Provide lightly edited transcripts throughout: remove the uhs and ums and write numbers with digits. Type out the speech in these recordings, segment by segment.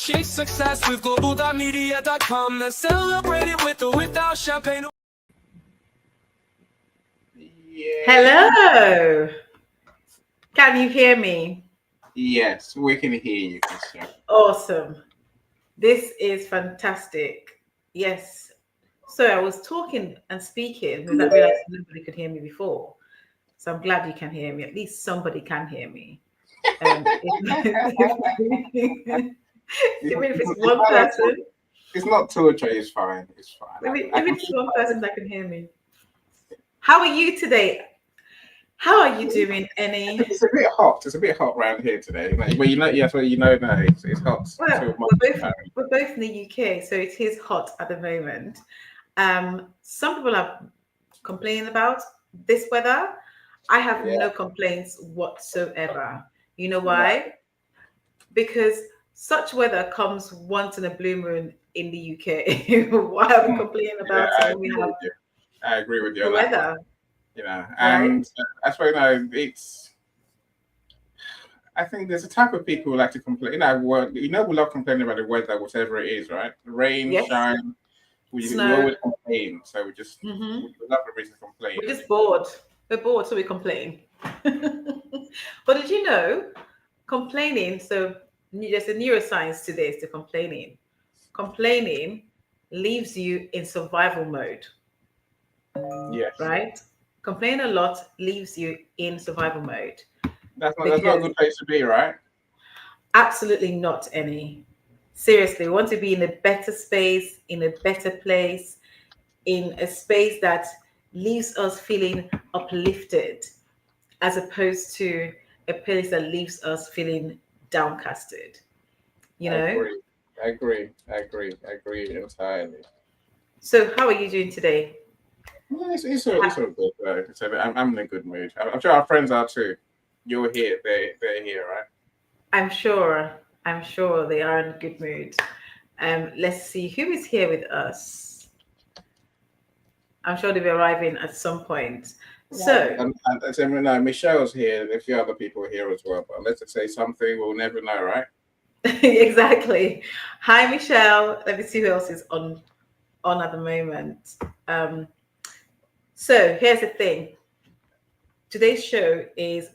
Chase success with Global.Media.com. Let's celebrate it with or without champagne. Yeah. Hello. Can you hear me? Yes, we can hear you, Christian. Awesome. This is fantastic. Yes. So I was talking and speaking without realizing nobody could hear me before. So I'm glad you can hear me. At least somebody can hear me. Even if it's one person. It's not torture, it's fine. It's fine. Even if it's one person that can hear me. How are you today? How are you doing, Annie? It's a bit hot. It's a bit hot around here today. But yes, well, now it's hot. Well, we're both in the UK, so it is hot at the moment. Some people are complaining about this weather. I have no complaints whatsoever. You know why? Because such weather comes once in a blue moon in the UK. Why are we complaining about it when we have I agree with you the on that weather? one. And that's why I think there's a type of people who like to complain. We love complaining about the weather, whatever it is, right? Rain, shine, we always complain. So we love a reason to complain. We're just bored. We're bored, so we complain. But did you know, complaining, so there's a neuroscience to this, to complaining. Complaining leaves you in survival mode. Yes. Right? Complaining a lot leaves you in survival mode. That's not a good place to be, right? Absolutely not, any. Seriously, we want to be in a better space, in a better place, in a space that leaves us feeling uplifted, as opposed to a place that leaves us feeling downcasted. I agree entirely. So how are you doing today? It's all good. So I'm in a good mood. I'm sure our friends are too. You're here, they're here, right? I'm sure they are in a good mood. Let's see who is here with us. I'm sure they'll be arriving at some point. So and Michelle's here. A few other people are here as well. But let's just say something, we'll never know, right? Exactly. Hi, Michelle. Let me see who else is on at the moment. So here's the thing. Today's show is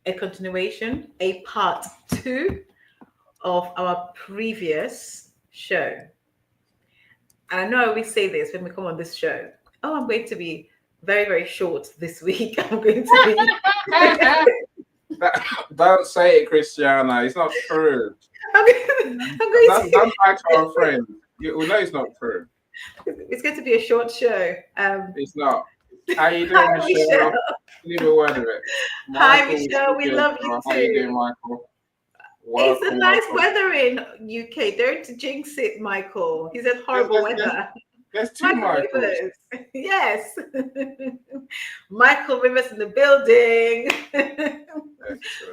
a continuation, a part 2 of our previous show. And I know I always say this when we come on this show. Oh, I'm going to be very, very short this week. I'm going to be... Don't say it, Christiana. It's not true. Don't lie to our friend. We know it's not true. It's going to be a short show. It's not. How you doing, Michelle? Leave a word of it. Hi, Michelle. We love you too. How you doing, Michael? It's a nice weather in UK. Don't jinx it, Michael. He said horrible weather. There's two Michaels. Yes. Michael Rivers in the building.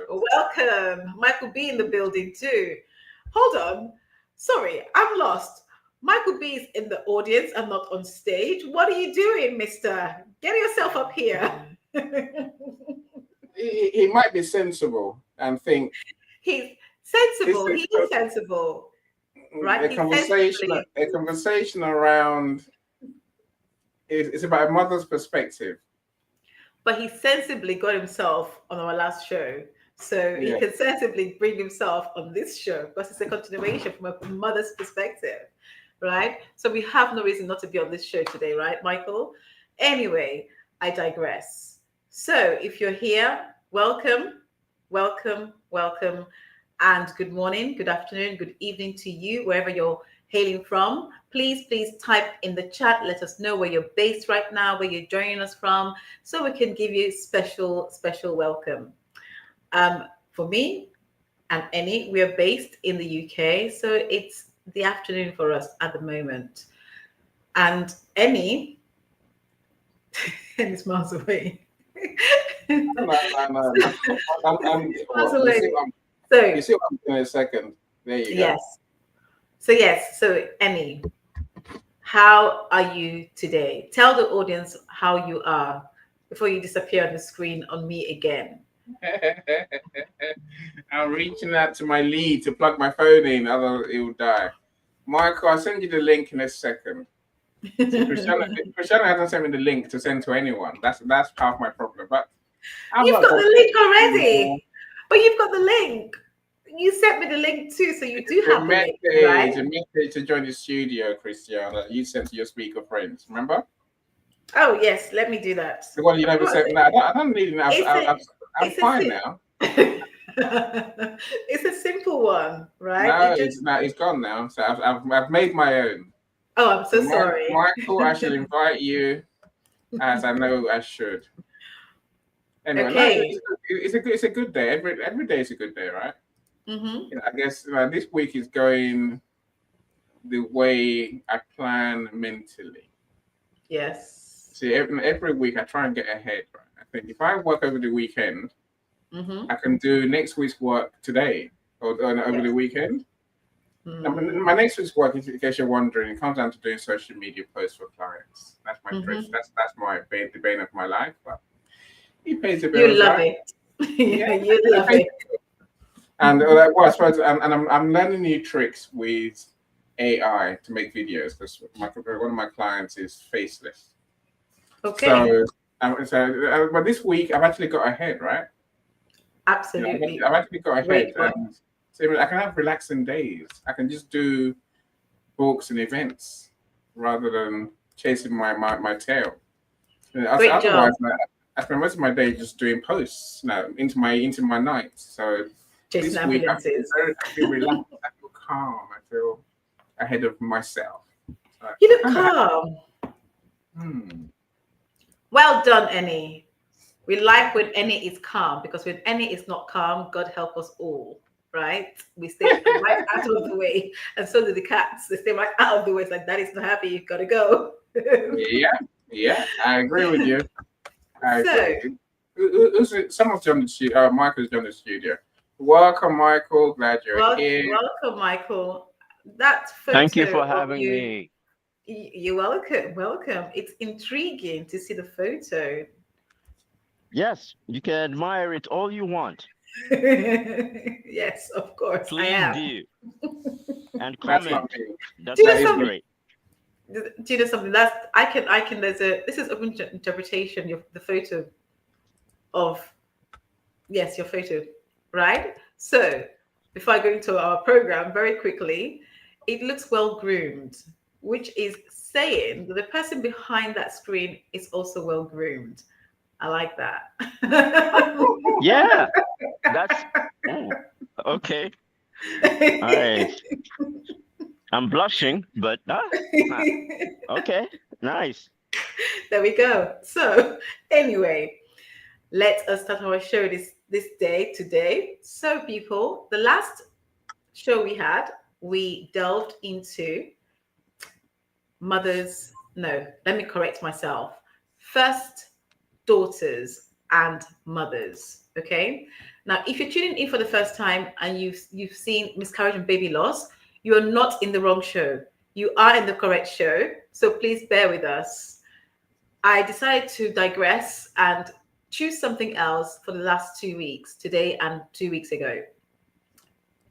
Welcome. Michael B in the building too. Hold on. Sorry, I'm lost. Michael B is in the audience and not on stage. What are you doing, mister? Get yourself up here. He might be sensible and think. He's sensible. He is sensible. Right? A conversation around it's about a mother's perspective. But he sensibly got himself on our last show. So he can sensibly bring himself on this show because it's a continuation from a mother's perspective. Right? So we have no reason not to be on this show today, right, Michael? Anyway, I digress. So if you're here, welcome, and good morning, good afternoon, good evening to you, wherever you're hailing from. Please type in the chat. Let us know where you're based right now, where you're joining us from, so we can give you special welcome. For me and Annie, we are based in the UK, so it's the afternoon for us at the moment. And Annie is miles away. No. You see what I'm doing in a second. There you go. So Annie, how are you today? Tell the audience how you are before you disappear on the screen on me again. I'm reaching out to my lead to plug my phone in, otherwise it will die. Michael, I'll send you the link in a second. See, Christiana hasn't sent me the link to send to anyone. That's half my problem. But I've You've not got got the link already. But you've got the link. You sent me the link too, so you do have the link, right? a message to join the studio, Christiana. You sent to your speaker friends. Remember? Oh yes, let me do that. The one you never sent. No, I don't need it. I'm It's fine now. it's a simple one, right? No, it's gone now. So I've made my own. Oh, I'm so sorry. Michael, I shall invite you, as I know I should. Anyway, Okay. no, it's a good day. Every day is a good day, right? Mm-hmm. I guess this week is going the way I plan mentally. Yes. See, every week I try and get ahead. Right? I think if I work over the weekend, I can do next week's work today or over the weekend. My next week's work, in case you're wondering, it comes down to doing social media posts for clients. That's my drift. That's the bane of my life. But he pays the bills. You love right? it. Yeah, you love it. And well, I suppose, and I'm learning new tricks with AI to make videos because one of my clients is faceless. Okay. But this week I've actually got ahead, right? Absolutely. I've actually got ahead. So I can have relaxing days. I can just do books and events rather than chasing my tail. Great job. I spend most of my day just doing posts now into my night. So Chasing this week I feel relaxed. I feel calm. I feel ahead of myself. So you look calm. Well done, Annie. We like when Annie is calm, because when Annie is not calm, God help us all, right? We stay right out of the way, and so do the cats. They stay right out of the way. It's like, Daddy's not happy, you've got to go. Yeah, I agree with you. I agree. Someone's joined the studio. Michael's joined the studio. Welcome, Michael. Glad you're here. Welcome, Michael. That photo. Thank you for having me. You're welcome. Welcome. It's intriguing to see the photo. Yes, you can admire it all you want. Yes, of course. Please I am. do. And comment. That's great. Do you know something? This is open interpretation of the photo of, yes, your photo, right? So before I go into our program, very quickly, it looks well groomed, which is saying that the person behind that screen is also well groomed. I like that. Yeah, that's okay. All right. I'm blushing, but okay, nice. There we go. So anyway, let us start our show this day today. So people, the last show we delved into mothers. No, let me correct myself. First, daughters and mothers. Okay. Now, if you're tuning in for the first time and you've seen Miscarriage and Baby Loss, you are not in the wrong show. You are in the correct show. So please bear with us. I decided to digress and choose something else for the last 2 weeks, today and 2 weeks ago.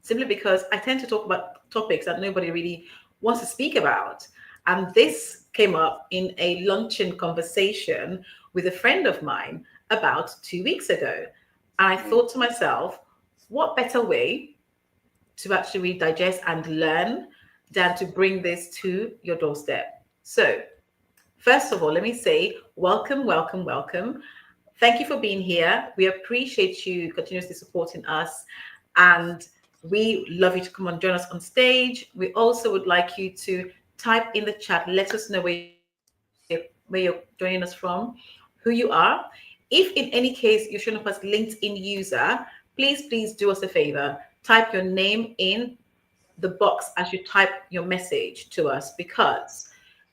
Simply because I tend to talk about topics that nobody really wants to speak about. And this came up in a luncheon conversation with a friend of mine about 2 weeks ago. And I thought to myself, what better way to actually digest and learn than to bring this to your doorstep? So, first of all, let me say welcome, welcome, welcome. Thank you for being here. We appreciate you continuously supporting us. And we love you to come and join us on stage. We also would like you to type in the chat. Let us know where you're joining us from, who you are. If in any case you're showing up as LinkedIn user, please do us a favor. Type your name in the box as you type your message to us, because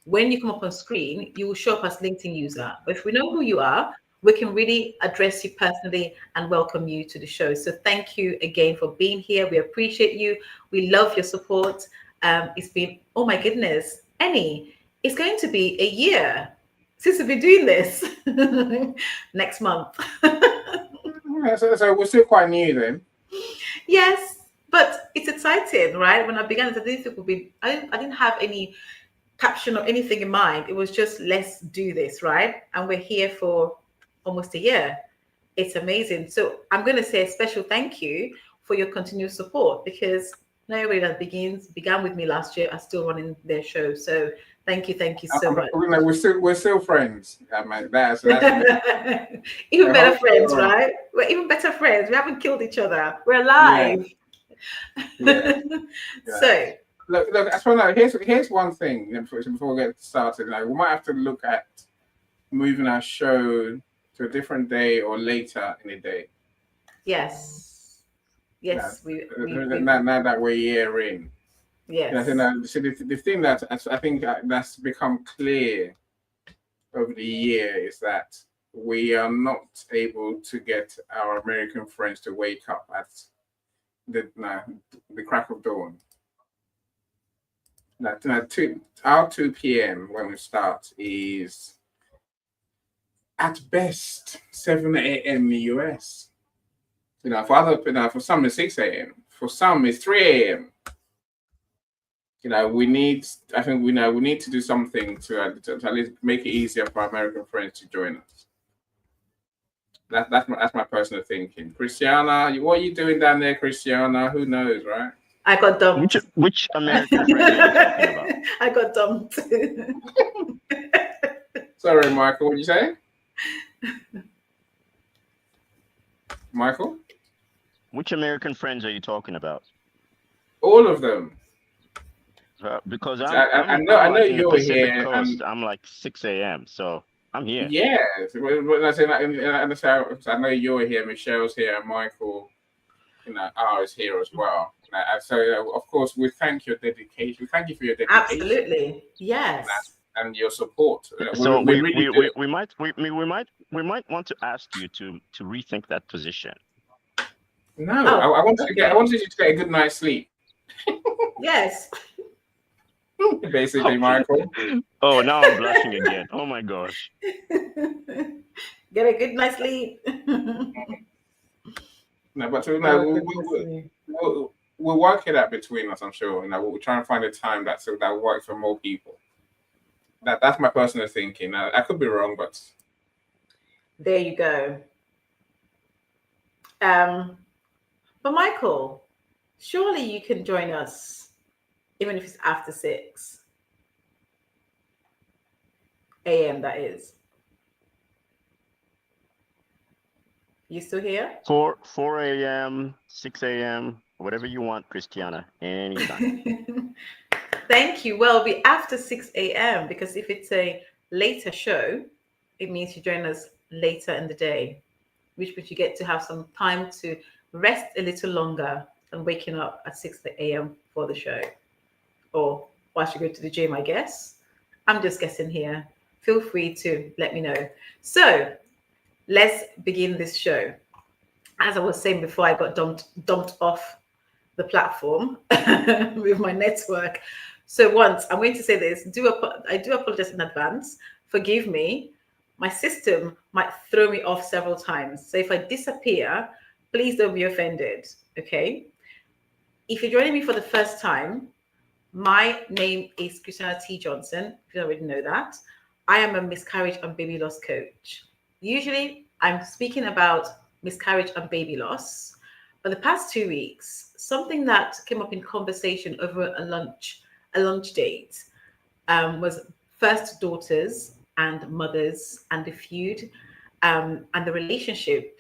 when you come up on screen, you will show up as LinkedIn user. But if we know who you are, we can really address you personally and welcome you to the show. So thank you again for being here. We appreciate you. We love your support. It's been, oh my goodness, Annie, it's going to be a year since we've been doing this next month. So we're still quite new then. Yes, but it's exciting, right? When I began, I didn't have any caption or anything in mind. It was just, let's do this, right? And we're here for almost a year. It's amazing. So I'm going to say a special thank you for your continued support, because not everybody that began with me last year are still running their show. So thank you so much. We're still friends. I mean, that's even better friends, right? We're even better friends. We haven't killed each other. We're alive. Yeah. So look. I just want to. Here's one thing before we get started. Like, we might have to look at moving our show to a different day or later in the day. Yes. Now that we're a year in. Yes. So the thing that I think that's become clear over the year is that we are not able to get our American friends to wake up at the crack of dawn. Our 2 p.m. when we start is at best 7 a.m. in the US. For some it's 6 a.m. For some it's 3 a.m. We need to do something to at least make it easier for American friends to join us. That's my personal thinking. Christiana, what are you doing down there, Christiana? Who knows, right? I got dumped. Which American friend are you talking about? I got dumped. Sorry, Michael, what did you say? Michael? Which American friends are you talking about? All of them. Because I know you're here. I'm like 6 a.m. So I'm here. Yeah, I know you're here. Michelle's here, and Michael, ours here as well. So of course we thank your dedication. We thank you for your dedication. Absolutely, yes. And your support. So we might want to ask you to rethink that position. No, I wanted you to get a good night's sleep. Yes. Basically, Michael. Oh, now I'm blushing again. Oh my gosh. Get a good night's sleep. No, but we'll work it out between us, I'm sure. We'll try and find a time that works for more people. That's my personal thinking. I could be wrong, but there you go. But Michael, surely you can join us, even if it's after 6 a.m. That is. You still here? 4 a.m., 6 a.m., whatever you want, Christiana. Anytime. Thank you. Well, it'll be after 6 a.m. because if it's a later show, it means you join us later in the day, which means you get to have some time to rest a little longer than waking up at 6 a.m. for the show. Or whilst you go to the gym, I guess. I'm just guessing here. Feel free to let me know. So let's begin this show. As I was saying before, I got dumped off the platform with my network. So once, I'm going to say this, I do apologize in advance. Forgive me. My system might throw me off several times. So if I disappear, please don't be offended, okay? If you're joining me for the first time, my name is Christiana T. Johnson, if you already know that. I am a miscarriage and baby loss coach. Usually, I'm speaking about miscarriage and baby loss. For the past 2 weeks, something that came up in conversation over a lunch date was first daughters and mothers and the feud and the relationship,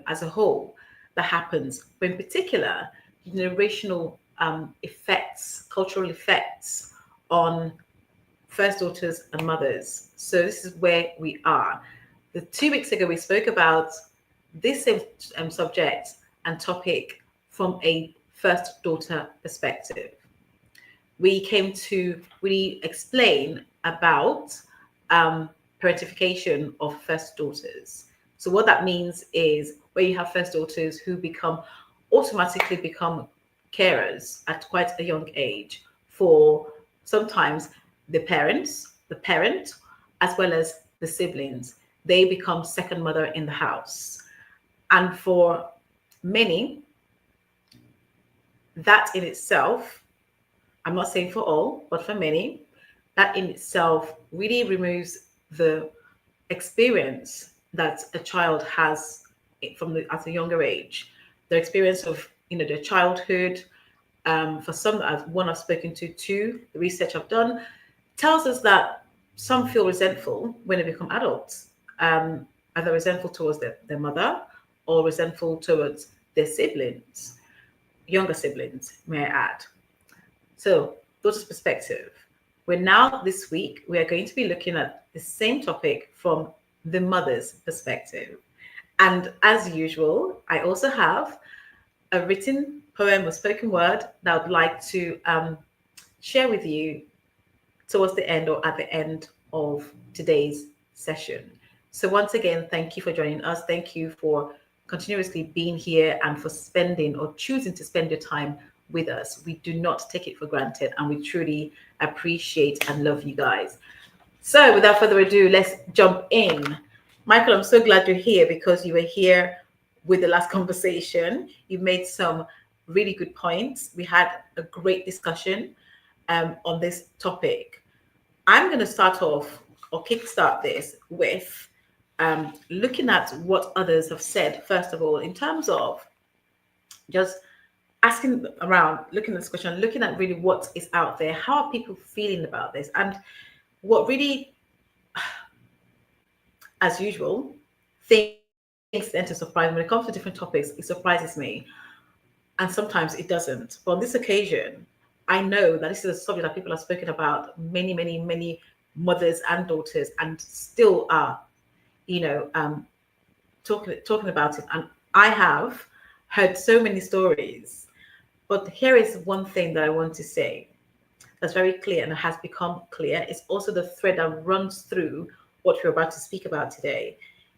as a whole that happens. But in particular, generational effects, cultural effects on first daughters and mothers. So this is where we are. 2 weeks ago, we spoke about this same subject and topic from a first daughter perspective. We came to really explain about parentification of first daughters. So what that means is where you have first daughters who automatically become carers at quite a young age for sometimes the parent, as well as the siblings. They become second mother in the house. And for many, that in itself, I'm not saying for all, but for many, that in itself really removes the experience that a child has at a younger age, the experience of their childhood. For some, one I've spoken to, two, the research I've done tells us that some feel resentful when they become adults, either resentful towards their mother or resentful towards their siblings, younger siblings, may I add. So, daughter's perspective. This week, we are going to be looking at the same topic from the mother's perspective. And as usual, I also have a written poem or spoken word that I would like to share with you towards the end or at the end of today's session. So once again, thank you for joining us. Thank you for continuously being here and for spending or choosing to spend your time with us. We do not take it for granted, and we truly appreciate and love you guys. So without further ado, let's jump in. Michael, I'm so glad you're here because you were here with the last conversation. You made some really good points. We had a great discussion on this topic. I'm going to start off or kickstart this with looking at what others have said, first of all, in terms of just asking around, looking at this question, looking at really what is out there. How are people feeling about this? And what really, as usual, things tend to surprise me. When it comes to different topics, it surprises me. And sometimes it doesn't. But on this occasion, I know that this is a subject that people have spoken about, many, many, many mothers and daughters, and still are, talking about it. And I have heard so many stories. But here is one thing that I want to say that's very clear and has become clear. It's also the thread that runs through what we're about to speak about today,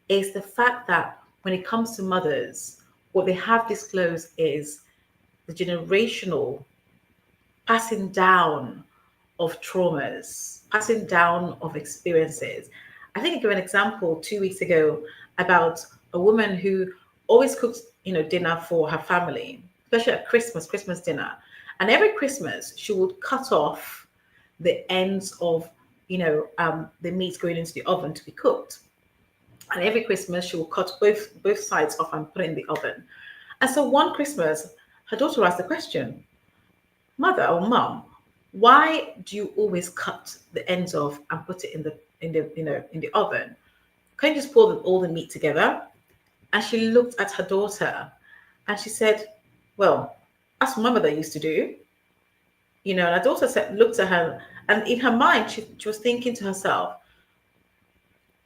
is the fact that when it comes to mothers, what they have disclosed is the generational passing down of traumas, passing down of experiences. I think I gave an example 2 weeks ago about a woman who always cooked, dinner for her family, especially at Christmas dinner. And every Christmas, she would cut off the ends of, the meat going into the oven to be cooked. And every Christmas, she will cut both sides off and put it in the oven. And so one Christmas, her daughter asked the question, "Mother or Mom, why do you always cut the ends off and put it in the oven? Can't you just pour all the meat together?" And she looked at her daughter and she said, "Well, that's what my mother used to do." And her daughter looked at her, and in her mind, she was thinking to herself,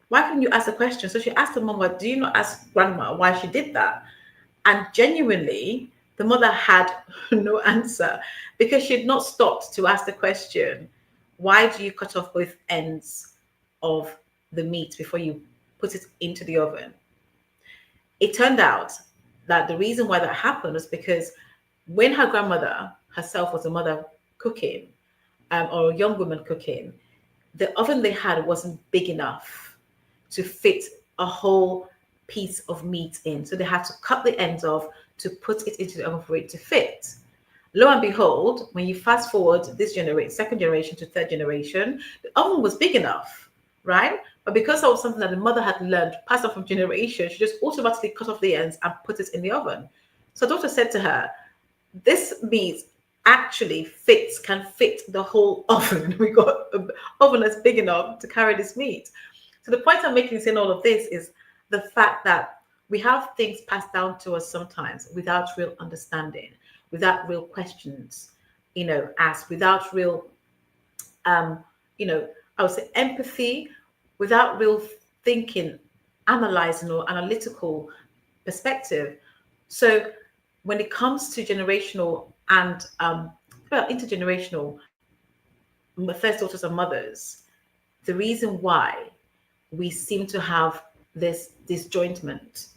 "Why couldn't you ask a question?" So she asked her mom, "Why do you not ask grandma why she did that?" And genuinely, the mother had no answer because she had not stopped to ask the question, "Why do you cut off both ends of the meat before you put it into the oven?" It turned out that the reason why that happened was because when her grandmother herself was a mother cooking, or a young woman cooking, the oven they had wasn't big enough to fit a whole piece of meat in. So they had to cut the ends off to put it into the oven for it to fit. Lo and behold, when you fast forward this second generation to third generation, the oven was big enough, right? But because that was something that the mother had learned, passed on from generation, she just automatically cut off the ends and put it in the oven. So the daughter said to her, "This meat actually can fit the whole oven. We got an oven that's big enough to carry this meat." So the point I'm making in all of this is the fact that we have things passed down to us sometimes without real understanding, without real questions, asked, without real, I would say empathy, without real thinking, analyzing or analytical perspective. So when it comes to generational and intergenerational, first daughters and mothers, the reason why we seem to have this disjointment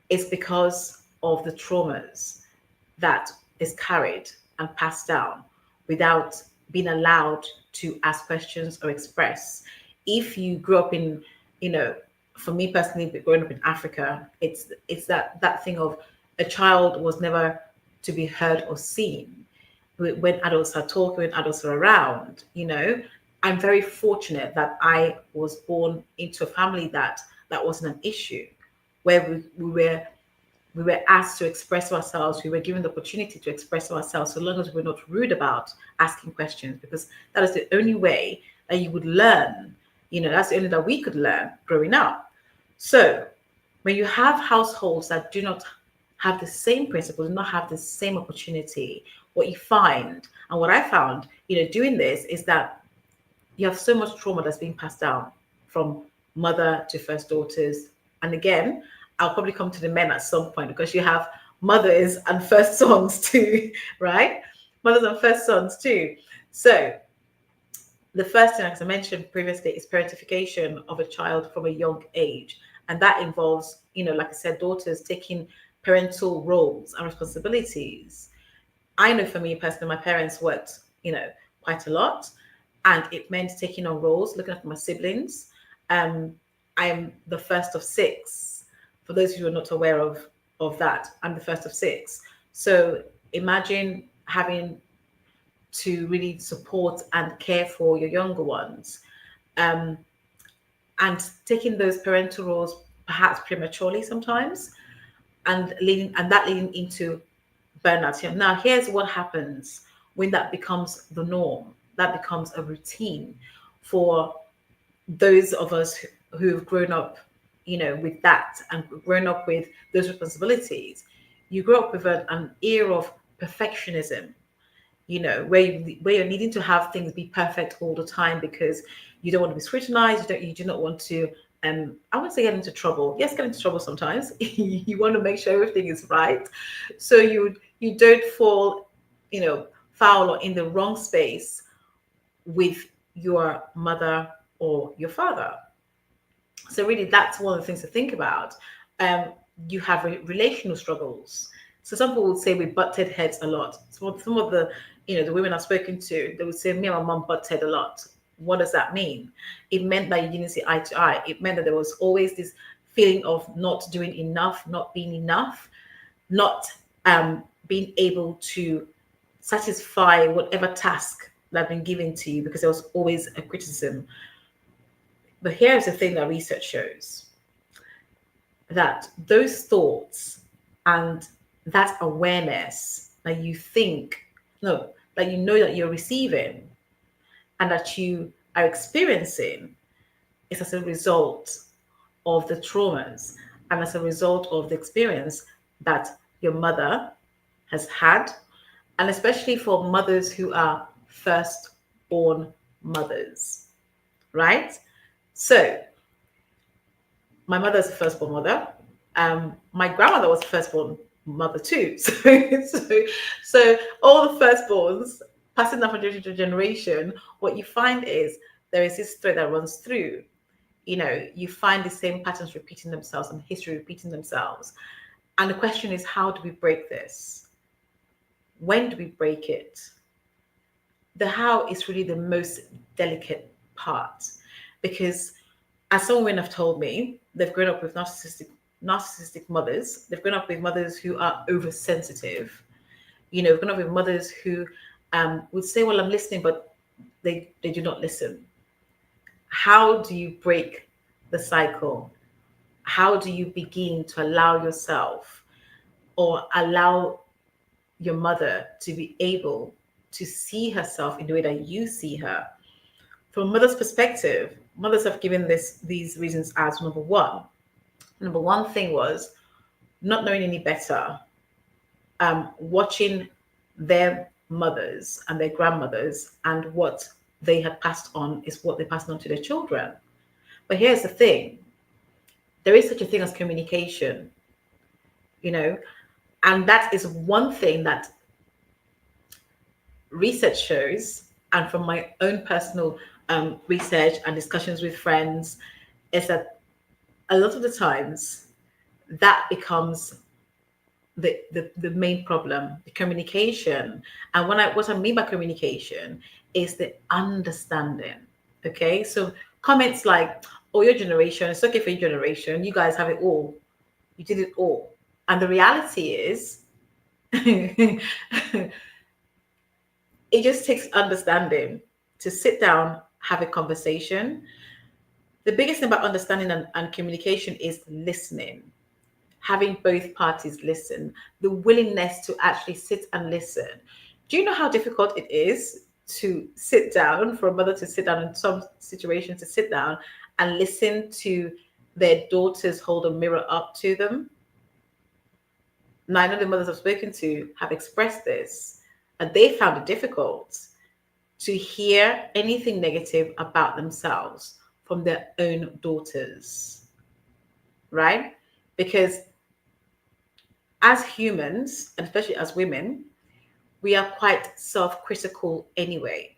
is because of the traumas that is carried and passed down without being allowed to ask questions or express. If you grew up in, for me personally, growing up in Africa, it's that thing of a child was never to be heard or seen when adults are talking, when adults are around. I'm very fortunate that I was born into a family that wasn't an issue, where we were asked to express ourselves. We were given the opportunity to express ourselves, so long as we're not rude about asking questions, because that is the only way that you would learn. That's the only that we could learn growing up. So when you have households that do not have the same principles, do not have the same opportunity, what you find, and what I found, doing this, is that you have so much trauma that's being passed down from mother to first daughters. And again, I'll probably come to the men at some point, because you have mothers and first sons too, right? Mothers and first sons too. So the first thing, as I mentioned previously, is parentification of a child from a young age. And that involves, like I said, daughters taking parental roles and responsibilities. I know for me personally, my parents worked, quite a lot, and it meant taking on roles, looking after my siblings. I'm the first of 6. For those who are not aware of that, I'm the first of 6. So imagine having to really support and care for your younger ones, and taking those parental roles perhaps prematurely sometimes, and leading into burnout. Now, here's what happens when that becomes the norm. That becomes a routine for those of us who have grown up, with that, and grown up with those responsibilities. You grow up with an era of perfectionism, where you're needing to have things be perfect all the time, because you don't want to be scrutinized. You do not want to, I wouldn't say get into trouble. Yes, get into trouble sometimes. You want to make sure everything is right, so you don't fall, foul or in the wrong space with your mother or your father. So really, that's one of the things to think about. You have relational struggles. So some people would say we butted heads a lot. So some of the, the women I've spoken to, they would say, me and my mom butted a lot. What does that mean? It meant that you didn't see eye to eye. It meant that there was always this feeling of not doing enough, not being enough, not being able to satisfy whatever task that had been given to you, because there was always a criticism. But here's the thing that research shows, that those thoughts and that awareness that that you know that you're receiving and that you are experiencing, is as a result of the traumas and as a result of the experience that your mother has had, and especially for mothers who are first-born mothers, right? So my mother's a firstborn mother. My grandmother was a firstborn mother too. So all the firstborns passing down from generation to generation, what you find is there is this thread that runs through. You find the same patterns repeating themselves and history repeating themselves. And the question is, how do we break this? When do we break it? The how is really the most delicate part, because as some women have told me, they've grown up with narcissistic mothers. They've grown up with mothers who are oversensitive. Grown up with mothers who would say, well, I'm listening, but they do not listen. How do you break the cycle? How do you begin to allow yourself, or allow your mother, to be able to see herself in the way that you see her? From a mother's perspective, mothers have given these reasons as number one. Number one thing was not knowing any better, watching their mothers and their grandmothers, and what they had passed on is what they passed on to their children. But here's the thing, there is such a thing as communication, and that is one thing that research shows, and from my own personal research and discussions with friends, is that a lot of the times that becomes the main problem, the communication. And what I mean by communication is the understanding. Okay, so comments like, or your generation, it's okay for your generation, you guys have it all. You did it all. And the reality is, it just takes understanding to sit down, have a conversation. The biggest thing about understanding and communication is listening, having both parties listen, the willingness to actually sit and listen. Do you know how difficult it is to sit down, for a mother to sit down in some situations, to sit down and listen to their daughters hold a mirror up to them? Now, I know the mothers I've spoken to have expressed this, and they found it difficult to hear anything negative about themselves from their own daughters, right? Because as humans, and especially as women, we are quite self-critical anyway.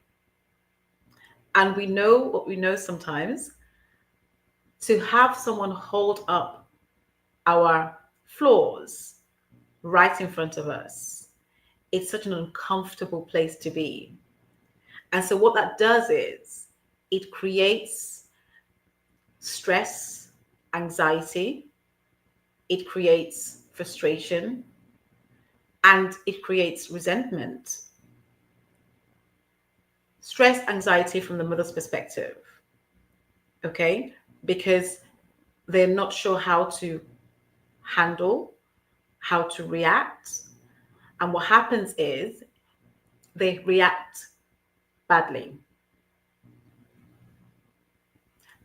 And we know what we know sometimes. To have someone hold up our flaws right in front of us, it's such an uncomfortable place to be. And so what that does is it creates stress, anxiety, it creates frustration, and it creates resentment. Stress, anxiety from the mother's perspective, okay? Because they're not sure how to handle, how to react. And what happens is they react badly.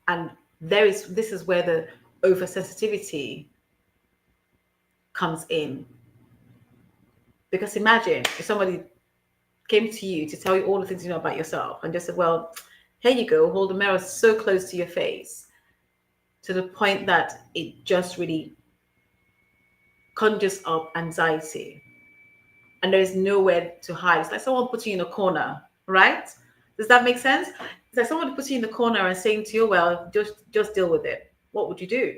And this is where the oversensitivity comes in. Because imagine if somebody came to you to tell you all the things you know about yourself and just said, well, here you go, hold the mirror so close to your face, to the point that it just really conjures up anxiety. And there is nowhere to hide. It's like someone putting you in a corner, right? Does that make sense? It's like someone putting you in the corner and saying to you, well, just deal with it. What would you do?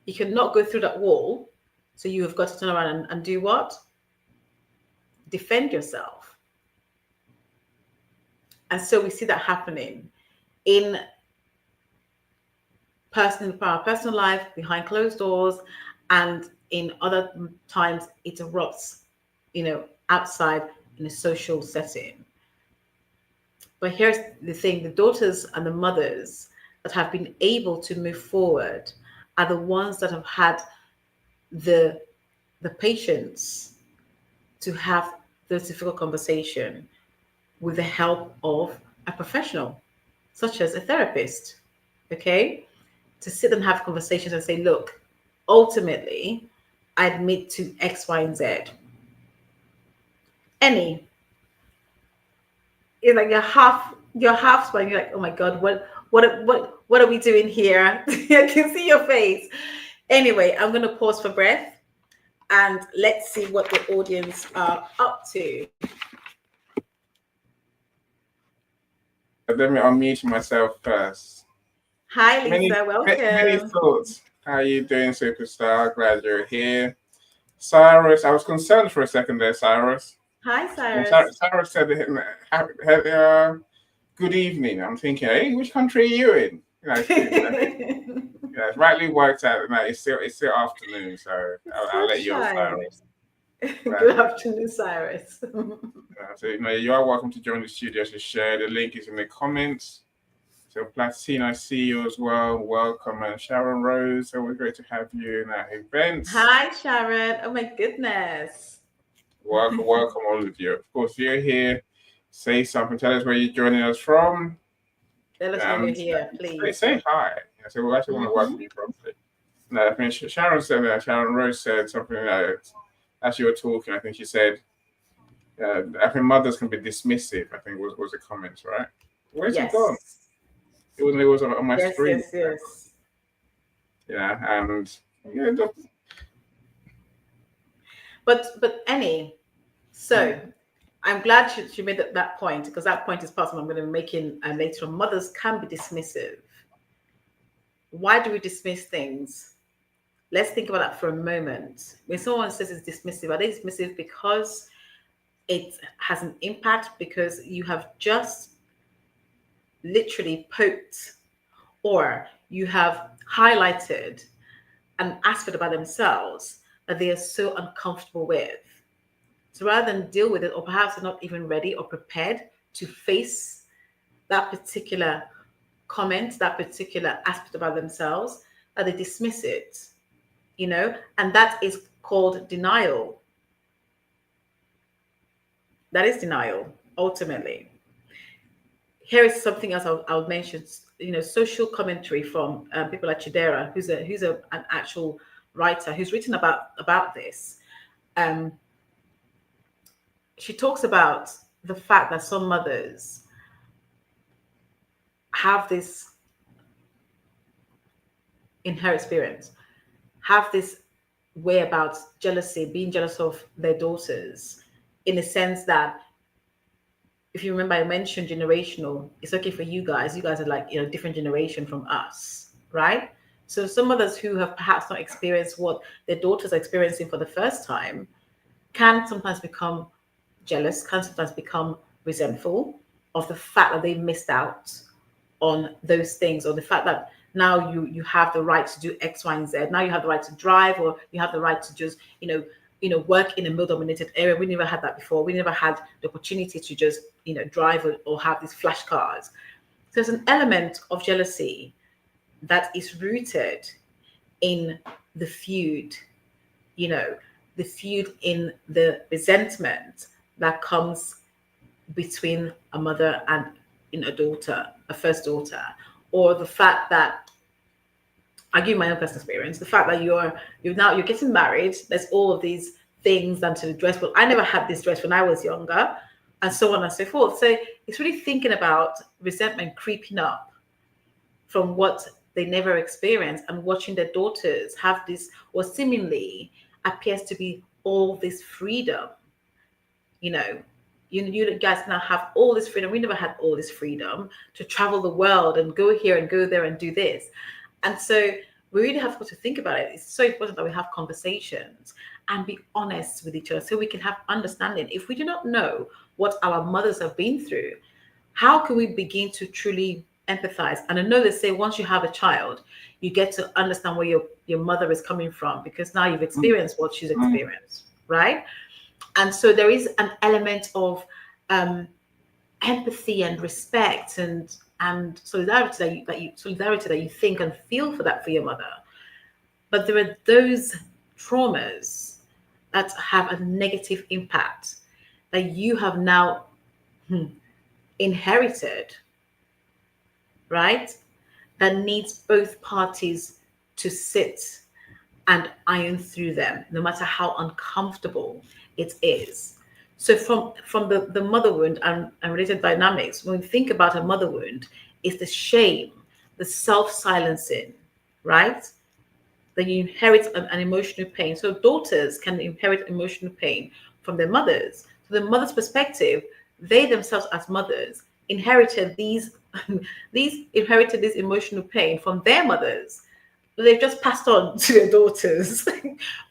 You cannot go through that wall. So you have got to turn around and do what? Defend yourself. And so we see that happening in our personal life, behind closed doors, and in other times it erupts, outside in a social setting. But here's the thing, the daughters and the mothers that have been able to move forward are the ones that have had the patience to have those difficult conversation with the help of a professional, such as a therapist, okay? To sit and have conversations and say, look, ultimately, I admit to X, Y, and Z. It's like you're half smiling. You're like, oh my God, what are we doing here? I can see your face. Anyway, I'm going to pause for breath and let's see what the audience are up to. Let me unmute myself first. Hi, Lisa. Welcome. Many thoughts. How are you doing, superstar? Glad you're here. Cyrus, I was concerned for a second there, Cyrus. Hi, Cyrus. Cyrus said, good evening. I'm thinking, hey, which country are you in? It's rightly worked out. No, it's still afternoon, so I'll let you on, Cyrus. Good afternoon, Cyrus. So you are welcome to join the studio to share. The link is in the comments. So Platine, I see you as well. Welcome, and Sharon Rose. Always great to have you in our events. Hi, Sharon. Oh my goodness. Welcome all of you. Of course, if you're here, say something. Tell us where you're joining us from. Let us know you're here, please. Say hi. So we actually want to welcome you properly. No, I think Sharon said that. Sharon Rose said something as you were talking. I think she said, I think mothers can be dismissive. I think was the comments, right? Where's it gone? It was on my screen. Yes. Yeah, and But Annie, so I'm glad she made that point, because that point is part of what I'm going to be making later on. Mothers can be dismissive. Why do we dismiss things? Let's think about that for a moment. When someone says it's dismissive, are they dismissive because it has an impact, because you have just literally poked or you have highlighted an aspect about themselves that they are so uncomfortable with. So rather than deal with it, or perhaps they're not even ready or prepared to face that particular comment, that particular aspect about themselves, that they dismiss it, and that is called denial. That is denial, ultimately. Here is something else I'll mention. Social commentary from people like Chidera, who's an actual writer who's written about this. She talks about the fact that some mothers have this, in her experience, have this way about jealousy, being jealous of their daughters, in the sense that, if you remember, I mentioned generational. It's okay for you guys. You guys are like, different generation from us, right? So some mothers who have perhaps not experienced what their daughters are experiencing for the first time can sometimes become jealous, can sometimes become resentful of the fact that they missed out on those things, or the fact that now you have the right to do X, Y, and Z. Now you have the right to drive, or you have the right to just work in a male-dominated area. We never had that before. We never had the opportunity to just drive or have these flash cars. So there's an element of jealousy that is rooted in the feud, the feud in the resentment that comes between a mother and a daughter, a first daughter, or the fact that, I give my own personal experience, the fact that you're getting married, there's all of these things done to the dress. Well, I never had this dress when I was younger, and so on and so forth. So it's really thinking about resentment creeping up from what they never experienced, and watching their daughters have this, or seemingly appears to be all this freedom. You guys now have all this freedom. We never had all this freedom to travel the world and go here and go there and do this. And so we really have to think about it. It's so important that we have conversations and be honest with each other so we can have understanding. If we do not know what our mothers have been through, how can we begin to truly empathize? And I know they say once you have a child, you get to understand where your mother is coming from, because now you've experienced what she's experienced, right? And so there is an element of empathy and respect and solidarity that you think and feel for your mother. But there are those traumas that have a negative impact that you have now inherited, right? That needs both parties to sit and iron through them, no matter how uncomfortable it is. So from the mother wound and related dynamics, when we think about a mother wound, it's the shame, the self-silencing, right? That you inherit an emotional pain. So daughters can inherit emotional pain from their mothers. So the mother's perspective, they themselves as mothers inherited these inherited this emotional pain from their mothers. They've just passed on to their daughters,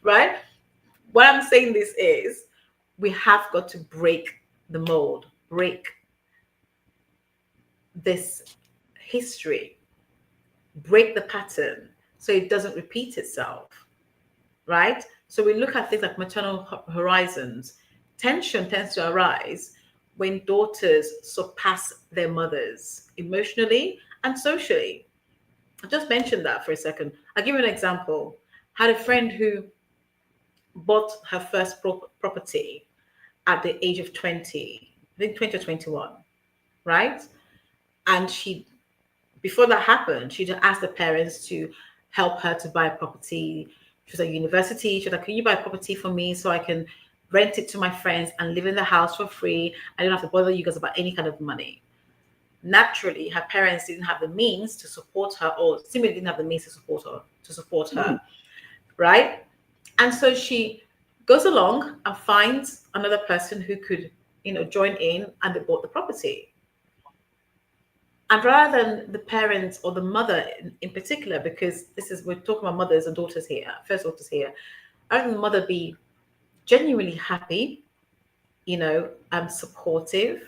right? What I'm saying this is, we have got to break the mold, break this history, break the pattern so it doesn't repeat itself, right? So we look at things like maternal horizons. Tension tends to arise when daughters surpass their mothers emotionally and socially. I just mentioned that for a second. I'll give you an example. I had a friend who bought her first property at the age of 20, I think 20 or 21, right? And before that happened, she just asked the parents to help her to buy a property. She was at university. She was like, can you buy a property for me so I can rent it to my friends and live in the house for free? I don't have to bother you guys about any kind of money. Naturally, her parents didn't have the means to support her, or seemingly didn't have the means to support her, right? And so she goes along and finds another person who could, join in, and they bought the property. And rather than the parents or the mother in particular, because we're talking about mothers and daughters here, first daughters here, rather than the mother be genuinely happy, supportive,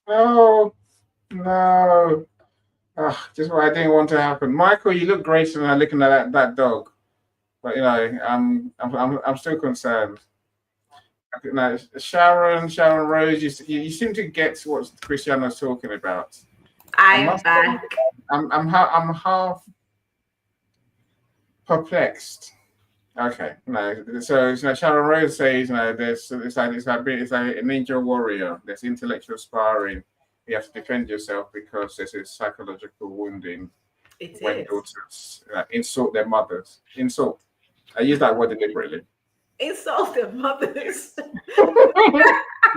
No, no. Just what I didn't want to happen. Michael, you look great tonight looking at that dog. But you know, I'm still concerned. No, Sharon Rose, you seem to get what Christiana's talking about. I'm back. I'm half perplexed. Okay, no. So Sharon Rose says, it's like a ninja warrior. There's intellectual sparring. You have to defend yourself because there's a psychological wounding when daughters insult their mothers. Insult. I use that word deliberately. Insult their mothers. The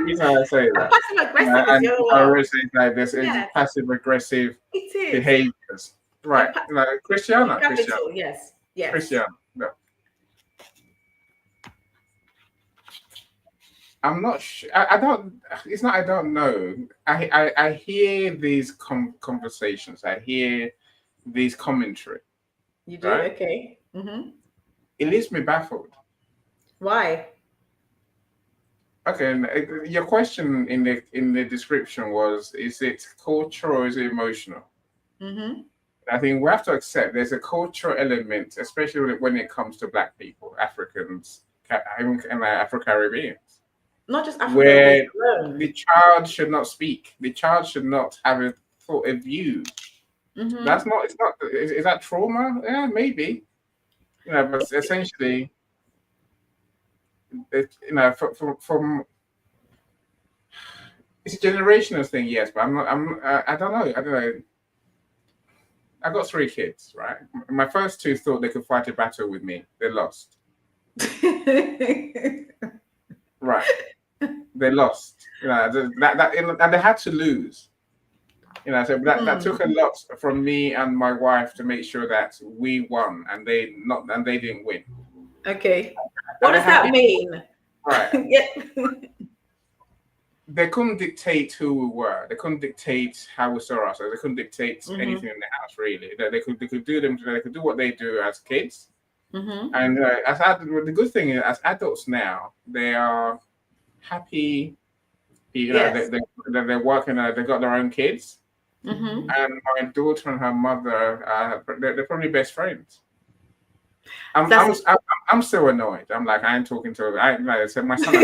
reason I say that. Passive aggressive is the other one. I always say like this is passive aggressive behaviors. Right. Christiana. Yes. Christiana. No. I'm not sure. I don't. It's not. I don't know. I hear these conversations. I hear these commentary. You do, right? Okay. Mm-hmm. It leaves me baffled. Why? Okay. Your question in the description was: is it cultural or is it emotional? Mm-hmm. I think we have to accept there's a cultural element, especially when it comes to Black people, Africans, and Afro-Caribbeans. Not just Africa, where the child should not speak. The child should not have a view. Mm-hmm. That's not. It's not. Is that trauma? Yeah, maybe. But essentially, from it's a generational thing, yes. But I don't know. I got 3 kids, right? My first 2 thought they could fight a battle with me. They lost. Right. They lost. And they had to lose. So that took a lot from me and my wife to make sure that we won and they didn't win. Okay. What does that mean? Right. Yeah. They couldn't dictate who we were. They couldn't dictate how we saw ourselves. They couldn't dictate anything in the house, really. They could do what they do as kids. Mm-hmm. And the good thing is, as adults now, they are happy. They're working. They've got their own kids. Mm-hmm. And my daughter and her mother, they're probably best friends. I'm still annoyed. I'm like, I ain't talking to her. I said my son.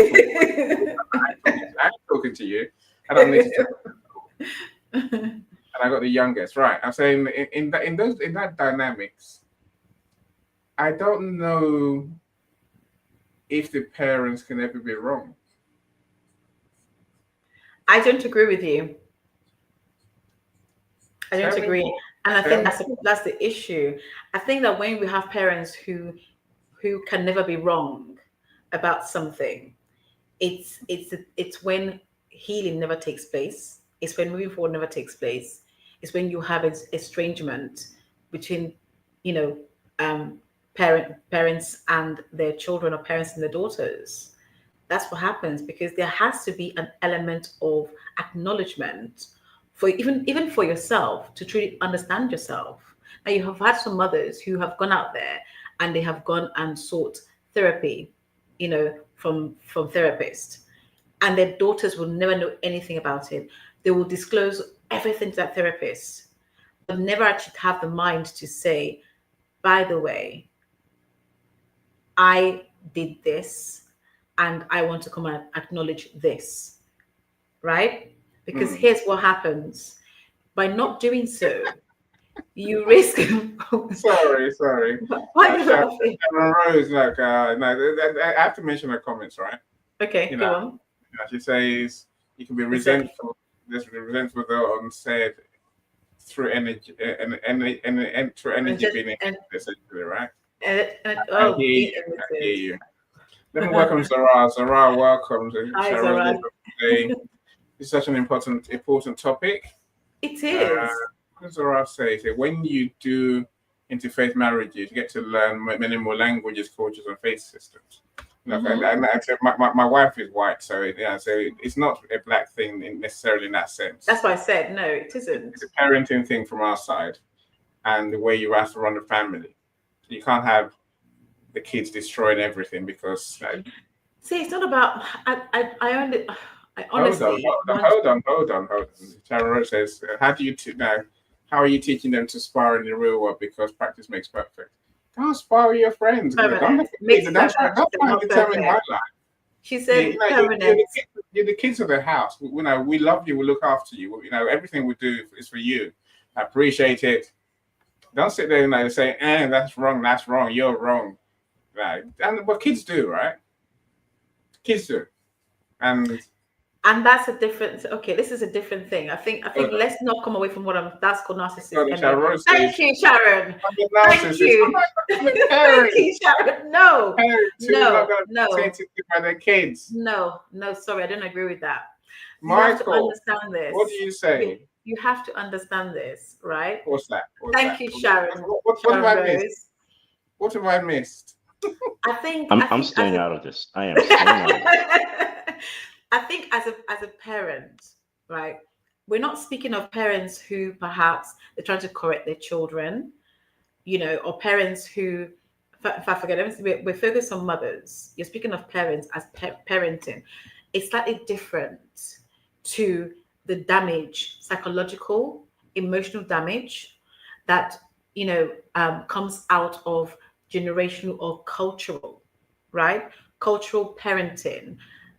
I'm talking to you. I don't need to talk. And I got the youngest, right? I'm saying in that dynamics, I don't know if the parents can ever be wrong. I don't agree with you. I don't agree. And I think that's the issue. I think that when we have parents who can never be wrong about something, it's when healing never takes place. It's when moving forward never takes place. It's when you have estrangement between, parents and their children or parents and their daughters. That's what happens, because there has to be an element of acknowledgement for even for yourself to truly understand yourself. Now, you have had some mothers who have gone out there and they have gone and sought therapy, from therapists, and their daughters will never know anything about it. They will disclose everything to that therapist, but never actually have the mind to say, by the way, I did this and I want to come and acknowledge this, right? Because here's what happens. By not doing so, you risk... Sorry. Why are you laughing? Rose, I have to mention her comments, right? Okay, go on. She says you can be resentful. This resentful though unsaid through energy and through energy being essentially, right? I hear you. Let me welcome Zara. Zara, welcome. Hi, Zara. It's such an important topic. It is. What does Zara say? When you do interfaith marriages, you get to learn many more languages, cultures, and faith systems. And my wife is white, so it's not a Black thing necessarily in that sense. That's why I said no, it isn't. It's a parenting thing from our side, and the way you have to run a family. You can't have the kids destroying everything because. See, it's not about. I honestly Hold on. Sharon Rose says, how do you now? How are you teaching them to spar in the real world? Because practice makes perfect. Don't spar with your friends. Don't permanent. look at Makes kids. That's perfect, but trying not to determine my perfect. life. She said permanent. You're the kids of the house. We love you. We look after you. Everything we do is for you. I appreciate it. Don't sit there and say, that's wrong. That's wrong. You're wrong. Right. And what kids do, right? Kids do. And that's a different. Okay, this is a different thing. I think let's not come away from that's called narcissism. Thank you, Sharon. Thank you. Thank you, Sharon. No. By their kids. No. Sorry, I don't agree with that. Michael, you have to understand this. What do you say? You have to understand this, right? What's that? Thank you, Sharon. What have I missed? What have I missed? I'm staying out of this. I am staying out of this. I think as a parent, right? We're not speaking of parents who perhaps they're trying to correct their children, or parents who, if I forget, we're focused on mothers. You're speaking of parents as parenting. It's slightly different to the damage, psychological, emotional damage that comes out of generational or cultural, right? Cultural parenting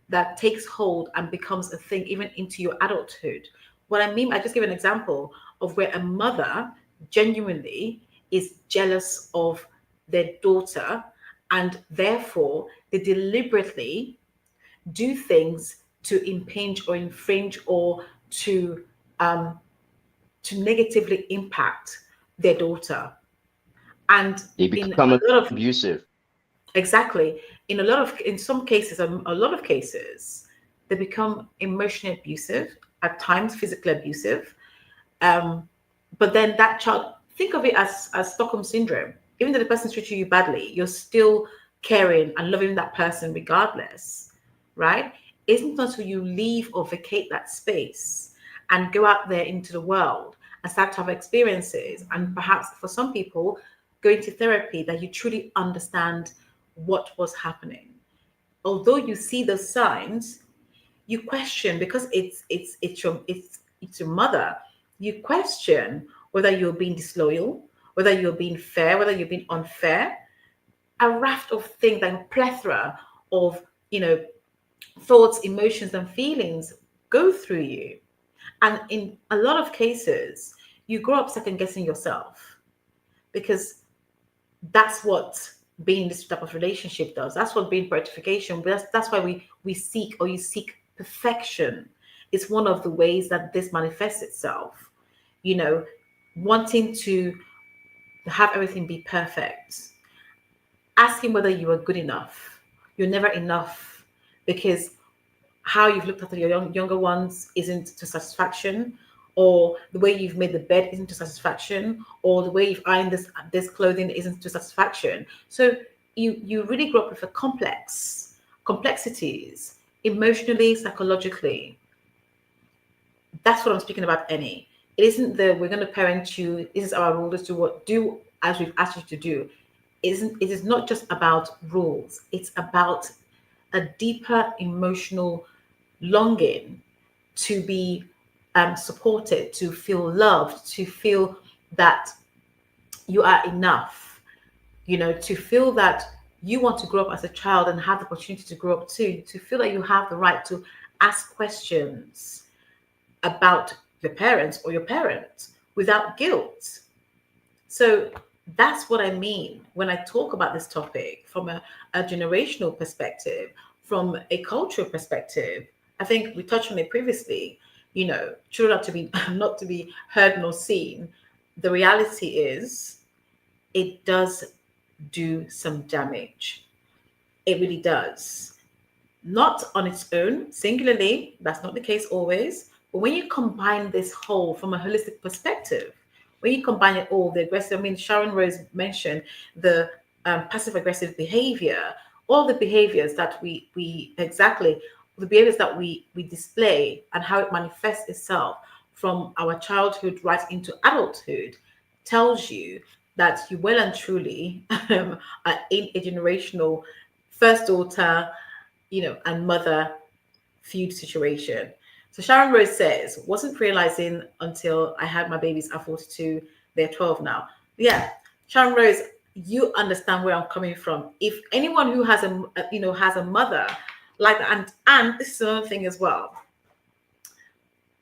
that takes hold and becomes a thing even into your adulthood. What I mean, I just give an example of where a mother genuinely is jealous of their daughter, and therefore they deliberately do things to impinge or infringe or to negatively impact their daughter. And they become abusive. Exactly. In some cases, a lot of cases, they become emotionally abusive, at times physically abusive. But then that child, think of it as Stockholm syndrome. Even though the person treats you badly, you're still caring and loving that person regardless, right? Isn't until you leave or vacate that space and go out there into the world and start to have experiences, and perhaps for some people, go into therapy, that you truly understand what was happening. Although you see those signs, you question, because it's your mother. You question whether you're being disloyal, whether you're being fair, whether you're being unfair. A raft of things, like a plethora of thoughts, emotions, and feelings go through you. And in a lot of cases, you grow up second guessing yourself, because that's what being in this type of relationship does. That's what being gratification. That's why we seek, or you seek perfection. It's one of the ways that this manifests itself. Wanting to have everything be perfect, asking whether you are good enough. You're never enough, because how you've looked after your younger ones isn't to satisfaction, or the way you've made the bed isn't to satisfaction, or the way you've ironed this clothing isn't to satisfaction. So you really grow up with complexities, emotionally, psychologically. That's what I'm speaking about, Annie. It isn't we're going to parent you, this is our rule, do as we've asked you to do. It is not just about rules. It's about a deeper emotional longing to be supported, to feel loved, to feel that you are enough, to feel that you want to grow up as a child and have the opportunity to grow up too, to feel that you have the right to ask questions about your parents or your parents without guilt. So that's what I mean when I talk about this topic from a generational perspective, from a cultural perspective. I think we touched on it previously. Children are to be not to be heard nor seen. The reality is, it does do some damage. It really does. Not on its own, singularly, that's not the case always. But when you combine this whole from a holistic perspective, when you combine it all, the aggressive, Sharon Rose mentioned the passive aggressive behavior, all the behaviors that we display and how it manifests itself from our childhood right into adulthood, tells you that you well and truly are in a generational first daughter, and mother feud situation. So Sharon Rose says, wasn't realizing until I had my babies at 42, they're 12 now. Yeah, Sharon Rose, you understand where I'm coming from. If anyone who has a mother like that, and this is another thing as well,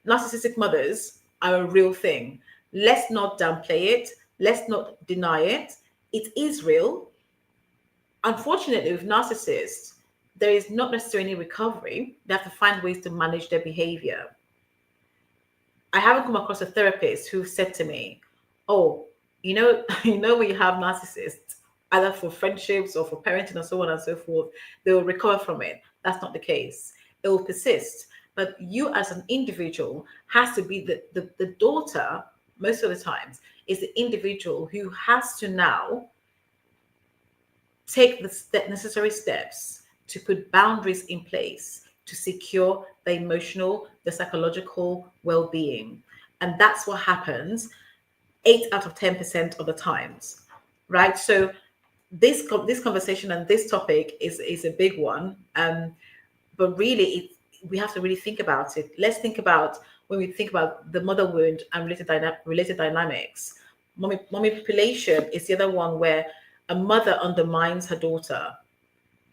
narcissistic mothers are a real thing. Let's not downplay it. Let's not deny it. It is real. Unfortunately, with narcissists, there is not necessarily recovery. They have to find ways to manage their behavior. I haven't come across a therapist who said to me, "Oh, when you have narcissists, either for friendships or for parenting and so on and so forth, they will recover from it." That's not the case. It will persist. But you as an individual has to be the daughter, most of the times, is the individual who has to now take the necessary steps to put boundaries in place to secure the emotional, the psychological well-being. And that's what happens 8 out of 10% of the times, right? So this conversation and this topic is a big one. But really, we have to really think about it. Let's think about when we think about the mother wound and related dynamics. Manipulation is the other one where a mother undermines her daughter.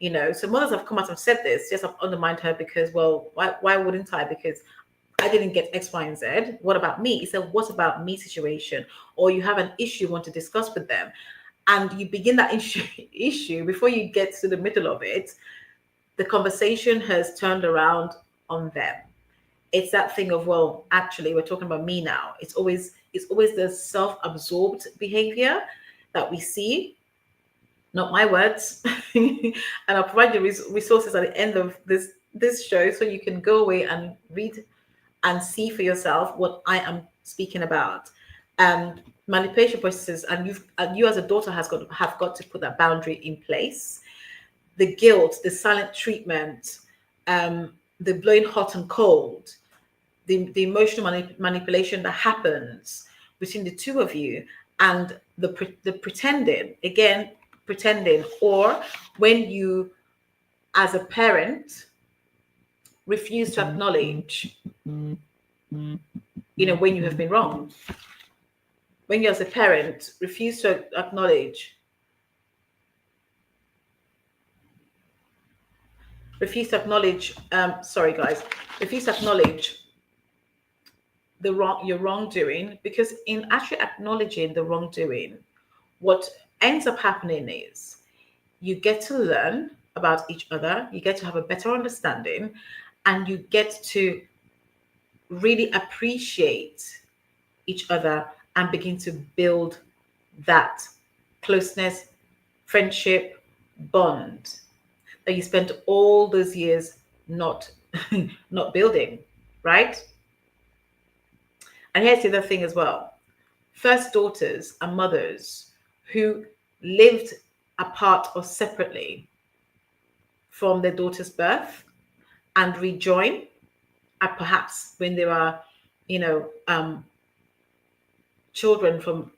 So mothers have come out and said this. Yes, I've undermined her because, well, why wouldn't I? Because I didn't get X, Y, and Z. What about me? It's a what about me situation. Or you have an issue you want to discuss with them, and you begin that issue before you get to the middle of it. The conversation has turned around on them. It's that thing of, well, actually, we're talking about me now. It's always the self-absorbed behavior that we see. Not my words. And I'll provide you resources at the end of this show so you can go away and read and see for yourself what I am speaking about. Manipulation processes, and you as a daughter have got to put that boundary in place. The guilt, the silent treatment, the blowing hot and cold, the emotional manipulation that happens between the two of you, and the pretending, or when you, as a parent, refuse to acknowledge, when you have been wrong. When you, as a parent, refuse to acknowledge, your wrongdoing, because in actually acknowledging the wrongdoing, what ends up happening is you get to learn about each other, you get to have a better understanding, and you get to really appreciate each other and begin to build that closeness, friendship, bond that you spent all those years not building, right? And here's the other thing as well. First daughters and mothers who lived apart or separately from their daughter's birth and rejoin at perhaps when they were, children from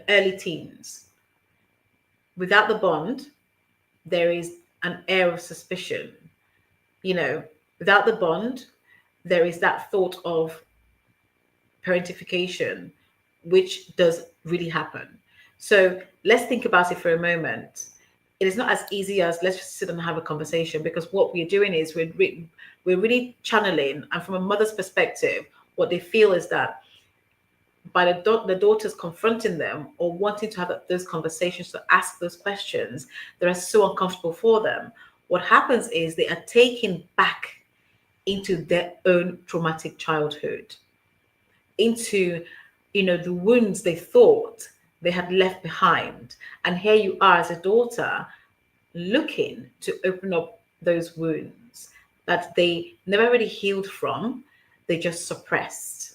early teens. Without the bond, there is an air of suspicion. Without the bond, there is that thought of parentification, which does really happen. So let's think about it for a moment. It is not as easy as let's just sit and have a conversation, because what we're doing is we're really channeling, and from a mother's perspective, what they feel is that by the daughters confronting them or wanting to have those conversations, to ask those questions that are so uncomfortable for them, what happens is they are taken back into their own traumatic childhood, into the wounds they thought they had left behind. And here you are as a daughter looking to open up those wounds that they never really healed from, they just suppressed.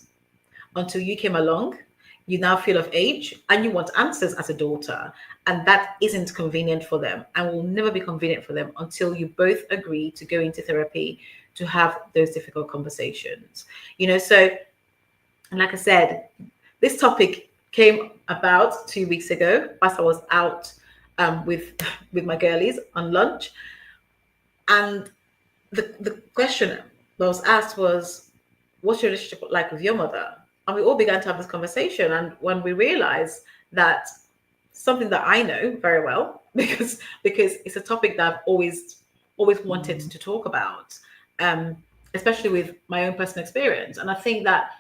Until you came along, you now feel of age and you want answers as a daughter, and that isn't convenient for them and will never be convenient for them until you both agree to go into therapy to have those difficult conversations. So like I said, this topic came about 2 weeks ago as I was out with my girlies on lunch, and the question that was asked was, what's your relationship like with your mother? And we all began to have this conversation. And when we realized that something that I know very well, because it's a topic that I've always wanted to talk about, especially with my own personal experience. And I think that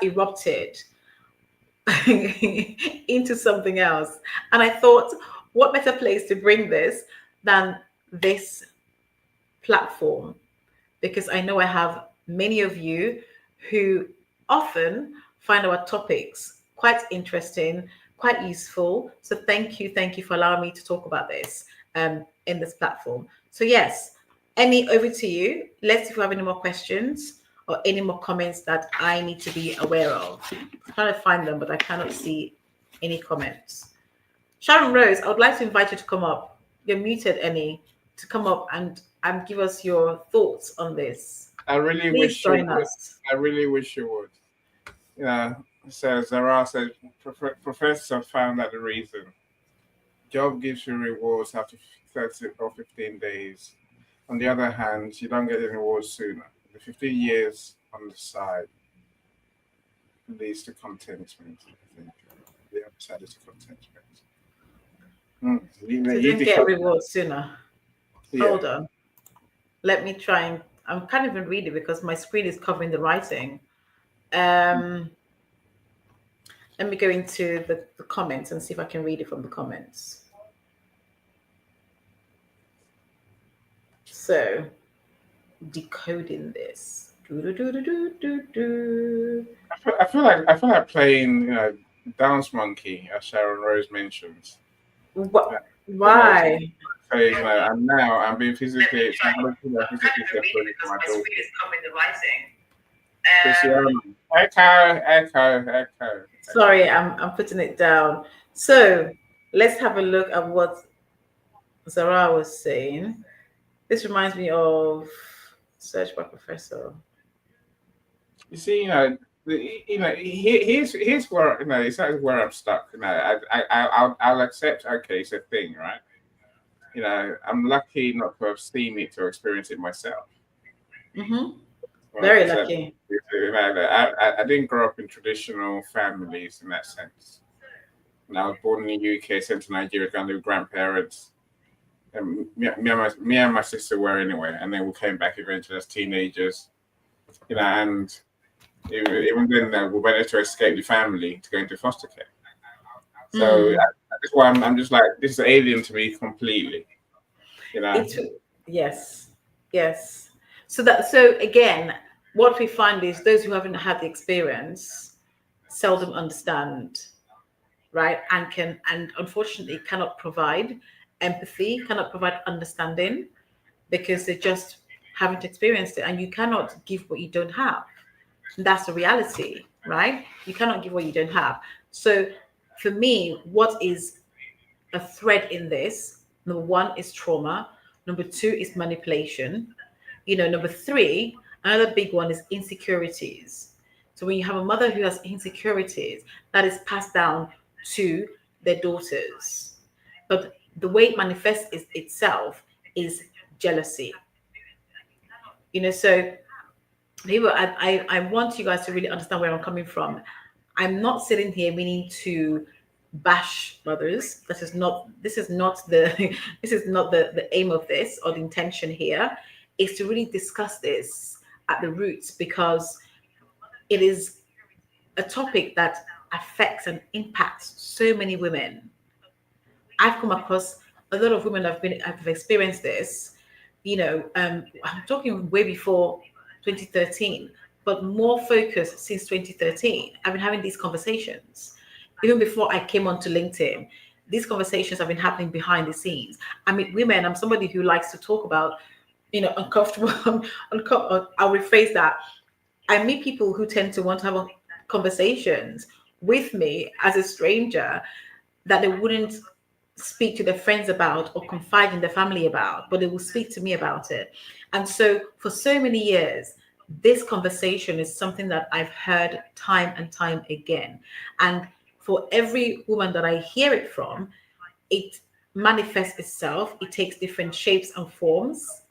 erupted into something else. And I thought, what better place to bring this than this platform? Because I know I have many of you who often find our topics quite interesting, quite useful. So thank you for allowing me to talk about this in this platform. So yes, Emmy, over to you. Let's see if we have any more questions or any more comments that I need to be aware of. I'm trying to find them, but I cannot see any comments. Sharon Rose, I would like to invite you to come up. You're muted, Emmy, to come up and give us your thoughts on this. I really Please wish you join would. us. I really wish you would. Yeah. So Zara said, Professor found out the reason. Job gives you rewards after 30 or 15 days. On the other hand, you don't get any rewards sooner. The 15 years on the side leads to contentment. I think the other side is contentment. So you don't get rewards sooner. Yeah. Hold on. Let me try and I can't even read it because my screen is covering the writing. Let me go into the comments and see if I can read it from the comments. So, decoding this. I feel like playing, Dance Monkey, as Sharon Rose mentions. What? Why? And now I'm being physically separated from my daughter. Echo. Sorry, I'm putting it down. So let's have a look at what Zara was saying. This reminds me of Search by Professor. You see, here's where it's where I'm stuck. I'll accept. Okay, it's a thing, right? I'm lucky not to have seen it or experienced it myself. Mm-hmm. Very lucky. I didn't grow up in traditional families in that sense. And I was born in the UK, sent to Nigeria, kind of grandparents. And me and my sister were anyway, and then we came back eventually as teenagers. And even then we went to escape the family to go into foster care. So that's why I'm just like, this is alien to me completely. Yes. So again, what we find is those who haven't had the experience seldom understand, right? And unfortunately cannot provide empathy, cannot provide understanding, because they just haven't experienced it. And you cannot give what you don't have. That's the reality, right? You cannot give what you don't have. So for me, what is a thread in this? Number one is trauma. Number two is manipulation. Number three, another big one is insecurities. So when you have a mother who has insecurities, that is passed down to their daughters. But the way it manifests itself is jealousy. So people, I want you guys to really understand where I'm coming from. I'm not sitting here meaning to bash mothers. This is not the this is not the aim of this, or the intention here is to really discuss this at the roots, because it is a topic that affects and impacts so many women. I've come across a lot of women have experienced this. I'm talking way before 2013, but more focused since 2013. I've been having these conversations. Even before I came onto LinkedIn, these conversations have been happening behind the scenes. I mean, women, I'm somebody who likes to talk about, uncomfortable, I'll rephrase that. I meet people who tend to want to have conversations with me as a stranger that they wouldn't speak to their friends about or confide in their family about, but they will speak to me about it. And so for so many years, this conversation is something that I've heard time and time again. And for every woman that I hear it from, it manifests itself. It takes different shapes and forms.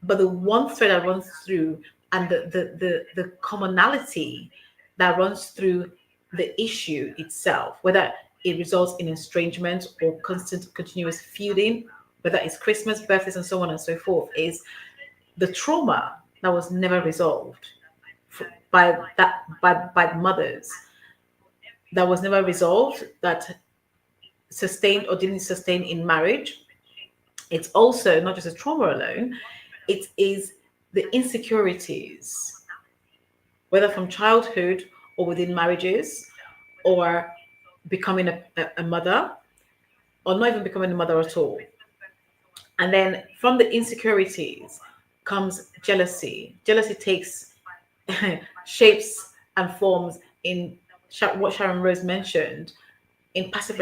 But the one thread that runs through, and the commonality that runs through the issue itself, whether it results in estrangement or constant continuous feuding, whether it's Christmas, birthdays, and so on and so forth, is the trauma that was never resolved by the mothers, that was never resolved, that sustained or didn't sustain in marriage. It's also not just a trauma alone, it is the insecurities, whether from childhood or within marriages, or becoming a mother, or not even becoming a mother at all. And then from the insecurities comes jealousy. Jealousy takes shapes and forms in what Sharon Rose mentioned, in passive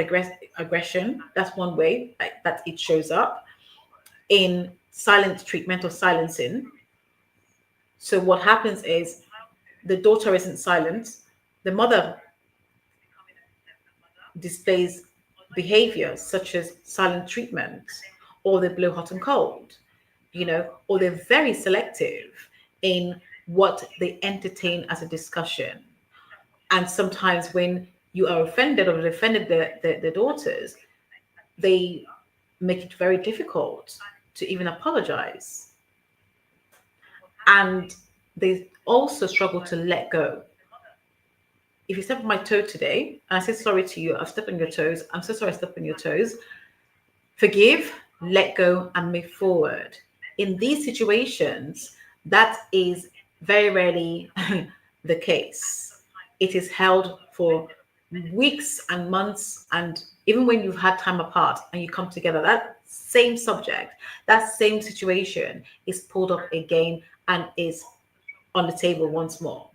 aggression. That's one way that it shows up, in silent treatment or silencing. So what happens is the daughter isn't silent, the mother displays behaviors such as silent treatment, or they blow hot and cold, or they're very selective in what they entertain as a discussion. And sometimes when you are offended or offended the daughters, they make it very difficult to even apologize. And they also struggle to let go. If you step on my toe today and I say sorry to you, I've stepped on your toes, I'm so sorry I stepped on your toes, forgive, let go, and move forward. In these situations, that is very rarely the case. It is held for weeks and months, and even when you've had time apart and you come together, that same subject, that same situation is pulled up again and is on the table once more.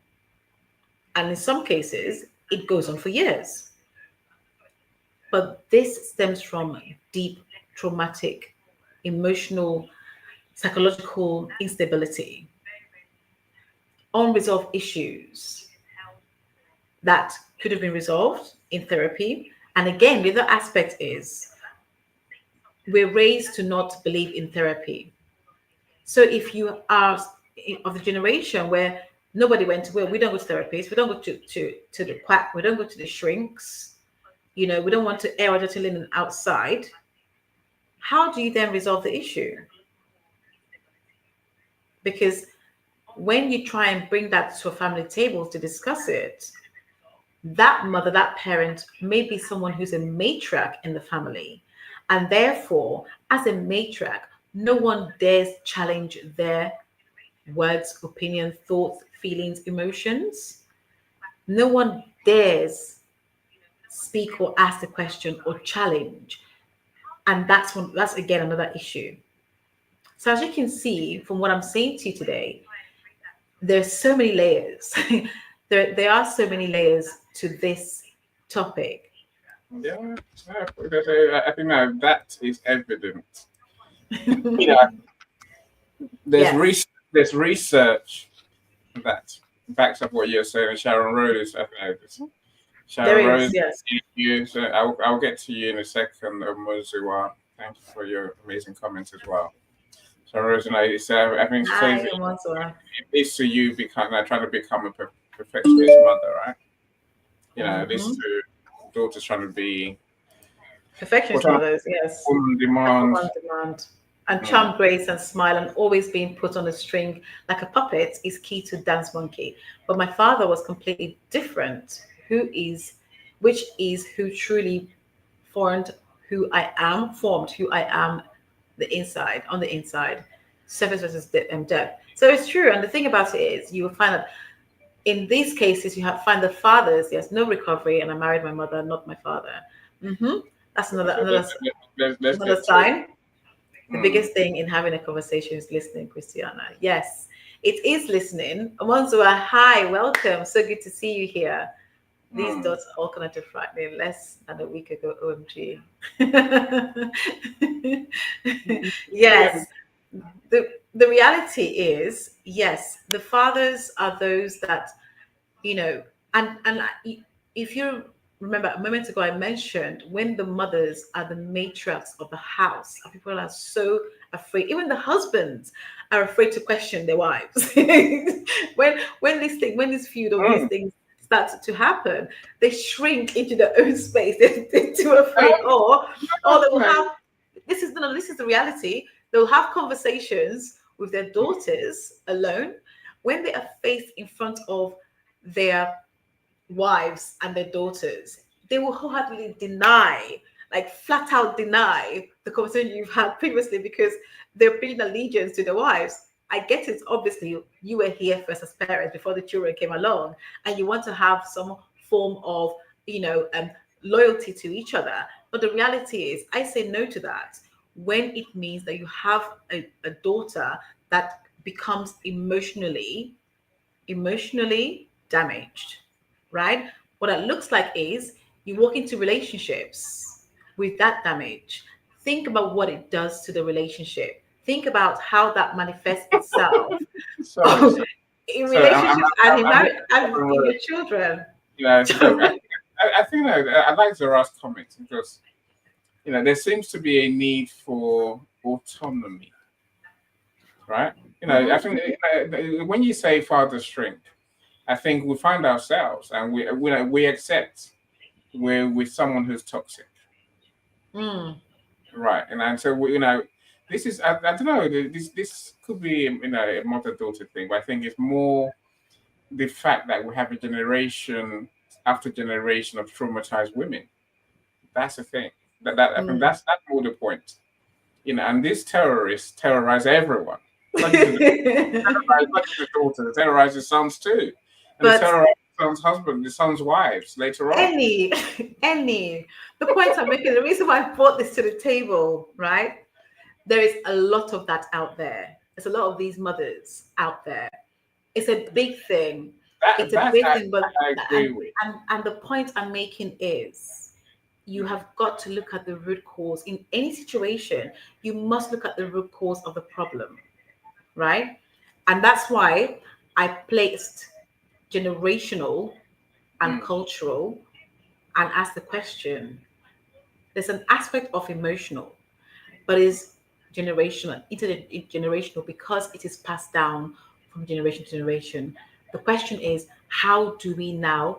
And in some cases, it goes on for years. But this stems from deep traumatic, emotional, psychological instability, unresolved issues that could have been resolved in therapy. And again, the other aspect is we're raised to not believe in therapy. So if you are of the generation where nobody went to, well, we don't go to therapists, we don't go to the quack, we don't go to the shrinks, we don't want to air our dirty linen outside, how do you then resolve the issue? Because when you try and bring that to a family table to discuss it, that mother, that parent may be someone who's a matriarch in the family. And therefore, as a matriarch, no one dares challenge their words, opinion, thoughts, feelings, emotions. No one dares speak or ask a question or challenge. And that's again another issue. So as you can see from what I'm saying to you today, there's so many layers. there are so many layers to this topic. Yeah, I think that is evident. There's there's research that backs up what you're saying. Sharon Rose, Sharon Rose, yes. you. So I'll get to you in a second, Mozua. Thank you for your amazing comments as well. Sharon Rose, I think she says it is to you trying to become a perfectionist mother, right? This is to daughters trying to be perfectionist mothers, yes. On demand. And charm, grace, and smile, and always being put on a string like a puppet is key to dance monkey. But my father was completely different, who truly formed who I am, on the inside, surface versus depth. So it's true. And the thing about it is, you will find that in these cases, find the fathers, yes, no recovery, and I married my mother, not my father. That's another sign. The biggest thing in having a conversation is listening, Christiana. Yes, it is listening. Amonzua, hi, welcome. So good to see you here. These dots are all connected Friday, less than a week ago, OMG. Yes, the reality is, yes, the fathers are those that, and if you remember a moment ago, I mentioned when the mothers are the matriarchs of the house, people are so afraid, even the husbands are afraid to question their wives. when this feud or these things start to happen, they shrink into their own space. They're too afraid, or they will have this is the reality. They'll have conversations with their daughters alone when they are faced in front of their wives and their daughters. They will wholeheartedly deny, like flat out deny the conversation you've had previously because they're paying allegiance to their wives. I get it. Obviously, you were here first as parents before the children came along, and you want to have some form of, loyalty to each other. But the reality is, I say no to that when it means that you have a daughter that becomes emotionally damaged, right? What that looks like is you walk into relationships with that damage. Think about what it does to the relationship. Think about how that manifests itself Sorry. in Sorry, relationships and in marriage and in I'm- your children. look, I think I like Zara's comment because there seems to be a need for autonomy, right? I think when you say father shrink, I think we find ourselves and we accept we're with someone who's toxic, right? And so this is I don't know, this could be a mother daughter thing, but I think it's more the fact that we have a generation after generation of traumatized women. That's the thing. I think that's more the point. And these terrorists terrorize everyone. Not just the daughter, they terrorize the sons too. And they But terrorize the son's husband, the son's wives later on. any the point I'm making, the reason why I brought this to the table, right? There is a lot of that out there. There's a lot of these mothers out there. It's a big thing. It's a big thing, but I agree with. And the point I'm making is you have got to look at the root cause. In any situation, you must look at the root cause of the problem, right? And that's why I placed generational and cultural and asked the question. There's an aspect of emotional, but is generational, intergenerational, because it is passed down from generation to generation. The question is, how do we now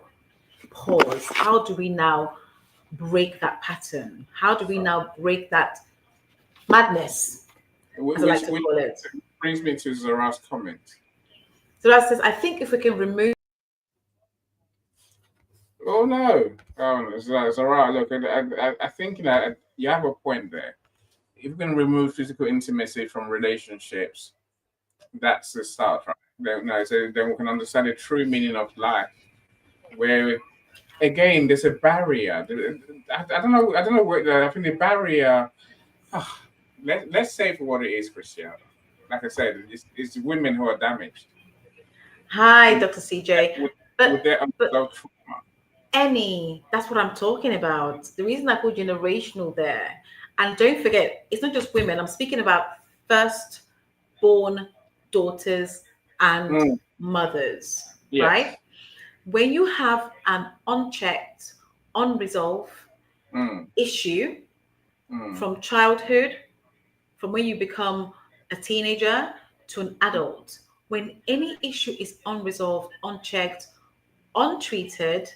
pause? How do we now break that pattern? How do we now break that madness, as I like to call it? Brings me to Zara's comment. So that says, I think if we can remove. Oh no, Zara, look, I think you have a point there. If we can remove physical intimacy from relationships, that's the start, right? So then we can understand the true meaning of life. Where again, there's a barrier. I don't know where. I think the barrier. Let's say for what it is, Christiana. Like I said, it's women who are damaged. Hi, Dr. CJ. With their unresolved trauma. That's what I'm talking about. The reason I put generational there, and don't forget, it's not just women. I'm speaking about first-born daughters and mothers, right? When you have an unchecked, unresolved issue from childhood, from when you become a teenager to an adult, when any issue is unresolved, unchecked, untreated,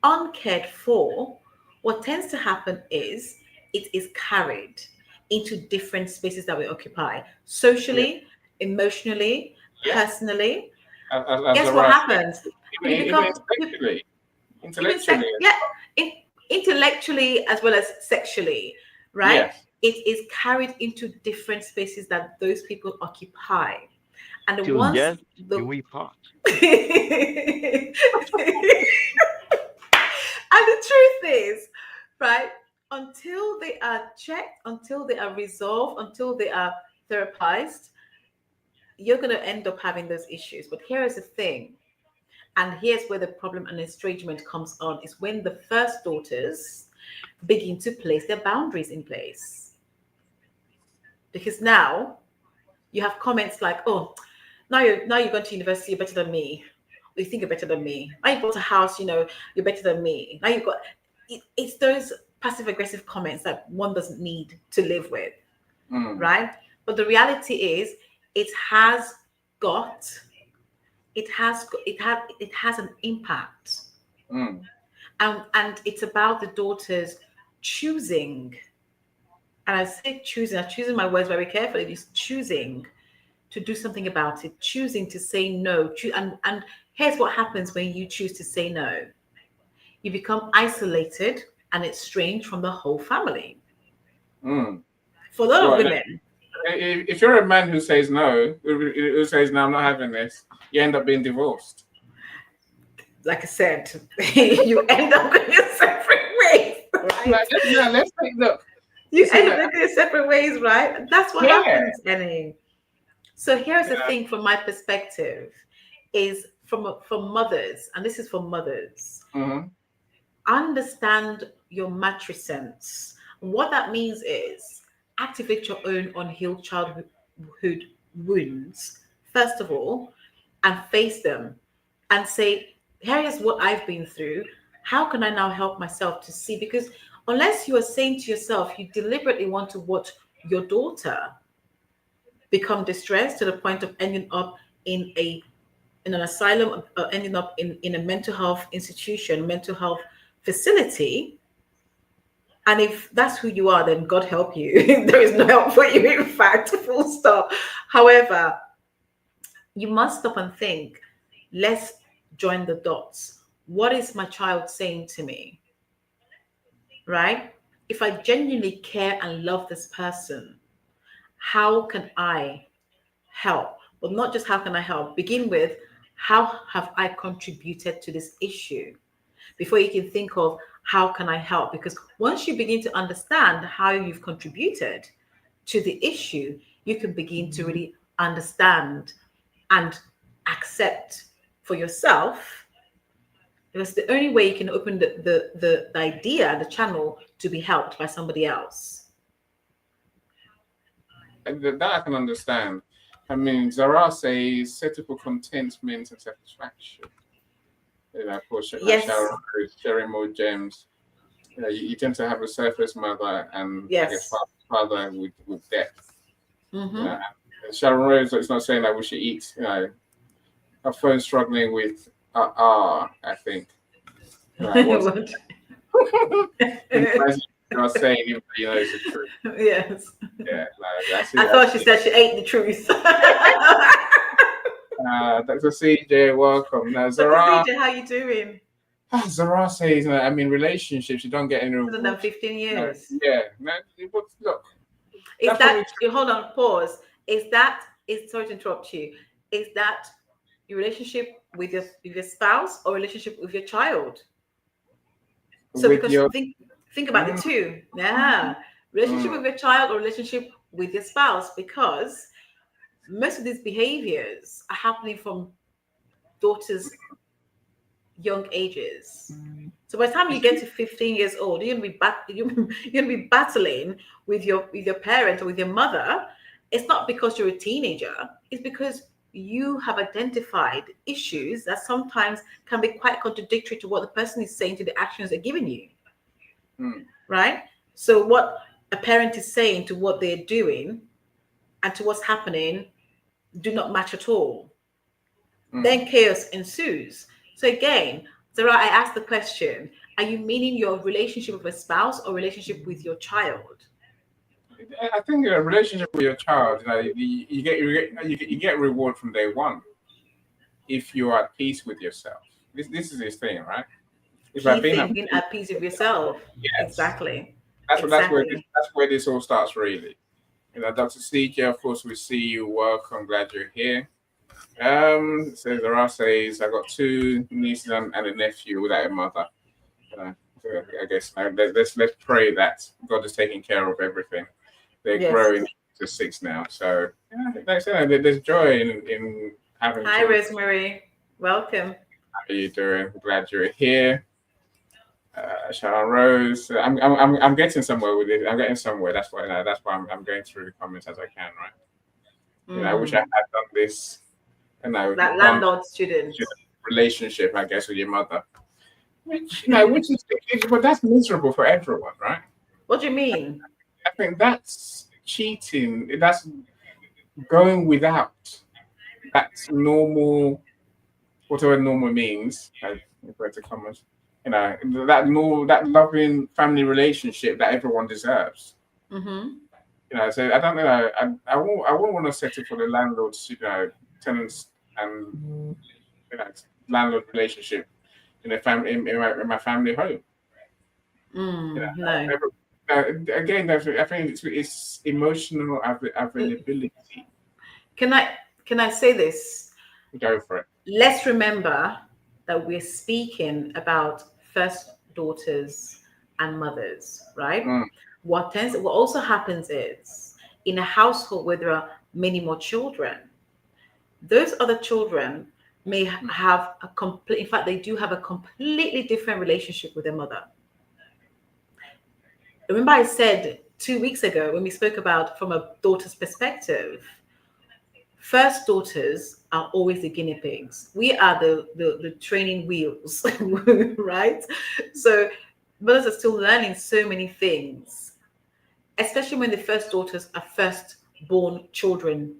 uncared for, what tends to happen is it is carried into different spaces that we occupy, socially, emotionally, personally. Guess what happens? Intellectually as well as sexually, right? Yes. It is carried into different spaces that those people occupy. And Till once death do we part. And the truth is, right, until they are checked, until they are resolved, until they are therapized, you're going to end up having those issues. But here is the thing, and here's where the problem and estrangement comes on, is when the first daughters begin to place their boundaries in place. Because now you have comments like, oh, now you're going to university, you're better than me. You think you're better than me. Now you bought a house, you're better than me. Now you've got, it's those passive aggressive comments that one doesn't need to live with, right? But the reality is, it has an impact. And it's about the daughters choosing. And I say choosing, I'm choosing my words very carefully. It's choosing to do something about it, choosing to say no. And here's what happens when you choose to say no. You become isolated and estranged from the whole family. For a lot of women. If you're a man who says no, who says, no, I'm not having this, you end up being divorced. Like I said, you end up going your separate ways, right? Let's take look. You end up going your separate ways, right? That's what happens, Annie. So here's the thing from my perspective, is from mothers, and this is for mothers. Understand your matrescence. What that means is activate your own unhealed childhood wounds, first of all, and face them and say, here is what I've been through. How can I now help myself to see? Because unless you are saying to yourself, you deliberately want to watch your daughter become distressed to the point of ending up in an asylum, or ending up in a mental health institution, mental health facility. And if that's who you are, then God help you. There is no help for you, in fact, full stop. However, you must stop and think, let's join the dots. What is my child saying to me? Right? If I genuinely care and love this person, how can I help? But not just how can I help, begin with, how have I contributed to this issue? Before you can think of how can I help? Because once you begin to understand how you've contributed to the issue, you can begin to really understand and accept for yourself. Because the only way you can open the idea, the channel, to be helped by somebody else. That I can understand. I mean, Zara says settle contentment and satisfaction. Of course, sharing more gems. You tend to have a surface mother and I guess father with depth. Sharon Rose is not saying that we should eat. Her phone's struggling with I think. What? You are saying, it's the truth. Yes. Yeah, I thought she said she ate the truth. Dr. CJ, welcome. Now, Dr. CJ, how you doing? Zara says, relationships, you don't get any more than 15 years. Look. Is that, hold on, pause. Sorry to interrupt you. Is that your relationship with your spouse or relationship with your child? So because think about the two. Yeah. Relationship with your child or relationship with your spouse, because most of these behaviors are happening from daughters' young ages. So by the time you get to 15 years old, you're gonna be battling with your parent or with your mother. It's not because you're a teenager. It's because you have identified issues that sometimes can be quite contradictory to what the person is saying to the actions they're giving you. Right? So what a parent is saying to what they're doing and to what's happening do not match at all. Then chaos ensues. So again, Zara, I asked the question, are you meaning your relationship with a spouse or relationship with your child? I think a relationship with your child, you get reward from day one if you are at peace with yourself. This is his thing, right? Being at peace with yourself. Yes. Exactly. That's where this all starts, really. Dr. CJ, of course, we see you. Welcome. Glad you're here. So Zara says, I got 2 nieces and a nephew without a mother. So I guess let's pray that God is taking care of everything. They're growing to 6 now. So there's joy in having. Hi, Rosemary. Welcome. How are you doing? Glad you're here. Sharon Rose. I'm getting somewhere with it. I'm getting somewhere. That's why I'm going through the comments as I can, right? I wish I had done this. That landlord student relationship, I guess, with your mother, which is, but that's miserable for everyone, right? What do you mean? I think that's cheating. going without that normal, whatever normal means, inverted commas, that loving family relationship that everyone deserves. Mm-hmm. So I don't know. I won't want to settle for the landlord's, tenants and you know, landlord relationship in a family in my family home. No. Again, I think it's emotional availability. Can I say this? Go for it. Let's remember that we're speaking about first daughters and mothers, right? Mm, What also happens is in a household where there are many more children, those other children may have a complete, in fact, they do have a completely different relationship with their mother. Remember, I said 2 weeks ago when we spoke about from a daughter's perspective, first daughters are always the guinea pigs. We are the training wheels, right? So mothers are still learning so many things, especially when the first daughters are first born children.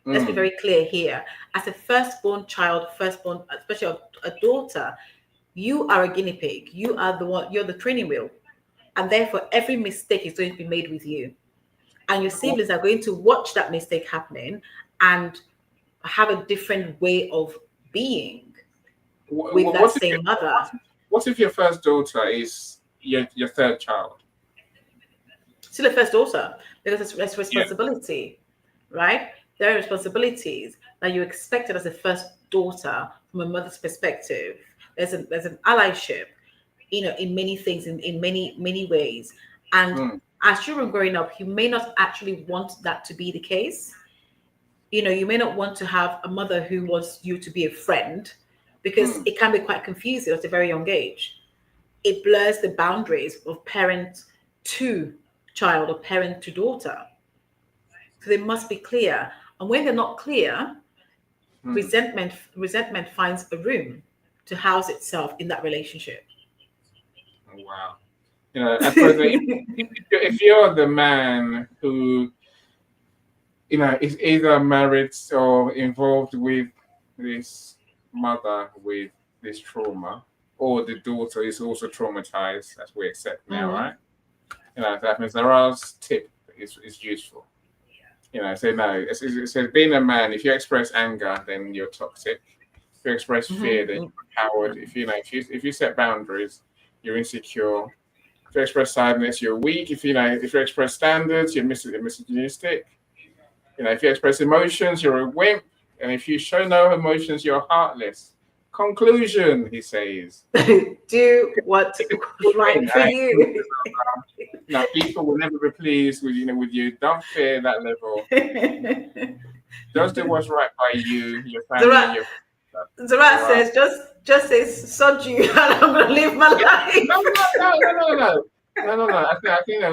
Let's be very clear here. As a firstborn child, firstborn, especially a daughter, you are a guinea pig. You are the one, you're the training wheel. And therefore, every mistake is going to be made with you. And your siblings are going to watch that mistake happening and have a different way of being with that same mother. What if your first daughter is your third child? Still a first daughter, because it's responsibility, right? There are responsibilities that you expected as a first daughter from a mother's perspective. There's an allyship, in many things, in many ways. And as children growing up, you may not actually want that to be the case. You may not want to have a mother who wants you to be a friend, because it can be quite confusing at a very young age. It blurs the boundaries of parent to child or parent to daughter. So they must be clear. And when they're not clear, resentment finds a room to house itself in that relationship. Oh, wow. I suppose if you're the man who is either married or involved with this mother with this trauma, or the daughter is also traumatized, as we accept now, right? That means the last tip is useful. So no, it says being a man, if you express anger, then you're toxic. If you express fear, then you're a coward. If you set boundaries, you're insecure. If you express sadness, you're weak. If you express standards, you're misogynistic. If you express emotions, you're a wimp. And if you show no emotions, you're heartless. Conclusion, he says. Do what's right for you. Now, people will never be pleased with you. Don't fear that level. Just do what's right by you, your family, Zarat says, just say sod you, and I'm gonna live my life. No. I think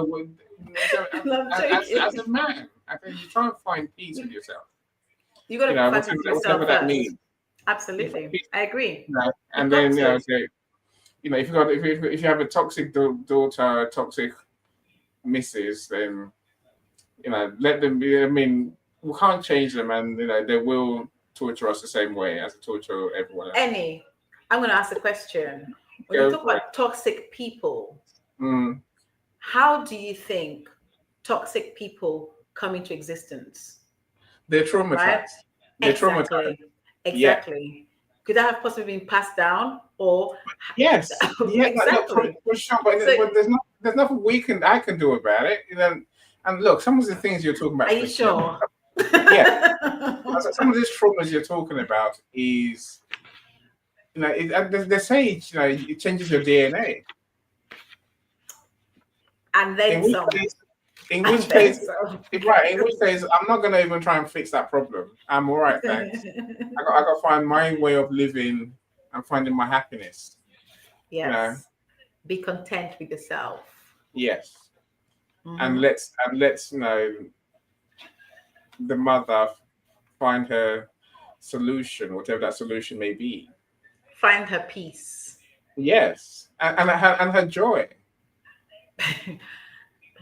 as a man, I think you try and find peace with yourself. You got to find peace with yourself whatever that means. Absolutely, I agree. And then if you have a toxic daughter, toxic missus, then let them be. I mean, we can't change them, and they will torture us the same way as they torture everyone else. I'm going to ask a question. When you talk about toxic people, how do you think toxic people come into existence? They're traumatized. Right? They're traumatized. Exactly. Yeah. Could that have possibly been passed down, or yes? Yeah, exactly. For sure. But there's nothing I can do about it. And look, some of the things you're talking about. Are you sure? Yeah. Some of these traumas you're talking about is, they say it changes your DNA. And then some. In which case, I'm not going to even try and fix that problem. I'm all right, thanks. I got to find my way of living and finding my happiness. Yes. Be content with yourself. Yes. And let's the mother find her solution, whatever that solution may be. Find her peace. Yes, and her joy.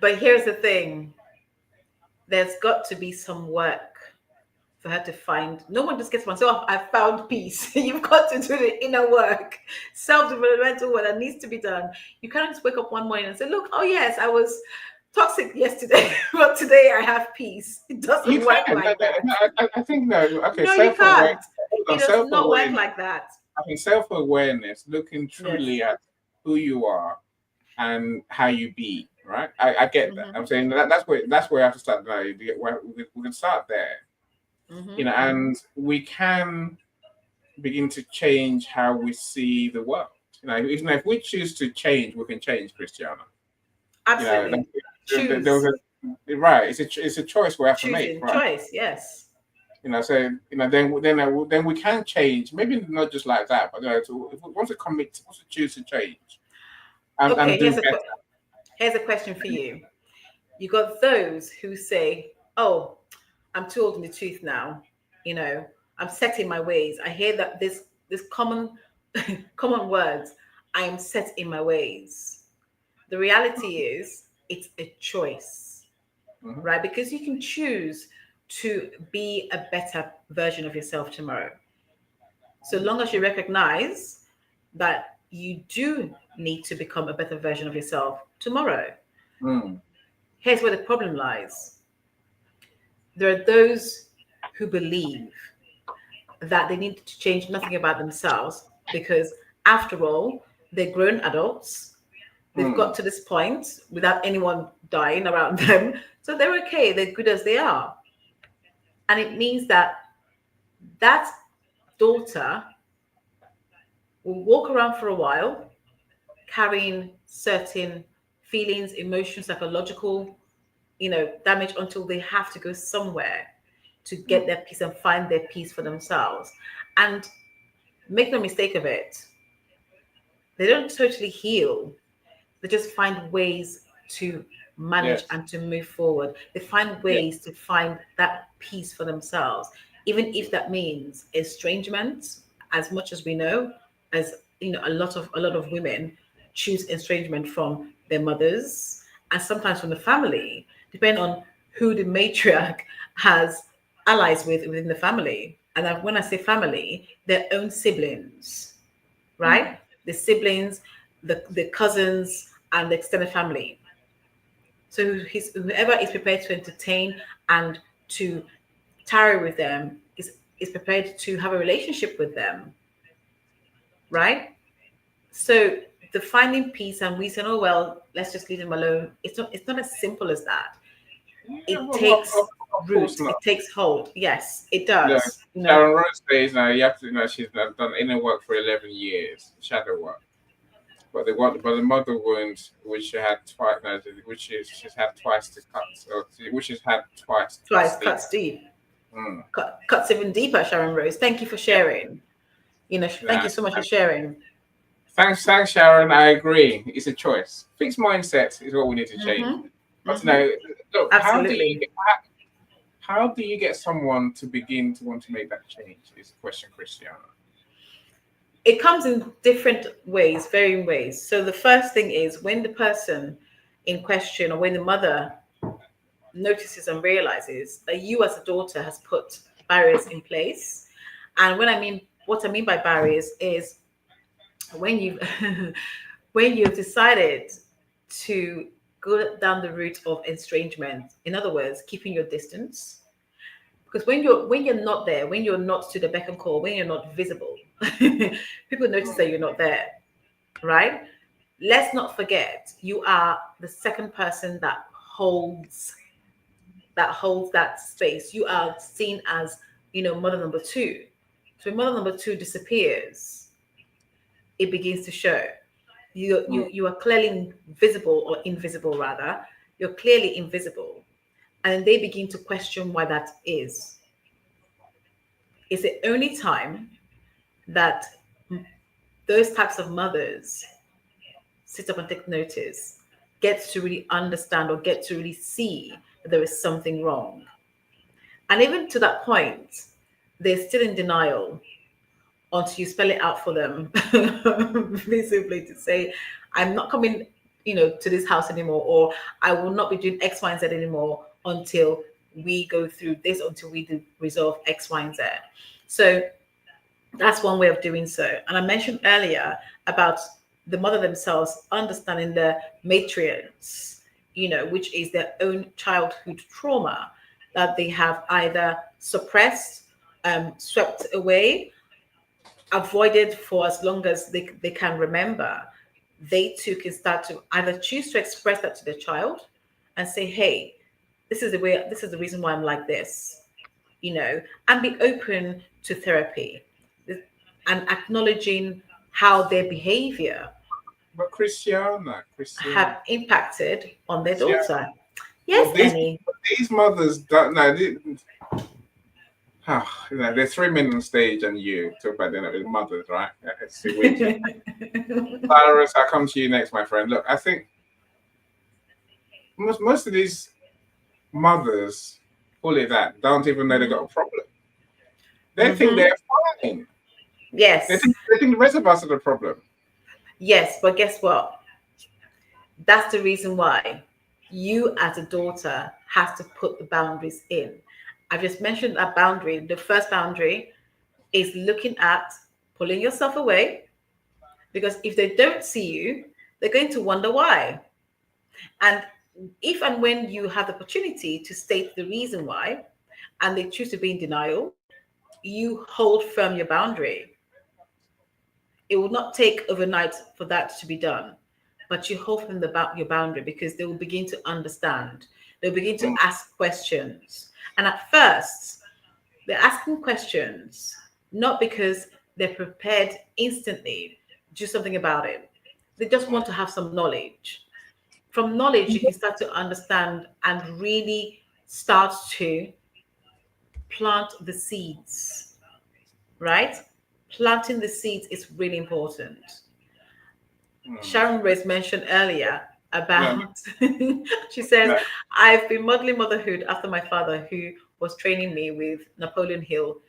But here's the thing: there's got to be some work for her to find. No one just gets one. So I found peace. You've got to do the inner work, self-developmental work that needs to be done. You can't just wake up one morning and say, look, oh yes, I was toxic yesterday, but today I have peace. It doesn't You work can. like that. I think no. Okay, No, you can't. It does not work self-awareness. like that. I think self-awareness, looking truly at who you are and how you be. Right. I get that. I'm saying that's where I have to start. We can start there. And we can begin to change how we see the world. If we choose to change, we can change, Christiana. Absolutely. Right. It's a choice we have to make. Right? Choice, yes. Then we can change. Maybe not just like that, but if we want to commit, want to choose to change, and do better. Here's a question for you. You got those who say, "Oh, I'm too old in the tooth now. I'm set in my ways." I hear that this common words. I am set in my ways. The reality is, it's a choice, right? Because you can choose to be a better version of yourself tomorrow. So long as you recognize that you do need to become a better version of yourself tomorrow. Here's where the problem lies. There are those who believe that they need to change nothing about themselves because, after all, they're grown adults. They've got to this point without anyone dying around them. So they're okay. They're good as they are. And it means that daughter will walk around for a while carrying certain feelings, emotions, psychological, damage until they have to go somewhere to get their peace and find their peace for themselves. And make no mistake of it, they don't totally heal. They just find ways to manage and to move forward. They find ways to find that peace for themselves, even if that means estrangement. As much as we know, as a lot of women choose estrangement from their mothers and sometimes from the family, depending on who the matriarch has allies within the family. And when I say family, their own siblings, right? The siblings, the cousins, and the extended family. So whoever is prepared to entertain and to tarry with them is prepared to have a relationship with them, right? So the finding peace and we say, oh well, let's just leave them alone. It's not as simple as that. It takes root. It takes hold. Yes, it does. Sharon Rose says now you have to she's done inner work for 11 years, shadow work. But the mother wound, which she had twice, she's had twice to cut, which she's had twice. Cuts deep. Cuts even deeper, Sharon Rose. Thank you for sharing. Thank you so much for sharing. Thanks, Sharon. I agree. It's a choice. Fixed mindset is what we need to change. But look, absolutely. How do you get someone to begin to want to make that change? Is the question, Christiana. It comes in different ways, varying ways. So the first thing is when the person in question, or when the mother notices and realizes that you as a daughter has put barriers in place. And what I mean by barriers is when you've decided to go down the route of estrangement. In other words, keeping your distance. Because when you're not there, when you're not to the beck and call, when you're not visible, people notice that you're not there, right? Let's not forget, you are the second person that holds that space. You are seen as, mother number two. So when mother number two disappears, it begins to show. You are clearly visible, or invisible rather. You're clearly invisible. And they begin to question why that is. It's the only time that those types of mothers sit up and take notice, get to really understand or get to really see that there is something wrong. And even to that point, they're still in denial until you spell it out for them, visibly, to say, I'm not coming, to this house anymore, or I will not be doing X, Y, and Z anymore until we go through this, until we do resolve X, Y, and Z. So that's one way of doing so. And I mentioned earlier about the mother themselves understanding the matriarchs, which is their own childhood trauma that they have either suppressed, swept away, avoided for as long as they can remember. They too can start to either choose to express that to the child and say, hey, this is the reason why I'm like this, and be open to therapy and acknowledging how their behavior But Christiana, have impacted on their Yeah. daughter. Yes, Well, Annie. these mothers don't know. There's 3 men on stage, and you talk about the mothers, right? It's a week. Cyrus, I'll come to you next, my friend. Look, I think most of these mothers, call it that, don't even know they've got a problem. They think they're fine. Yes. They think the rest of us are the problem. Yes, but guess what? That's the reason why you as a daughter has to put the boundaries in. I've just mentioned that boundary. The first boundary is looking at pulling yourself away, because if they don't see you, they're going to wonder why. And if and when you have the opportunity to state the reason why, and they choose to be in denial, you hold firm your boundary. It will not take overnight for that to be done, but you hold firm your boundary, because they will begin to understand. They'll begin to ask questions. And at first, they're asking questions not because they're prepared instantly to do something about it. They just want to have some knowledge. From knowledge, you can start to understand and really start to plant the seeds, right? Planting the seeds is really important. Sharon Rose mentioned earlier about, she says, I've been modeling motherhood after my father, who was training me with Napoleon Hill,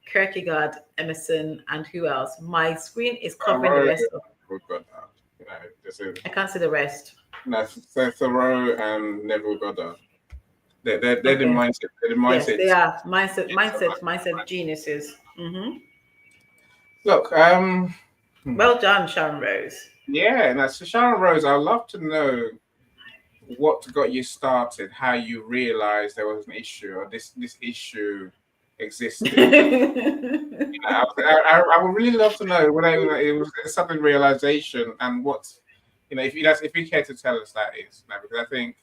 Kierkegaard, Emerson, and who else? My screen is covering the rest of. I can't see the rest. No, Thoreau and Neville Goddard. They're the mindset. They're the mindset. Yes, they are mindset geniuses. Look, well done, Sharon Rose. Yeah, and so Sharon Rose, I'd love to know what got you started, how you realized there was an issue, or this issue existed. I would really love to know when it was a sudden realization, and what, if you care to tell us that is, because I think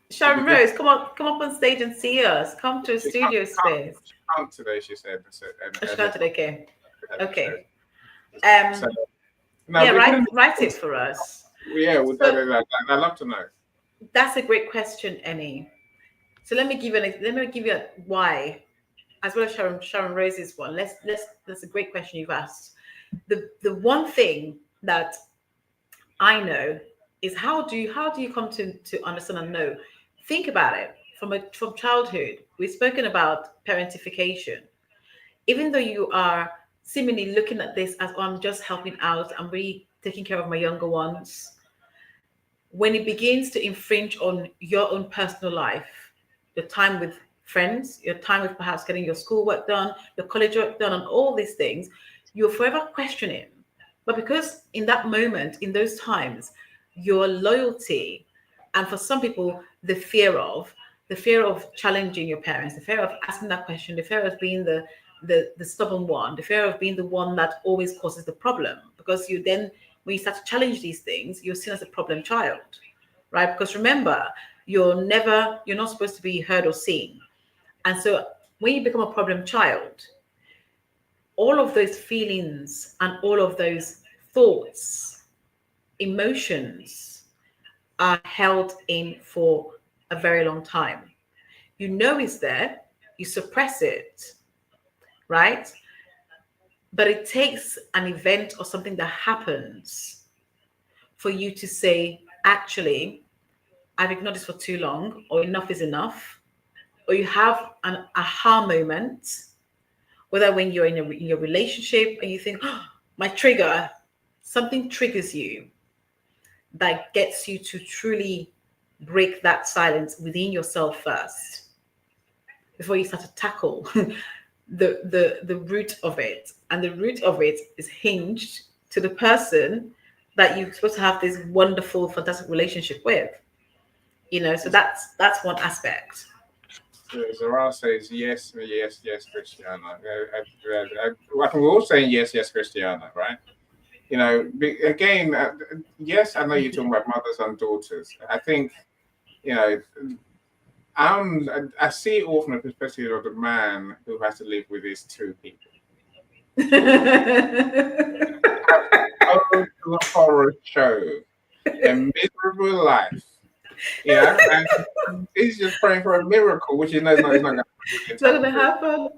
Sharon Rose, come up on stage and see us. Come to a studio space. She can't today, she said. She can't today. Okay. Write it for us. Yeah, I'd love to know. That's a great question, Annie. So let me give you a why, as well as Sharon Rose's one. That's a great question you've asked. The one thing that I know is how do you come to understand and know? Think about it from childhood. We've spoken about parentification. Even though you are seemingly looking at this as, I'm just helping out, I'm really taking care of my younger ones, when it begins to infringe on your own personal life, your time with friends, your time with perhaps getting your schoolwork done, your college work done, and all these things, you're forever questioning. But because in that moment, in those times, your loyalty, and for some people, the fear of challenging your parents, the fear of asking that question, the fear of being the stubborn one, the fear of being the one that always causes the problem, because you then, when you start to challenge these things, you're seen as a problem child, right? Because remember, you're not supposed to be heard or seen. And so when you become a problem child, all of those feelings and all of those thoughts, emotions are held in for a very long time. You know it's there, you suppress it, right? But it takes an event or something that happens for you to say, actually, I've ignored this for too long, or enough is enough, or you have an aha moment, whether when you're in your relationship and you think, oh, my trigger, something triggers you that gets you to truly break that silence within yourself first. before you start to tackle the root of it. And the root of it is hinged to the person that you're supposed to have this wonderful, fantastic relationship with. So that's one aspect. So Zara says yes, yes, yes, Christiana. I think we're all saying yes, yes, Christiana, right? Again, yes, I know you're talking about mothers and daughters. I think, I see it all from the perspective of the man who has to live with his two people. A horror show, a miserable life. And he's just praying for a miracle, which he knows it's not going to happen.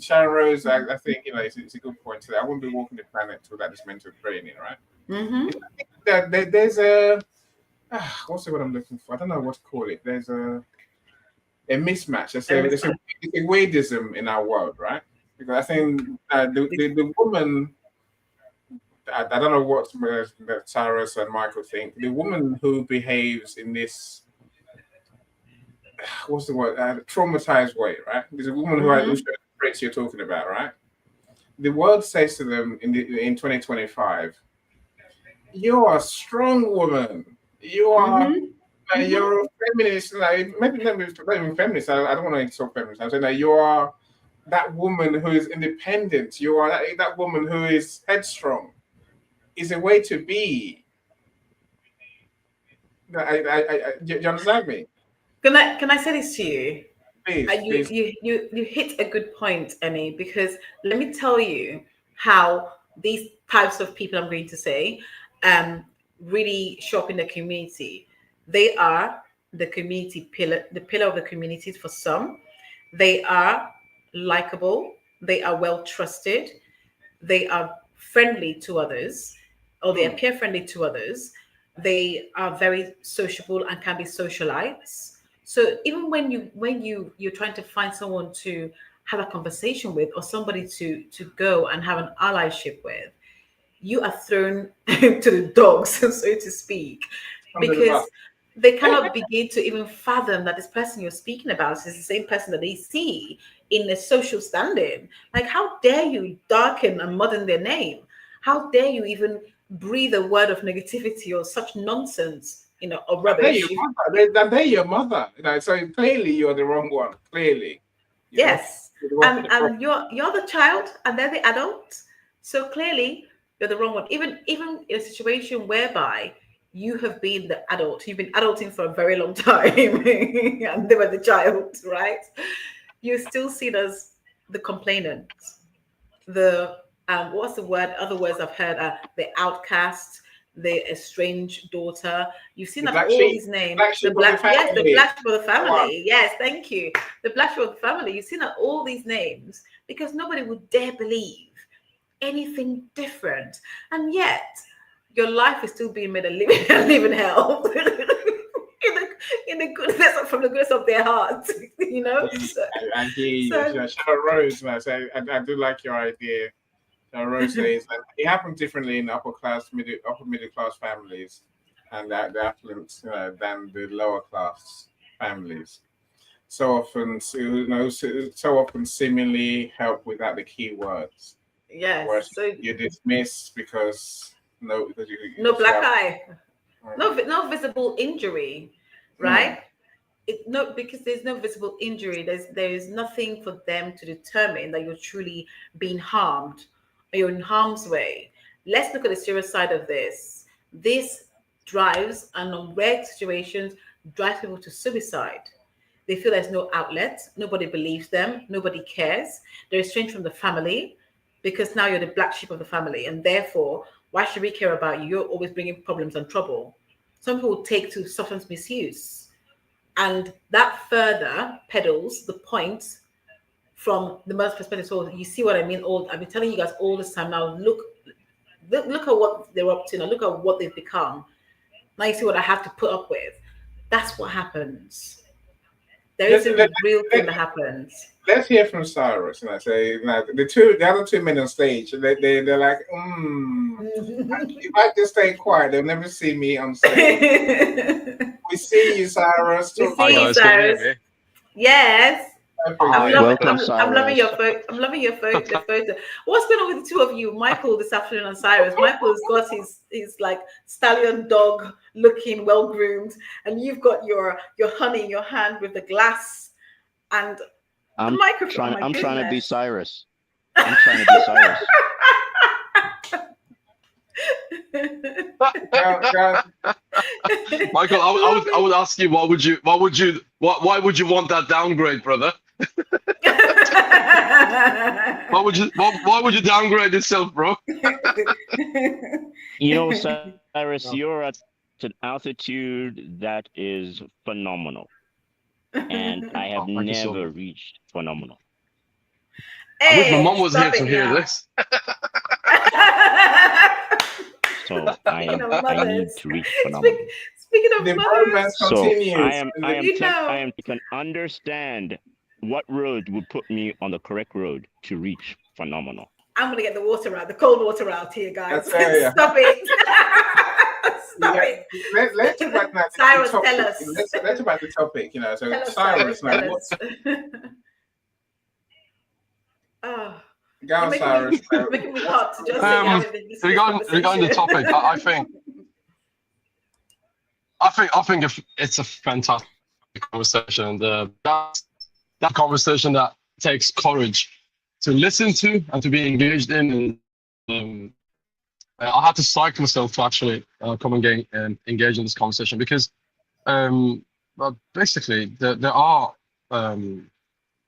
Sharon Rose, I think it's a good point to that. I wouldn't be walking the planet without this mental training, right? Mm-hmm. There's a what's the word I'm looking for? I don't know what to call it. There's a mismatch. There's a weirdism in our world, right? Because I think the woman. I don't know what Cyrus and Michael think. The woman who behaves in this, what's the word, traumatized way, right? There's a woman who has traits you're talking about, right? The world says to them in 2025, "You're a strong woman. You are. You're a feminist. Maybe not even feminist. I don't want to talk feminist. I'm saying that you are that woman who is independent. You are that woman who is headstrong." Is a way to be. Do you understand me? Can I say this to you? Please. You hit a good point, Emmy, because let me tell you how these types of people I'm going to say really show up in the community. They are the community pillar, the pillar of the communities for some. They are likable. They are well trusted. They are friendly to others, or they appear friendly to others. They are very sociable and can be socialites. So even when you're trying to find someone to have a conversation with, or somebody to go and have an allyship with, you are thrown to the dogs, so to speak, because they cannot begin to even fathom that this person you're speaking about is the same person that they see in the social standing. Like, how dare you darken and mudden their name? How dare you even breathe a word of negativity or such nonsense, or rubbish? They're your mother. So clearly you're the wrong one. Clearly. Yes. And you're the child and they're the adult. So clearly you're the wrong one. Even in a situation whereby you have been the adult, you've been adulting for a very long time and they were the child, right? You're still seen as the complainant, the what's the word? Other words I've heard are the outcast, the estranged daughter. You've seen all these names. The black sheep of the family. Wow. Yes, thank you. The black sheep of the family. You've seen all these names because nobody would dare believe anything different, and yet your life is still being made a living hell. in the goodness from the goodness of their hearts, I hear you. Sharon Rose, I do like your idea. Rose says that it happens differently in upper middle class families and the affluent than the lower class families. So often seemingly help without the key words. Yes. So you're dismissed because no black eye, no visible injury, right? Because there's no visible injury. There's nothing for them to determine that you're truly being harmed or you're in harm's way. Let's look at the serious side of this. This drives, and on rare situations, drives people to suicide. They feel there's no outlet. Nobody believes them. Nobody cares. They're estranged from the family because now you're the black sheep of the family. And therefore, why should we care about you? You're always bringing problems and trouble. Some people take to substance misuse. And that further peddles the point from the mother's perspective. So you see what I mean? I've been telling you guys all this time now, look at what they're up to now. Look at what they've become. Now you see what I have to put up with. That's what happens. There is a real thing that happens. Let's hear from Cyrus. And I say, the other two men on stage, they're like, if I just stay quiet, they'll never see me on stage. We see you, Cyrus. We see you, Cyrus. Yes. I'm loving, Welcome, I'm loving your Cyrus. photo. I'm loving your photo. The photo. What's going on with the two of you, Michael this afternoon and Cyrus? Michael's got his like stallion dog looking, well groomed, and you've got your honey in your hand with the glass and the microphone. Oh, my I'm trying to be goodness. Cyrus. I'm trying to be Cyrus. Michael, I would ask you, why would you want that downgrade, brother? Why would you downgrade yourself, bro? You know, Cyrus, you're at an altitude that is phenomenal, and I have never reached phenomenal. Hey, I wish my mom was here to hear this. So I need to reach phenomenal. Speaking of mothers, so I can understand what road would put me on the correct road to reach phenomenal. I'm gonna get the water out, the cold water out here, guys. Stop it. Stop it. Let's talk about that. Cyrus, tell us. Let's talk about the topic. You know, so Tell us, Cyrus, tell now, us. go on, Cyrus. Making me hot to just regarding the topic, I think it's a fantastic conversation, and that conversation that takes courage to listen to and to be engaged in. And I had to psych myself to actually come and engage in this conversation because, basically, there are a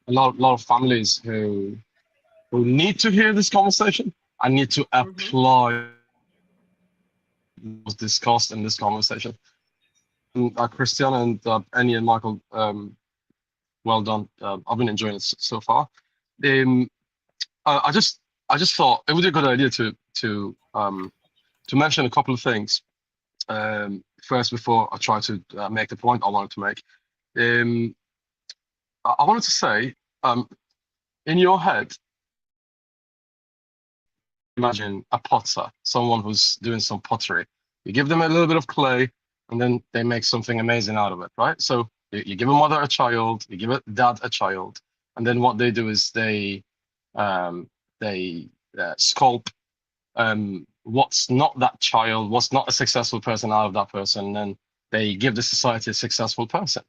lot of families who need to hear this conversation and need to apply what's discussed in this conversation. And, Christiana and Annie and Michael, well done. I've been enjoying it so far. I just thought it would be a good idea to mention a couple of things first before I try to make the point I wanted to make. I wanted to say, in your head, imagine a potter, someone who's doing some pottery. You give them a little bit of clay, and then they make something amazing out of it, right? So you give a mother a child, you give a dad a child, and then what they do is they sculpt what's not that child, what's not a successful person out of that person, and then they give the society a successful person.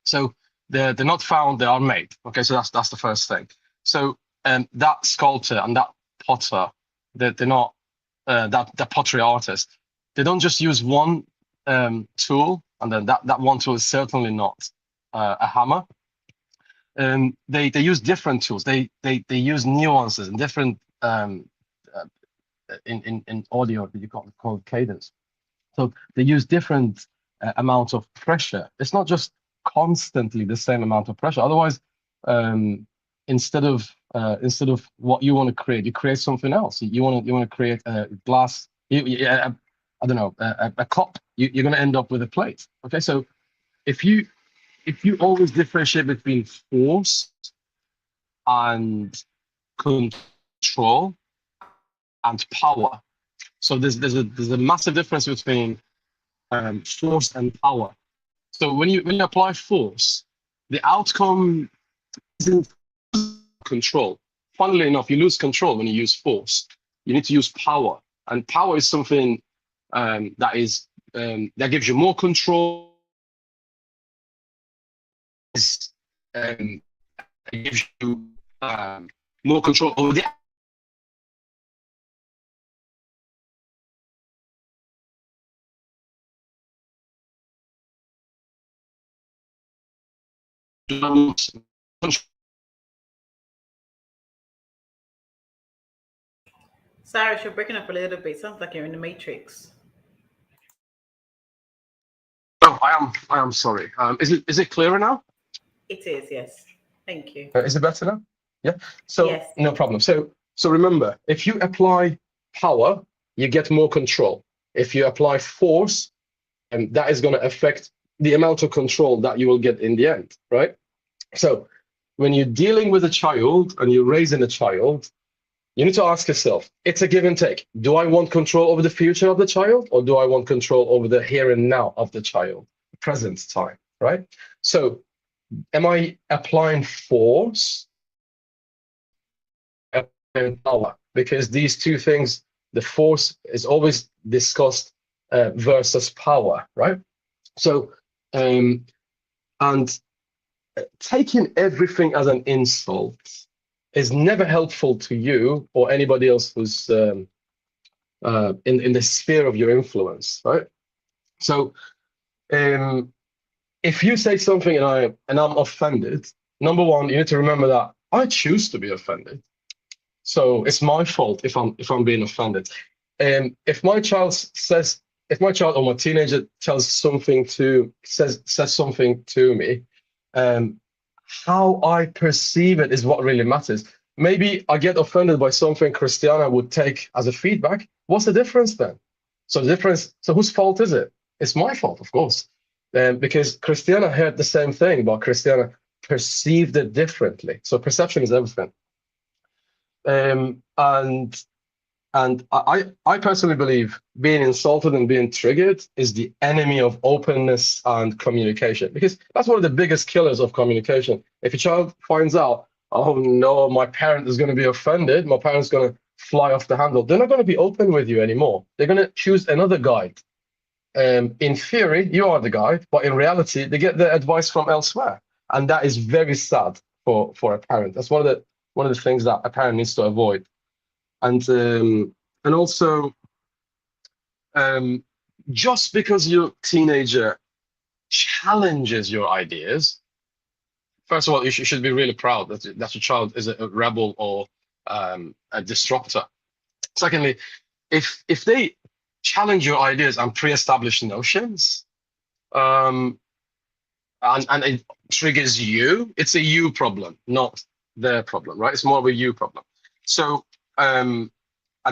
So they're not found, they are made. Okay, so that's the first thing. So that sculptor and that potter, they're not that pottery artist. They don't just use one tool, and then that one tool is certainly not a hammer. They use different tools. They use nuances and different in audio that you call cadence. So they use different amounts of pressure. It's not just constantly the same amount of pressure. Otherwise, instead of what you want to create, you create something else. You want to create a glass. I don't know, a cup. You're going to end up with a plate. Okay, so if you always differentiate between force and control and power, so there's a massive difference between force and power. So when you apply force, the outcome isn't control. Funnily enough, you lose control when you use force. You need to use power, and power is something that gives you more control. It gives you more control over the Cyrus, you're breaking up a little bit. Sounds like you're in the Matrix. Oh, I am sorry. Is it clearer now? It is, yes. Thank you. Is it better now? Yeah. So yes. No problem. So remember, if you apply power, you get more control. If you apply force, and that is going to affect the amount of control that you will get in the end, right? So when you're dealing with a child and you're raising a child, you need to ask yourself, it's a give and take. Do I want control over the future of the child, or do I want control over the here and now of the child, present time, right? So am I applying force and power? Because these two things, the force is always discussed versus power, right? So, and taking everything as an insult is never helpful to you or anybody else who's in the sphere of your influence, right? So, if you say something and I'm offended, number one, you need to remember that I choose to be offended. So it's my fault if I'm being offended. If my child or my teenager says something to me, how I perceive it is what really matters. Maybe I get offended by something Christiana would take as a feedback. What's the difference then? So whose fault is it? It's my fault, of course. Because Christiana heard the same thing, but Christiana perceived it differently. So perception is everything. And I personally believe being insulted and being triggered is the enemy of openness and communication, because that's one of the biggest killers of communication. If your child finds out, oh no, my parent is going to be offended, my parent's going to fly off the handle, they're not going to be open with you anymore. They're going to choose another guide. In theory, you are the guide, but in reality, they get their advice from elsewhere, and that is very sad for a parent. That's one of the things that a parent needs to avoid. And also, just because your teenager challenges your ideas, first of all, you should be really proud that your child is a rebel or a disruptor. Secondly, if they challenge your ideas and pre-established notions, and it triggers you, it's a you problem, not their problem, right? It's more of a you problem. So at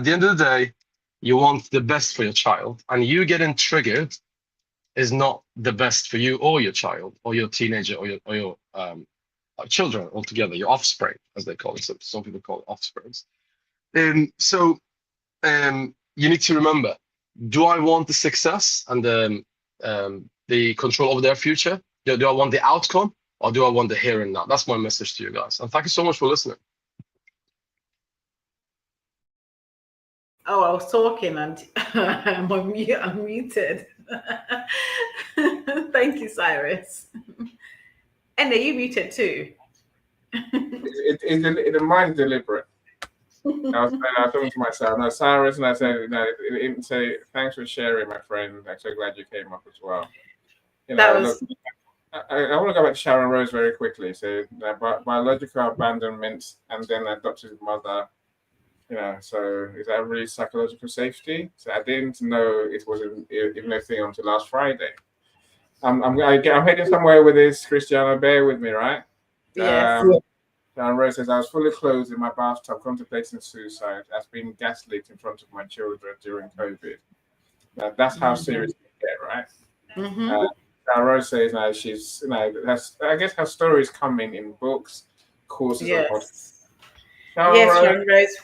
the end of the day, you want the best for your child, and you getting triggered is not the best for you or your child or your teenager or your children altogether, your offspring, as they call it. So some people call it offsprings. So you need to remember, do I want the success and the control over their future? Do I want the outcome, or do I want the here and now? That's my message to you guys. And thank you so much for listening. Oh, I was talking and I'm unmuted. Thank you, Cyrus. And are you muted too? Mine's deliberate. I was talking to myself. No, Cyrus, and I said, say thanks for sharing, my friend. I'm so glad you came up as well. Look, I want to go back to Sharon Rose very quickly. So biological abandonment and then adopted mother. So is that really psychological safety? So I didn't know it was even a thing until last Friday. I'm heading somewhere with this, Christiana. Bear with me, right? Yes. Sharon Rose says, I was fully clothed in my bathtub, contemplating suicide. I've been gaslit in front of my children during COVID. That's how serious we get, right? Mm-hmm. Sharon Rose says, she's, I guess her stories come in books, courses, yes. Yes, Sharon Rose.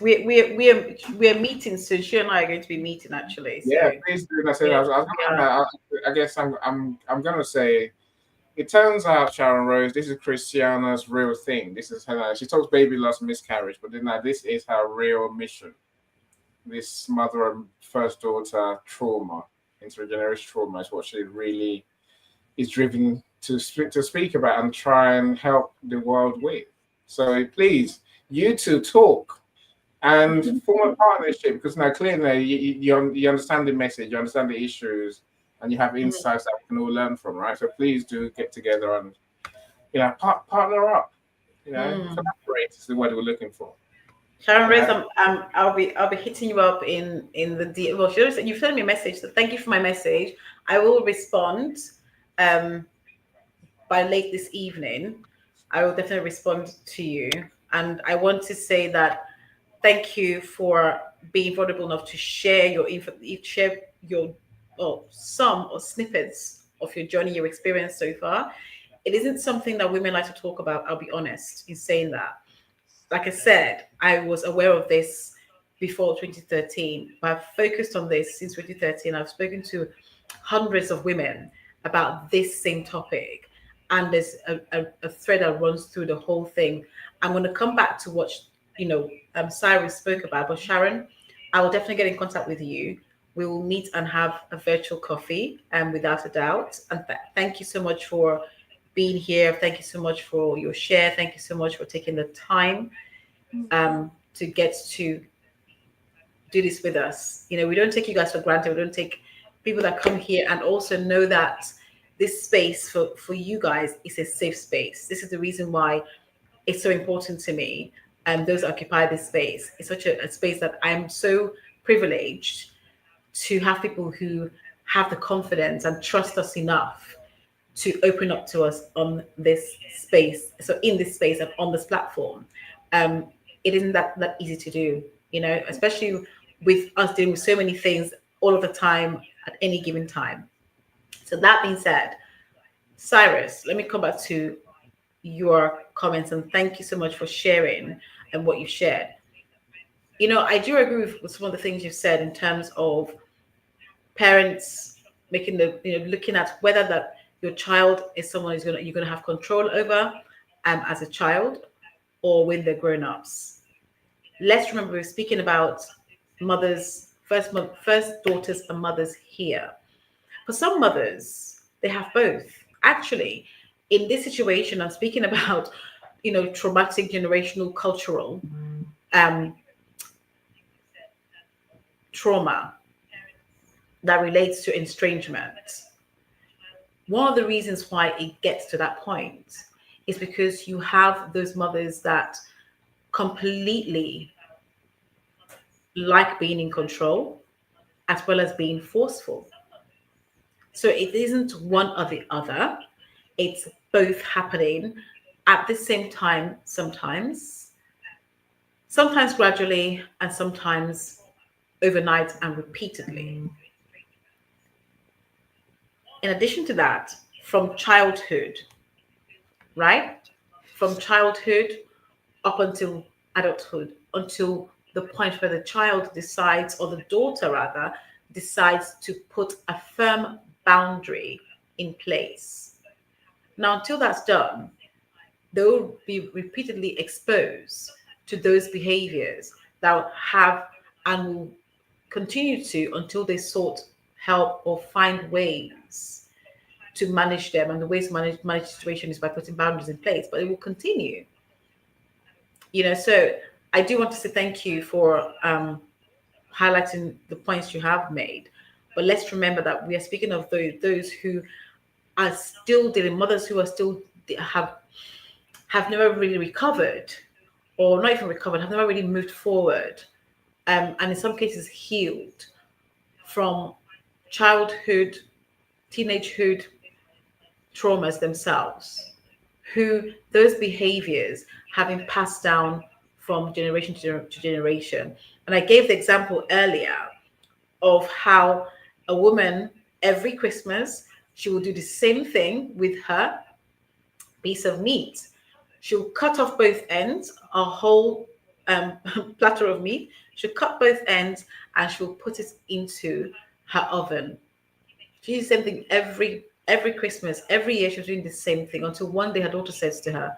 We're meeting soon. She and I are going to be meeting actually. So. Yeah, please do. I guess I'm gonna say, it turns out, Sharon Rose, this is Christiana's real thing. This is her. She talks baby loss, miscarriage, but then this is her real mission. This mother and first daughter trauma, intergenerational trauma, is what she really is driven to speak about and try and help the world with. So please, you two talk and form a partnership, because now clearly you understand the message, you understand the issues, and you have insights that we can all learn from, right? So please do get together and partner up. Collaborate is the word we're looking for. Sharon Rose, I'll be hitting you up in the DM. Well, you sent me a message, so thank you for my message. I will respond by late this evening. I will definitely respond to you, and I want to say that thank you for being vulnerable enough to share some or snippets of your journey, your experience so far. It isn't something that women like to talk about, I'll be honest in saying that. Like I said, I was aware of this before 2013, but I've focused on this since 2013. I've spoken to hundreds of women about this same topic. and there's a thread that runs through the whole thing. I'm going to come back to what Cyrus spoke about, but Sharon, I will definitely get in contact with you. We will meet and have a virtual coffee, without a doubt. And thank you so much for being here. Thank you so much for your share. Thank you so much for taking the time to get to do this with us. We don't take you guys for granted. We don't take people that come here, and also know that this space for you guys is a safe space. This is the reason why it's so important to me. And those occupy this space. It's such a space that I'm so privileged to have people who have the confidence and trust us enough to open up to us on this space. So in this space and on this platform, it isn't that easy to do, especially with us dealing with so many things all of the time at any given time. So that being said, Cyrus, let me come back to your comments, and thank you so much for sharing and what you shared. I do agree with some of the things you've said in terms of parents making looking at whether that your child is someone you're gonna have control over as a child, or when they're grown-ups. Let's remember we're speaking about mothers, first daughters and mothers here. For some mothers, they have both. Actually, in this situation, I'm speaking about, traumatic, generational, cultural trauma that relates to estrangement. One of the reasons why it gets to that point is because you have those mothers that completely like being in control as well as being forceful. So it isn't one or the other. It's both happening at the same time, sometimes gradually, and sometimes overnight and repeatedly. In addition to that, from childhood, right? From childhood up until adulthood, until the point where the child decides, or the daughter rather, decides to put a firm boundary in place. Now, until that's done, they will be repeatedly exposed to those behaviors that have and will continue to until they sought help or find ways to manage them. And the ways to manage the situation is by putting boundaries in place, but it will continue. So I do want to say thank you for highlighting the points you have made. But let's remember that we are speaking of those who are still dealing, mothers who are still have never really recovered, or not even recovered, have never really moved forward, and in some cases healed from childhood, teenagehood traumas themselves, who those behaviors have been passed down from generation to generation. And I gave the example earlier of how a woman, every Christmas, she will do the same thing with her piece of meat. She'll cut off both ends, a whole platter of meat. She'll cut both ends and she'll put it into her oven. She does the same thing every Christmas, every year. She's doing the same thing until one day her daughter says to her,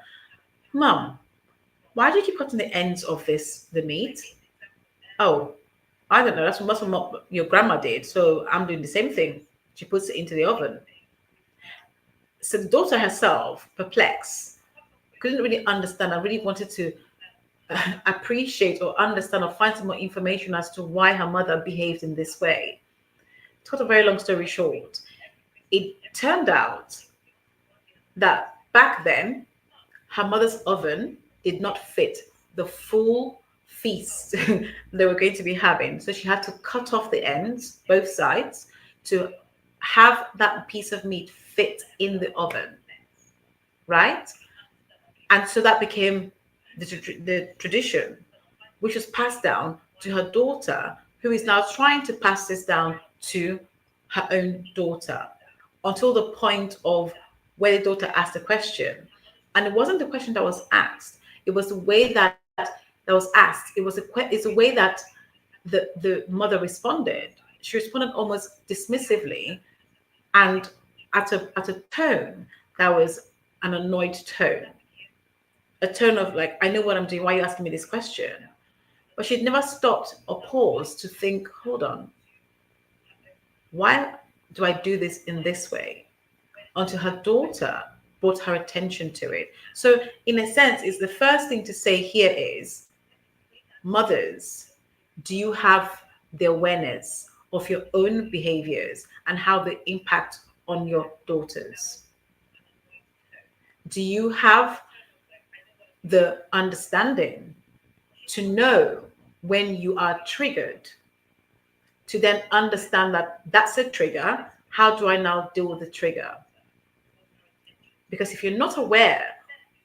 "Mom, why do you keep cutting the ends of the meat?" "Oh, I don't know. That's what your grandma did. So I'm doing the same thing." She puts it into the oven. So the daughter herself, perplexed, couldn't really understand. I really wanted to appreciate or understand or find some more information as to why her mother behaved in this way. To cut a very long story short, it turned out that back then, her mother's oven did not fit the full feast they were going to be having. So she had to cut off the ends, both sides, to have that piece of meat fit in the oven, right? And so that became the tradition, which was passed down to her daughter, who is now trying to pass this down to her own daughter, until the point of where the daughter asked a question. And it wasn't the question that was asked, it was the way that was asked. It's a way that the mother responded. She responded almost dismissively, and at a tone that was an annoyed tone, a tone of like, I know what I'm doing. Why are you asking me this question? But she'd never stopped or paused to think, hold on, why do I do this in this way? Until her daughter brought her attention to it. So, in a sense, it's the first thing to say here is, mothers, do you have the awareness of your own behaviors and how they impact on your daughters? Do you have the understanding to know when you are triggered, to then understand that that's a trigger? How do I now deal with the trigger? Because if you're not aware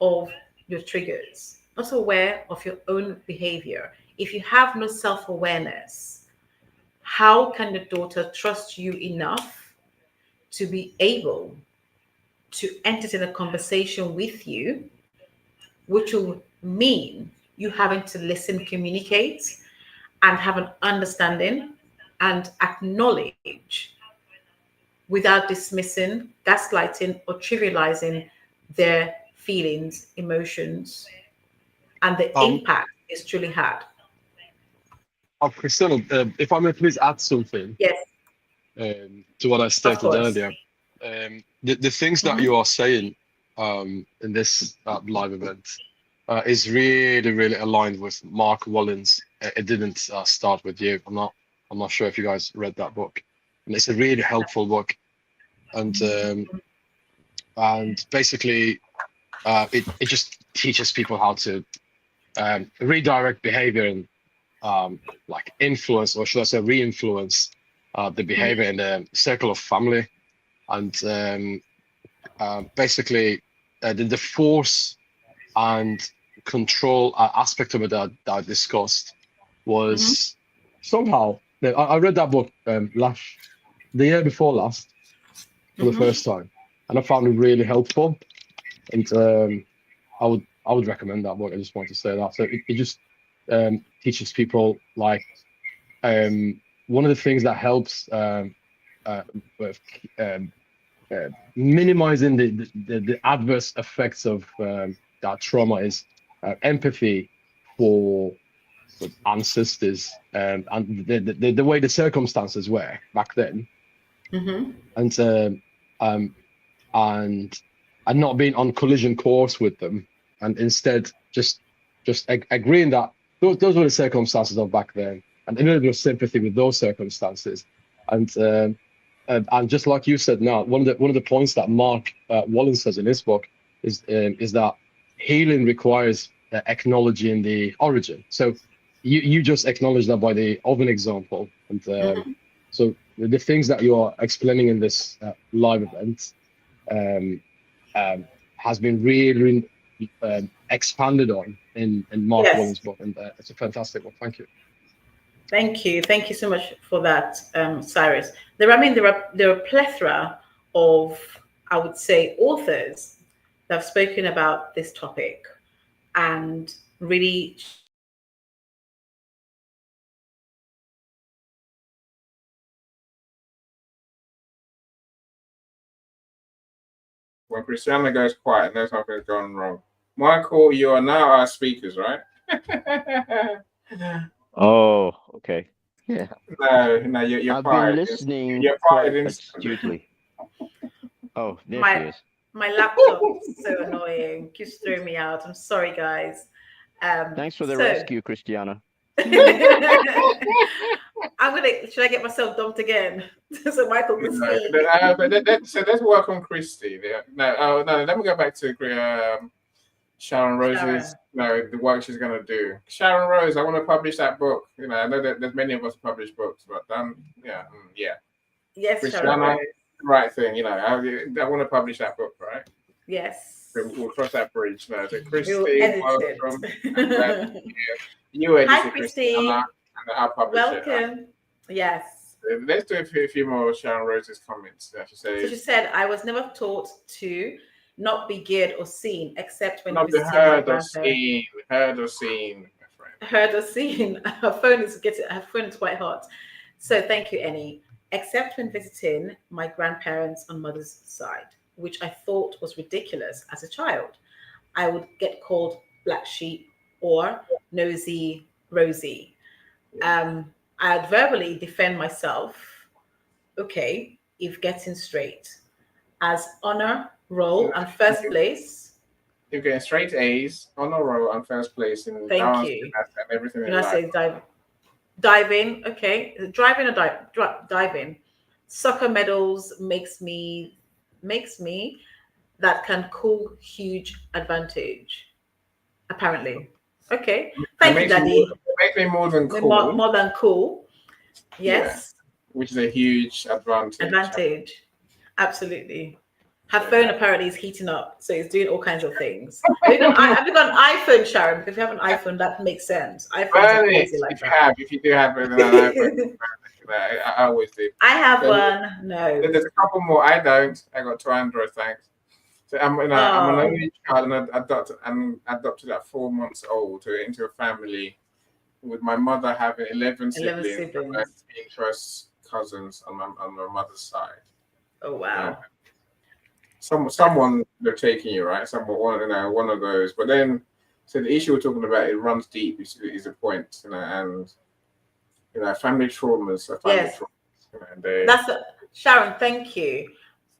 of your triggers, not aware of your own behavior, if you have no self-awareness, how can your daughter trust you enough to be able to entertain a conversation with you, which will mean you having to listen, communicate, and have an understanding and acknowledge without dismissing, gaslighting, or trivializing their feelings, emotions, and the impact it's truly had. Christina, if I may please add something. Yes. To what I stated earlier. The things that you are saying in this live event is really, really aligned with Mark Wallen's It Didn't Start With You. I'm not sure if you guys read that book. And it's a really helpful book. And basically it just teaches people how to redirect behavior and like influence, or should I say re-influence the behavior in the circle of family. And basically the force and control aspect of it that I discussed was somehow, I read that book the year before last for the first time, and I found it really helpful. And I would recommend that book. I just want to say that. So it just teaches people, like, one of the things that helps with minimizing the adverse effects of that trauma is empathy for ancestors and the way the circumstances were back then, and not being on collision course with them, and instead just agreeing that those were the circumstances of back then, and a little bit of sympathy with those circumstances. And just like you said, now one of the points that Mark Wallen says in his book is that healing requires acknowledging the origin. So you just acknowledge that by the oven example, and so the things that you are explaining in this live event has been really expanded on in Mark Wallen's book, and it's a fantastic one. Thank you. Thank you so much for that, Cyrus. There are a plethora of, I would say, authors that have spoken about this topic and really When Christiana goes quiet, no something's gone wrong. Michael, you are now our speakers, right? Oh, okay. Yeah. No, you're I've fired. been listening You're quite fired astutely. Oh, there she is. My laptop is so annoying. Keeps throwing me out. I'm sorry, guys. Thanks for the rescue, Christiana. Should I get myself dumped again so Michael can speak? So let's work on Christy. No, let me go back to Sharon Rose's, the work she's going to do. Sharon Rose, I want to publish that book. I know that there's many of us publish books, but yeah. Yes, Christiana, right thing. I want to publish that book, right? Yes. So we'll cross that bridge now. So Christy, welcome. You edited Hi, Christy. And I'll publish welcome. It. Yes. Let's do a few more Sharon Rose's comments. She said, I was never taught to not be geared or seen, except when visiting heard or seen, my friend. Heard or seen. Her phone is quite hot. So thank you, Annie. Except when visiting my grandparents on mother's side. which I thought was ridiculous as a child. I would get called black sheep or nosy Rosie. I'd verbally defend myself, okay, if getting straight, as honor roll and first place. You're getting straight A's, on a roll, and first place in Thank dance you. and everything in When I life. say diving, okay, driving or diving. Soccer medals makes me that can cool huge advantage. Apparently, okay. Thank you, Daddy. Makes me more than cool. More than cool. Yes. Yeah, which is a huge advantage. Absolutely. Her phone apparently is heating up, so it's doing all kinds of things. Have you got an iPhone, Sharon? If you have an iPhone, that makes sense. iPhones are crazy like that. If you do have an iPhone, I always do. I have one. No. There's a couple more. I don't. I got 2 Android, thanks. So I'm an only child, and I'm adopted at 4 months old into a family with my mother having 11 siblings. And being first cousins on my mother's side. Oh wow. Someone they're taking you, right? One of those. But then, so the issue we're talking about, it runs deep. Is the point, and family traumas are family traumas. That's Sharon. Thank you.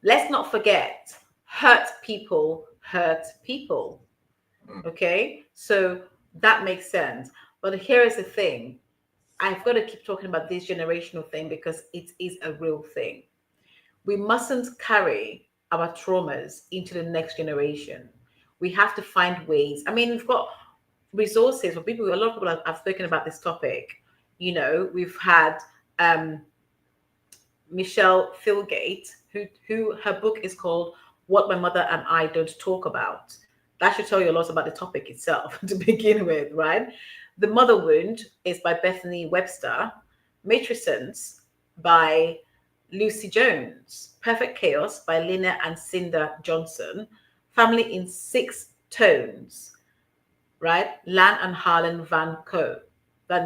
Let's not forget, hurt people hurt people. Okay, so that makes sense. But here is the thing: I've got to keep talking about this generational thing because it is a real thing. We mustn't carry our traumas into the next generation. We have to find ways. I mean, we've got resources for people. A lot of people have spoken about this topic. We've had Michelle Philgate, who her book is called "What My Mother and I Don't Talk About." That should tell you a lot about the topic itself to begin with, right? The Mother Wound is by Bethany Webster. Matricence by Lucy Jones. Perfect Chaos by Lina and Cinda Johnson. Family in 6 Tones, right? Lan and Harlan Van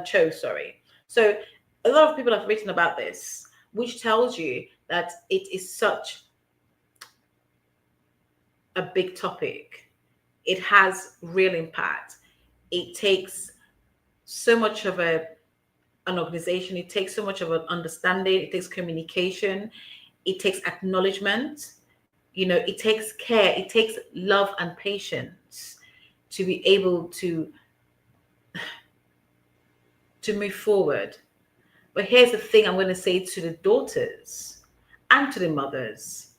Cho, sorry. So a lot of people have written about this, which tells you that it is such a big topic. It has real impact. It takes so much of an organization. It takes so much of an understanding. It takes communication. It takes acknowledgement. It takes care. It takes love and patience to be able to move forward. But here's the thing I'm going to say to the daughters and to the mothers.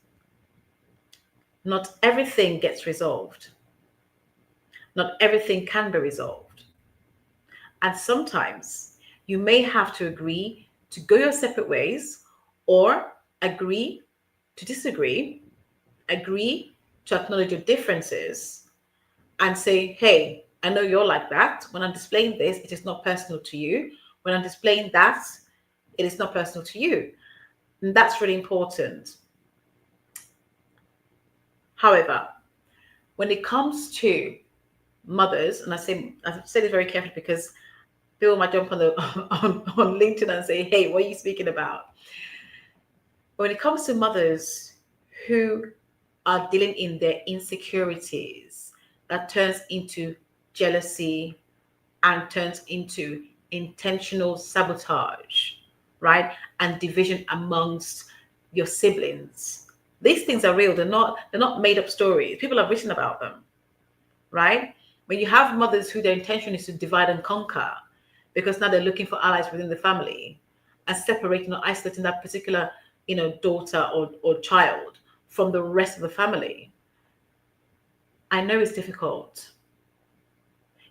Not everything gets resolved. Not everything can be resolved. And sometimes you may have to agree to go your separate ways, or agree to disagree, agree to acknowledge your differences, and say, hey, I know you're like that. When I'm displaying this, it is not personal to you. When I'm displaying that, it is not personal to you. And that's really important. However, when it comes to mothers, and I say this very carefully because people might jump on LinkedIn and say, hey, what are you speaking about? When it comes to mothers who are dealing in their insecurities, that turns into jealousy and turns into intentional sabotage, right? And division amongst your siblings. These things are real. They're not made up stories. People have written about them, right? When you have mothers who their intention is to divide and conquer, because now they're looking for allies within the family and separating or isolating that particular, daughter or child from the rest of the family. I know it's difficult.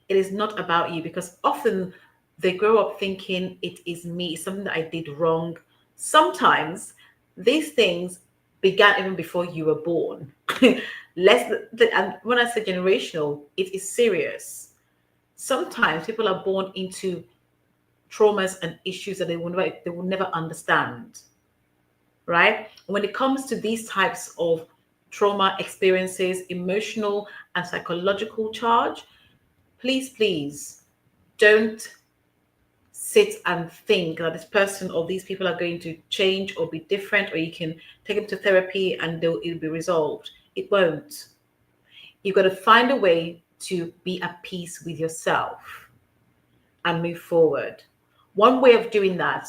It is not about you, because often they grow up thinking it is me, it's something that I did wrong. Sometimes these things began even before you were born. And when I say generational, it is serious. Sometimes people are born into traumas and issues that they will never understand, right? When it comes to these types of trauma experiences, emotional and psychological charge, please don't sit and think that this person or these people are going to change or be different, or you can take them to therapy and it'll be resolved. It won't. You've got to find a way to be at peace with yourself and move forward. One way of doing that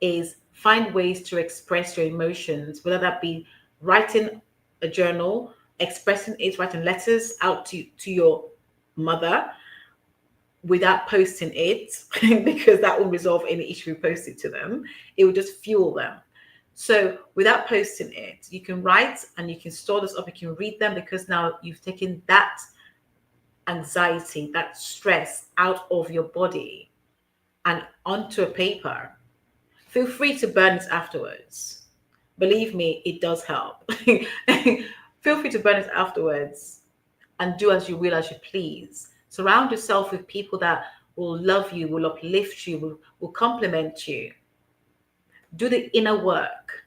is find ways to express your emotions, whether that be writing a journal, expressing it, writing letters out to your mother without posting it, because that will resolve any issue you post it to them. It will just fuel them. So without posting it, you can write and you can store this up, you can read them, because now you've taken that anxiety, that stress out of your body and onto a paper. Feel free to burn it afterwards. Believe me, it does help. Feel free to burn it afterwards and do as you will, as you please. Surround yourself with people that will love you, will uplift you, will compliment you. Do the inner work.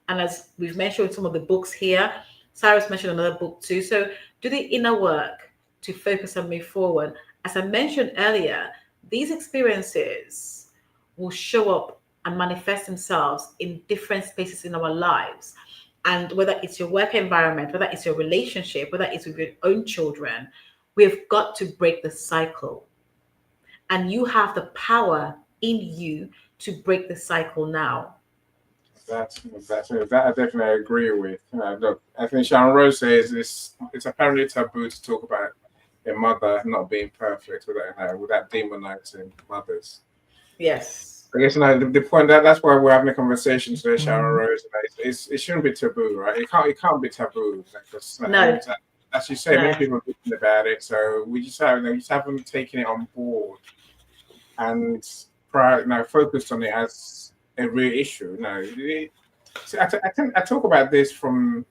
And as we've mentioned some of the books here, Sarah's mentioned another book too. So do the inner work to focus and move forward. As I mentioned earlier, these experiences will show up and manifest themselves in different spaces in our lives. And whether it's your work environment, whether it's your relationship, whether it's with your own children, we've got to break the cycle. And you have the power in you to break the cycle now. That I definitely agree with. Look, I think Sharon Rose says it's apparently taboo to talk about a mother not being perfect without demonizing mothers. Yes. I guess the point that's why we're having a conversation today, Sharon Rose. It shouldn't be taboo, right? It can't be taboo. Because, No. As you say, many people are thinking about it, so we just haven't taken it on board and focused on it as a real issue. I talk about this from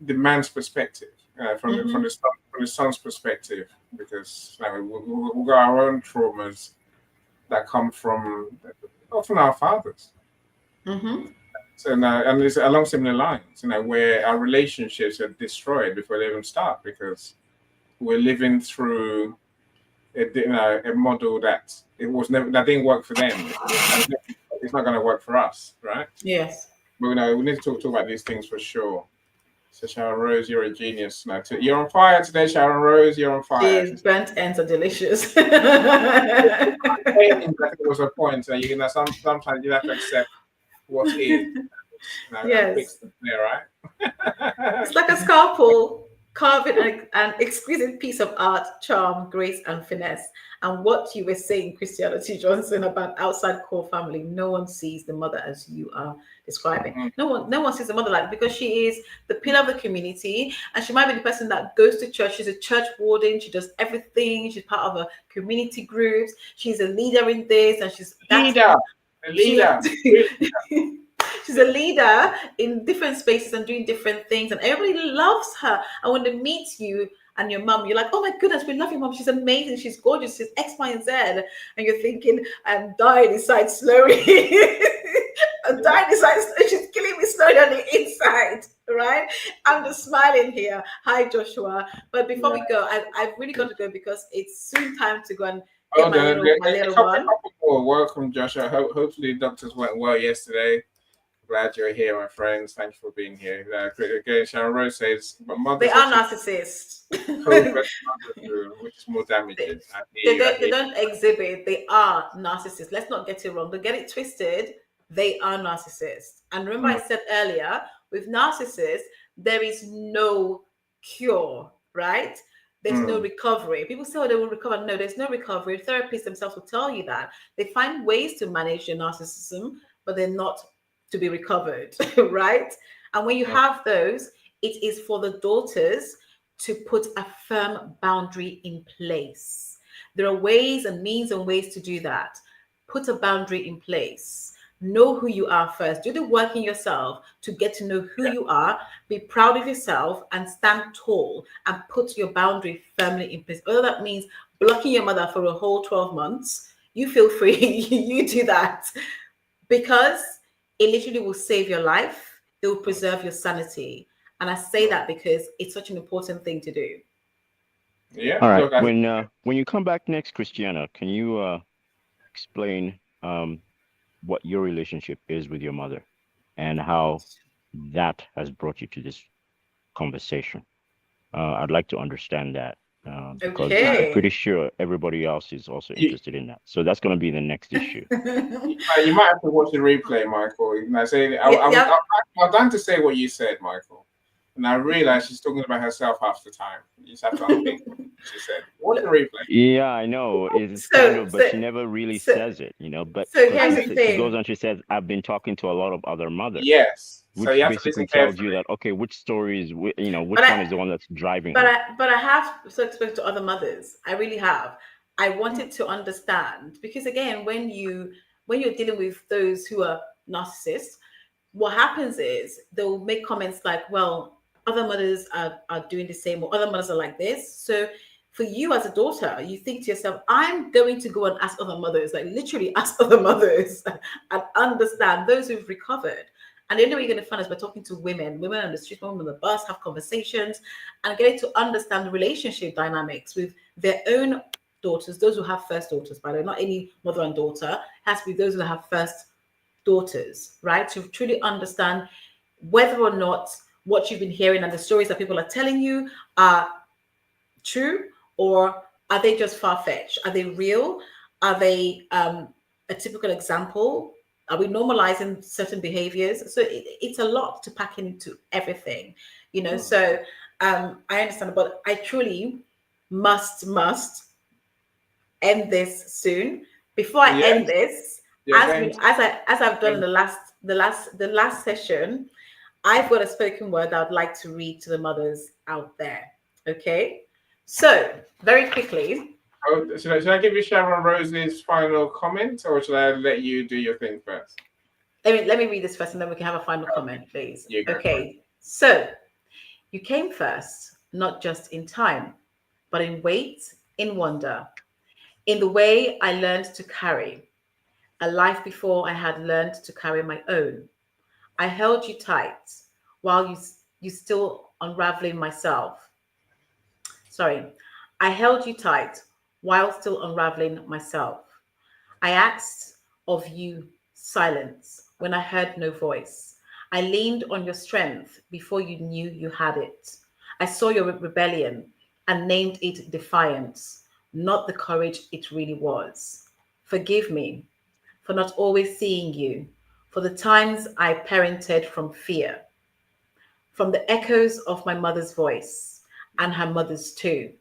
the man's perspective, from the son's perspective, because we've got our own traumas that come from often our fathers. So and it's along similar lines, where our relationships are destroyed before they even start, because we're living through a model that that didn't work for them. It's not going to work for us, right? Yes. But we need to talk about these things for sure. So Sharon Rose, you're a genius. You're on fire today, Sharon Rose. You're on fire. Cheers. Burnt ends are delicious. I think it was a point. Sometimes you have to accept what is. Yes. Fix it there, right? It's like a scalpel, carving an exquisite piece of art, charm, grace, and finesse. And what you were saying, Christianity Johnson, about outside core family, no one sees the mother as you are describing. No one sees the mother like, because she is the pillar of the community, and she might be the person that goes to church. She's a church warden. She does everything. She's part of a community groups. She's a leader in this, and she's a leader. She's a leader in different spaces and doing different things, and everybody loves her. And when they meet you and your mom, you're like, oh my goodness, we love your mom. She's amazing. She's gorgeous. She's X, Y, and Z. And you're thinking, I'm dying inside slowly. I'm dying inside. She's killing me slowly on the inside, right? I'm just smiling here. Hi, Joshua. But before we go, I've really got to go, because it's soon time to go and get my little one. Welcome, Joshua. Hopefully, doctors went well yesterday. Glad you're here, my friends. Thanks for being here. Again, Sharon Rose says, but they are narcissists. Which is more damaging. They don't exhibit. They are narcissists. Let's not get it wrong. Don't get it twisted. They are narcissists. And remember, I said earlier, with narcissists, there is no cure, right? There's no recovery. People say, oh, they will recover. No, there's no recovery. Therapists themselves will tell you that. They find ways to manage your narcissism, but they're not to be recovered, right? And when you have those, it is for the daughters to put a firm boundary in place. There are ways and means and ways to do that. Put a boundary in place. Know who you are first. Do the work in yourself to get to know who you are. Be proud of yourself and stand tall and put your boundary firmly in place. Whether that means blocking your mother for a whole 12 months, you feel free. You do that, because it literally will save your life. It will preserve your sanity. And I say that because it's such an important thing to do. Yeah. All right. When you come back next, Christiana, can you explain what your relationship is with your mother and how that has brought you to this conversation. I'd like to understand that because I'm pretty Okay. sure everybody else is also You, interested in that. So that's going to be the next issue. you might have to watch the replay, Michael. You know, say, Yeah, yeah. I'm done to say what you said, Michael. And I realized she's talking about herself half the time. You just have to unthink what she said. Watch the replay. Yeah, I know. It's kind So, of, but so, she never really so, says it, But so because here's she the she goes thing. on, she says, "I've been talking to a lot of other mothers," Yes. So which you have to basically listen tells you carefully. that okay, which story is, which But one I, is the one that's driving her. but I have spoken to other mothers. I really have. I wanted to understand because again, when you're dealing with those who are narcissists, what happens is they'll make comments like, well, other mothers are doing the same, or other mothers are like this. So for you as a daughter, you think to yourself, I'm going to go and ask other mothers, like literally ask other mothers and understand those who've recovered. And the only way you're going to find is by talking to women on the street, women on the bus, have conversations and getting to understand the relationship dynamics with their own daughters, those who have first daughters, by the way, not any mother and daughter, it has to be those who have first daughters, right? To truly understand whether or not what you've been hearing and the stories that people are telling you are true, or are they just far-fetched? Are they real? Are they a typical example? Are we normalizing certain behaviors? So it's a lot to pack into everything, So I understand, but I truly must end this soon. Before I end this, as I've done in the last session, I've got a spoken word I would like to read to the mothers out there. Okay, so very quickly. Oh, should I give you Sharon Rose's final comment, or should I let you do your thing first? Let me read this first, and then we can have a final comment, please. Okay, so you came first, not just in time, but in weight, in wonder, in the way I learned to carry a life before I had learned to carry my own. I held you tight while you still unraveling myself. Sorry, I held you tight while still unraveling myself. I asked of you silence when I heard no voice. I leaned on your strength before you knew you had it. I saw your rebellion and named it defiance, not the courage it really was. Forgive me for not always seeing you, for the times I parented from fear, from the echoes of my mother's voice and her mother's too.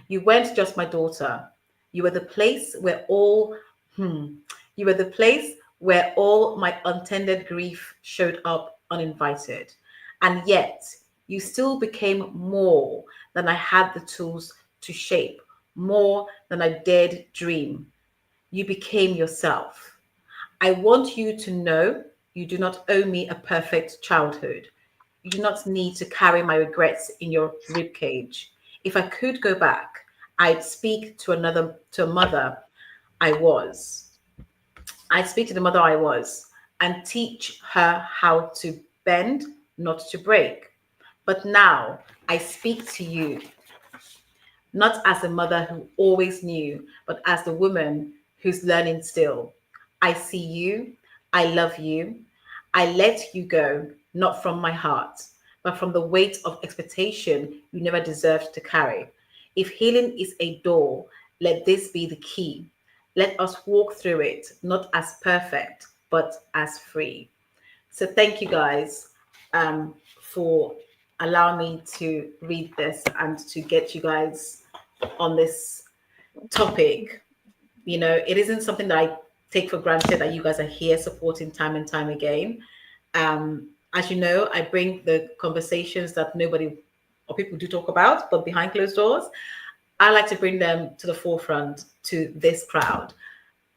You weren't just my daughter. You were the place where you were the place where all my untended grief showed up uninvited. And yet, you still became more than I had the tools to shape, more than I dared dream. You became yourself. I want you to know you do not owe me a perfect childhood. You do not need to carry my regrets in your ribcage. If I could go back, I'd speak to a mother I was. I'd speak to the mother I was and teach her how to bend, not to break. But now I speak to you, not as a mother who always knew, but as the woman who's learning still. I see you. I love you. I let you go, not from my heart, but from the weight of expectation you never deserved to carry. If healing is a door, let this be the key. Let us walk through it, not as perfect, but as free. So thank you guys for allowing me to read this and to get you guys on this topic. It isn't something that I take for granted that you guys are here supporting time and time again. As you know, I bring the conversations that nobody or people do talk about, but behind closed doors, I like to bring them to the forefront to this crowd.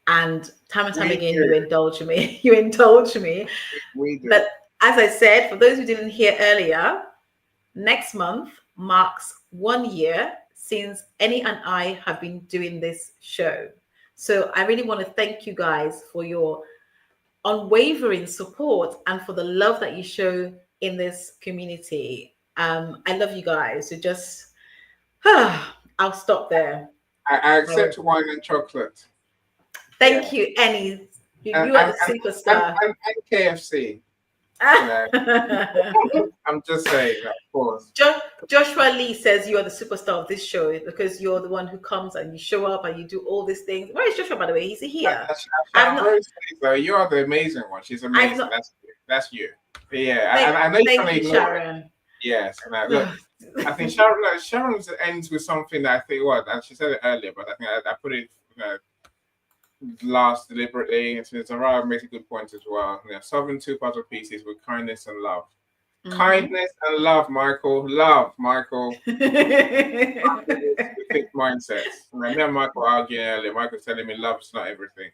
And time again, you indulge me. You indulge me. We do. But as I said, for those who didn't hear earlier, next month marks 1 year since Annie and I have been doing this show. So I really want to thank you guys for your unwavering support and for the love that you show in this community. I love you guys. So just, I'll stop there. I accept wine and chocolate. Thank you, Annie. You are the superstar. And KFC. You know, I'm just saying, of course. Joshua Lee says you are the superstar of this show because you're the one who comes and you show up and you do all these things. Where is Joshua, by the way? Is he here? You are the amazing one. She's amazing. That's you. Yeah, I know thank you, Sharon. Yes, look, I think Sharon ends with something that I think and she said it earlier, but I think I put it last deliberately. And Zara makes a good point as well. Solving two puzzle pieces with kindness and love. Mm-hmm. Kindness and love, Michael. Love, Michael. Fixed mindsets. Me and Michael arguing earlier. Michael's telling me love is not everything.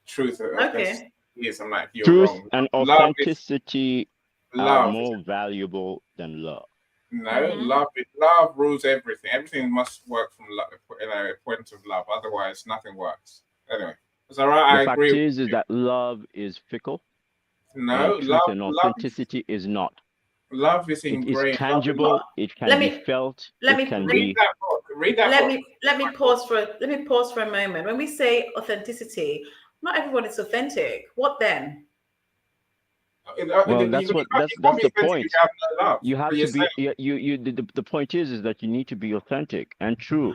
Truth. Okay. Yes, I'm like, you're Truth wrong. and authenticity are more valuable than love. No, love rules everything. Everything must work from love, a point of love. Otherwise, nothing works. Anyway, is that right? The fact is that love is fickle. No, truth and authenticity is not. Love is ingrained. It is tangible. It can be felt. Read that book. Let me pause for a moment. When we say authenticity, not everyone is authentic. What then? Well, that's the point. You have to be. The point is that you need to be authentic and true.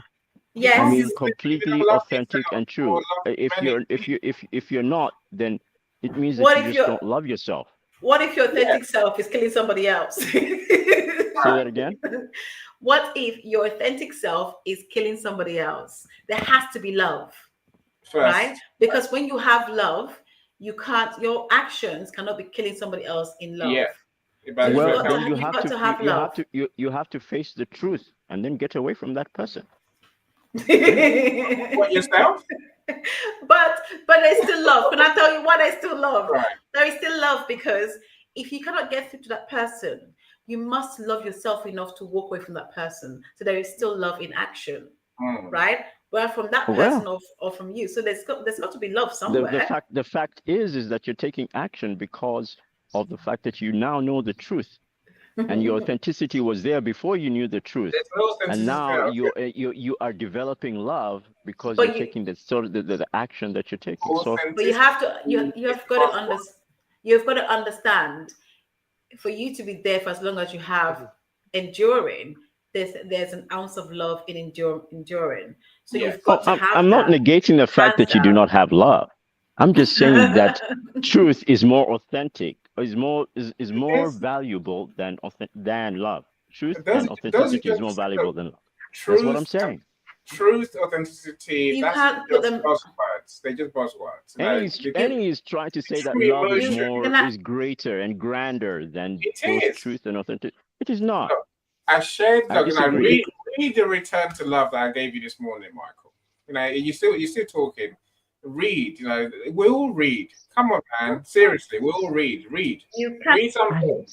Yes. I mean, completely authentic and true. If you're not, then it means that you just don't love yourself. What if your authentic self is killing somebody else? Say that again. What if your authentic self is killing somebody else? There has to be love, right? Because when you have love, your actions cannot be killing somebody else in love. Yeah. Well, then you have to face the truth and then get away from that person. What, yourself? But there's still love. Can I tell you why there's still love? Right. There is still love because if you cannot get through to that person, you must love yourself enough to walk away from that person. So there is still love in action, right? Well, from that person or from you. So there's got to be love somewhere. The fact is that you're taking action because of the fact that you now know the truth. And your authenticity was there before you knew the truth, and now you are developing love because you're taking the action that you're taking. So, but you have to understand, for you to be there for as long as you have enduring, there's an ounce of love in enduring. So you've got to have. I'm not negating the fact that you do not have love. I'm just saying that truth is more authentic. Is more valuable than love. Truth and authenticity is more valuable than love. That's what I'm saying. Truth, authenticity. You can't put them. Buzzwords. They're just buzzwords. Annie is trying to say that love is greater and grander than both truth and authenticity. It is not. Look, I shared. Read the return to love that I gave you this morning, Michael. You're still talking. Read, we all read. Come on, man. Seriously, we all read. Read something.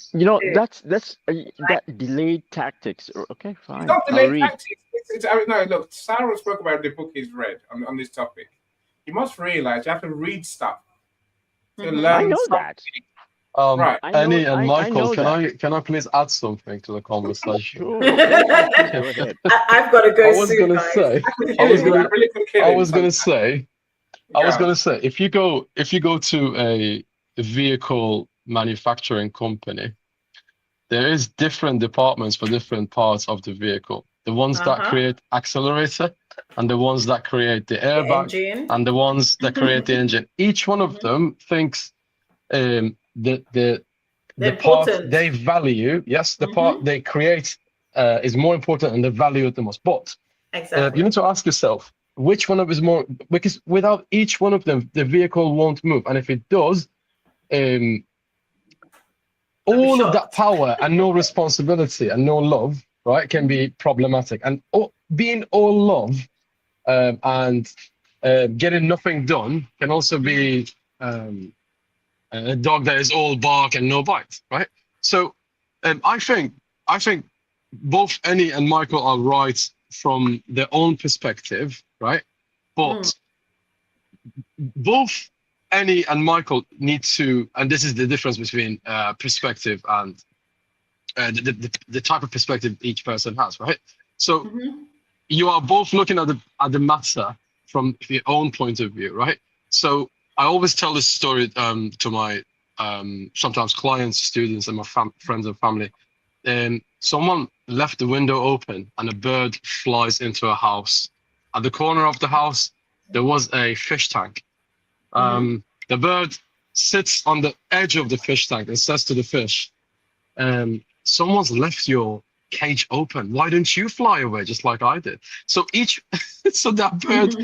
That's that delayed tactics. Okay, fine. It's not delayed tactics. Look, Sarah spoke about the book he's read on this topic. You must realize you have to read stuff to learn. I know something. that. Right. Annie and Michael, can I please add something to the conversation? Sure. Go ahead. I've got to go. I was going to say, if you go to a vehicle manufacturing company, there is different departments for different parts of the vehicle. The ones that create accelerator, and the ones that create the airbag, and the ones that create the engine. Each one of them thinks the part they value, the part they create is more important, and they value it the most. But you need to ask yourself, which one of them is more, because without each one of them, the vehicle won't move. And if it does, all of that power and no responsibility and no love, right, can be problematic. And being all love and getting nothing done can also be a dog that is all bark and no bite, right? So I think both Annie and Michael are right from their own perspective, right? But both Annie and Michael need to, and this is the difference between perspective and the type of perspective each person has, right? So you are both looking at the matter from your own point of view, right? So I always tell this story to my sometimes clients, students, and my friends and family. Someone left the window open and a bird flies into a house. At the corner of the house, there was a fish tank. The bird sits on the edge of the fish tank and says to the fish, someone's left your cage open. Why don't you fly away just like I did? So so that bird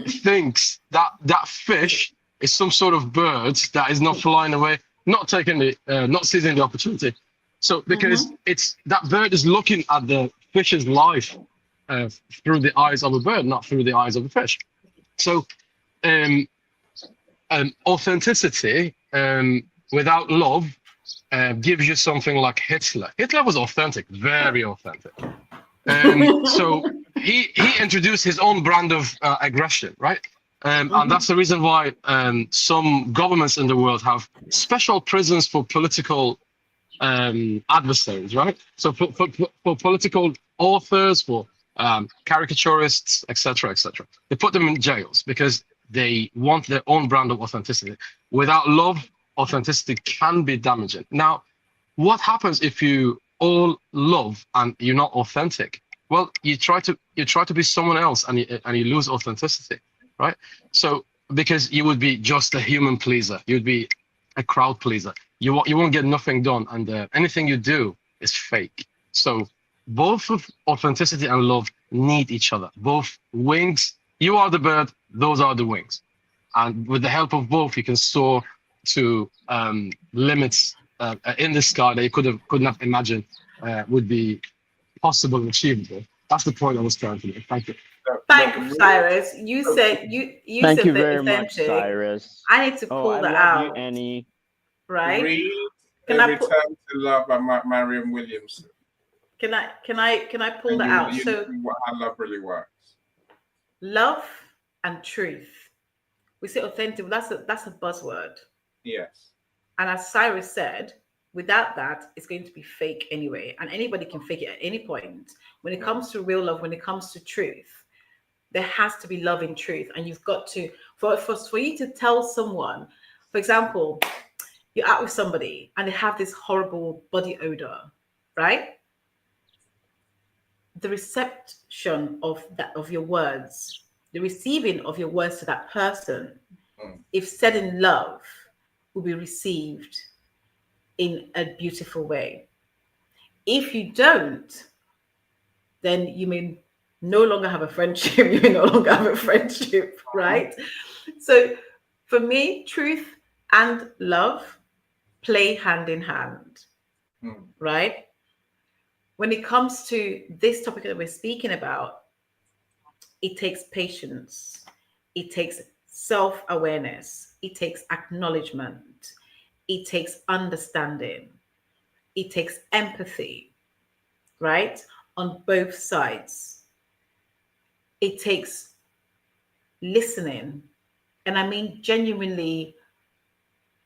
thinks that that fish is some sort of bird that is not flying away, not seizing the opportunity. So because that bird is looking at the fish's life through the eyes of a bird, not through the eyes of a fish. So authenticity without love gives you something like Hitler. Hitler was authentic, very authentic. So he introduced his own brand of aggression, right? And that's the reason why some governments in the world have special prisons for political adversaries, right? So for political authors, for caricaturists, etc., etc. They put them in jails because they want their own brand of authenticity. Without love, authenticity can be damaging. Now, what happens if you all love and you're not authentic? Well, you try to be someone else and you lose authenticity, right? So because you would be just a human pleaser, you'd be a crowd pleaser. You won't get nothing done, and anything you do is fake. So both of authenticity and love need each other. Both wings. You are the bird, those are the wings. And with the help of both, you can soar to limits in the sky that you could not imagine would be possible and achievable. That's the point I was trying to make. Thank you. Thank you, Cyrus. You said Thank said you that very much, authentic. Cyrus. I need to pull I that love out. you, Annie. Right? Read Can A I Return to Love by Mariam Williamson. Can I pull And that out? you So see how love really works. love and truth. We say authentic. That's a buzzword. Yes. And as Cyrus said, without that, it's going to be fake anyway. And anybody can fake it at any point. When it comes to real love, when it comes to truth, there has to be love in truth. And you've got to, for you to tell someone, for example, you're out with somebody and they have this horrible body odor, right? The reception of your words, the receiving of your words to that person, if said in love, will be received in a beautiful way. If you don't, then you may no longer have a friendship. You may no longer have a friendship, right? So for me, truth and love play hand in hand, right? When it comes to this topic that we're speaking about, it takes patience. It takes self-awareness. It takes acknowledgement. It takes understanding. It takes empathy, right? On both sides. It takes listening. And I mean genuinely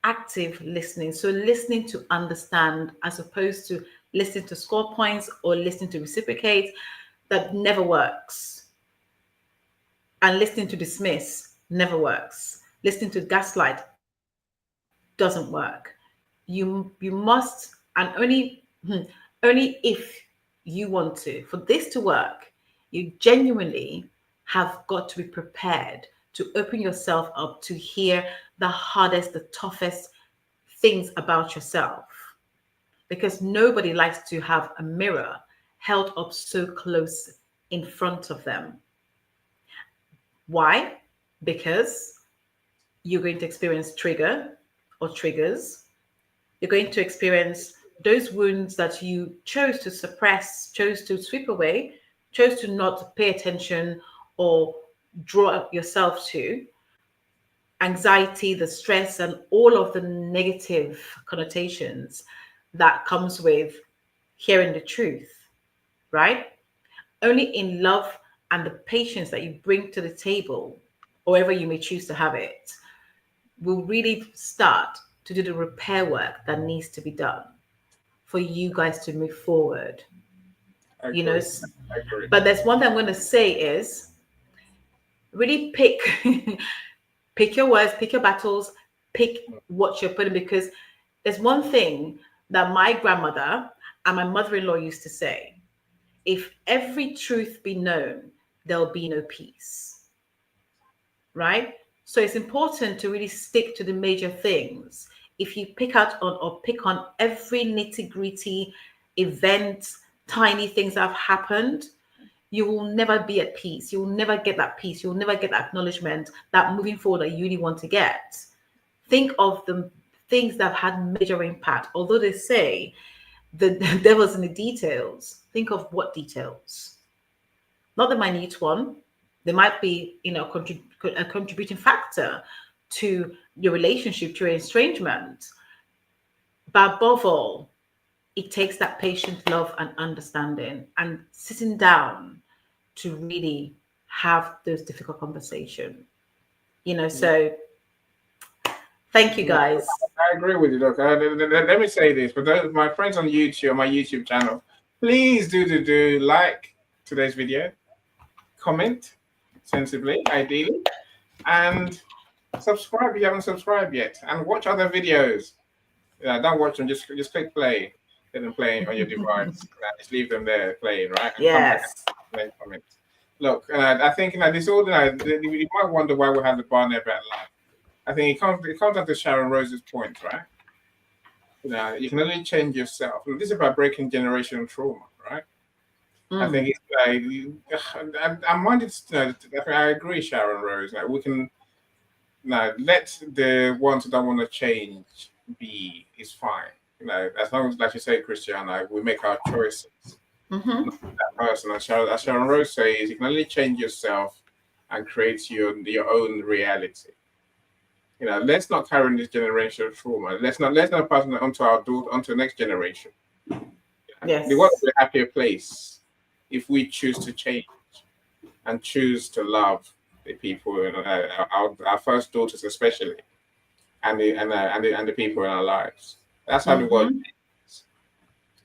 active listening. So listening to understand as opposed to listening to score points or listening to reciprocate. That never works. And listening to dismiss never works. Listening to gaslight doesn't work. You must, and only if you want to, for this to work, you genuinely have got to be prepared to open yourself up to hear the hardest, the toughest things about yourself. Because nobody likes to have a mirror held up so close in front of them. Why? Because you're going to experience trigger or triggers. You're going to experience those wounds that you chose to suppress, chose to sweep away, chose to not pay attention or draw yourself to. Anxiety, the stress, and all of the negative connotations that comes with hearing the truth, right? Only in love and the patience that you bring to the table, however you may choose to have it, will really start to do the repair work that needs to be done for you guys to move forward. You know, but there's one thing I'm going to say is really pick Pick your words, pick your battles, pick what you're putting, because there's one thing that my grandmother and my mother-in-law used to say: if every truth be known, there'll be no peace. Right? So it's important to really stick to the major things. If you pick out on or pick on every nitty-gritty event, tiny things that have happened, you will never be at peace. You will never get that peace. You'll never get that acknowledgement, that moving forward that you really want to get. Think of the things that have had major impact. Although they say the devil's in the details, think of what details. Not the minute one. They might be, a contributing factor to your relationship, to your estrangement. But above all, it takes that patient love and understanding and sitting down to really have those difficult conversations. So thank you, guys. I agree with you, Doc. Let me say this, but those, my friends on YouTube, my YouTube channel, please do like today's video, comment sensibly, ideally, and subscribe if you haven't subscribed yet, and watch other videos. Don't watch them, just click play. Let them play on your device. Just leave them there playing, right? And yes. Come back and comment. Look, I think this all. You might wonder why we have the bar never at life. I think it comes down to Sharon Rose's point, right? You can only change yourself. This is about breaking generational trauma, right? I think it's like I'm minded. I agree, Sharon Rose. Like, we can let the ones that don't want to change be. Is fine. As long as, like you say, Christiana, we make our choices. That person, as Sharon Rose says, you can only change yourself and create your own reality. Let's not carry this generational trauma. Let's not pass it onto our daughter, onto the next generation. Yes. The world will be a happier place if we choose to change and choose to love the people, our first daughters especially, and the people in our lives. That's how the world is.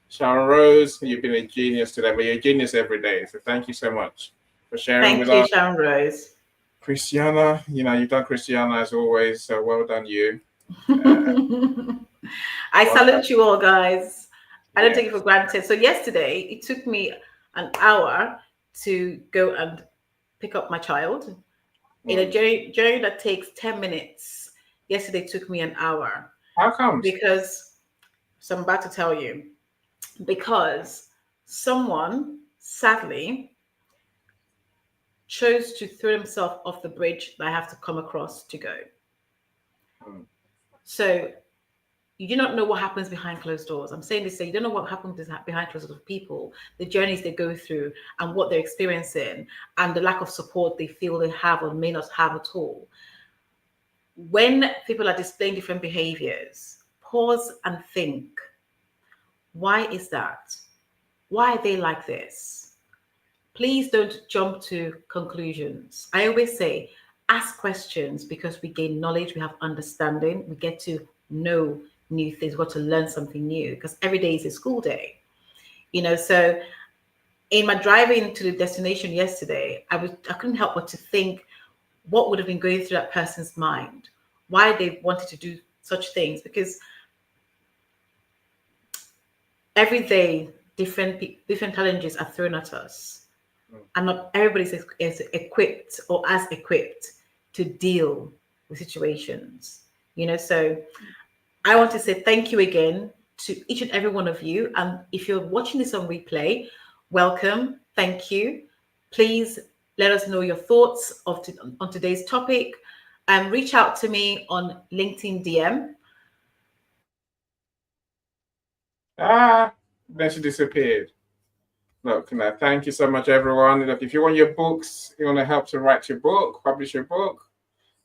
Sharon Rose, you've been a genius today, but you're a genius every day. So thank you so much for sharing with us. Thank you, Sharon Rose. Christiana, you've done Christiana as always, so well done you. I salute you all, guys. I don't take it for granted. So yesterday, it took me an hour to go and pick up my child. In a journey that takes 10 minutes, yesterday took me an hour. How come? So I'm about to tell you. Because someone, sadly, chose to throw himself off the bridge that I have to come across to go. So you do not know what happens behind closed doors. I'm saying this, so you don't know what happens behind closed doors of people, the journeys they go through and what they're experiencing and the lack of support they feel they have or may not have at all. When people are displaying different behaviors, pause and think, why is that? Why are they like this? Please don't jump to conclusions. I always say, ask questions, because we gain knowledge, we have understanding, we get to know new things, we got to learn something new, because every day is a school day. So in my driving to the destination yesterday, I couldn't help but to think what would have been going through that person's mind, why they wanted to do such things, because every day different challenges are thrown at us. And not everybody is equipped or as equipped to deal with situations, So I want to say thank you again to each and every one of you. And if you're watching this on replay, welcome. Thank you. Please let us know your thoughts on today's topic, and reach out to me on LinkedIn DM. Then she disappeared. Look, thank you so much, everyone. Look, if you want your books, you want to help to write your book, publish your book,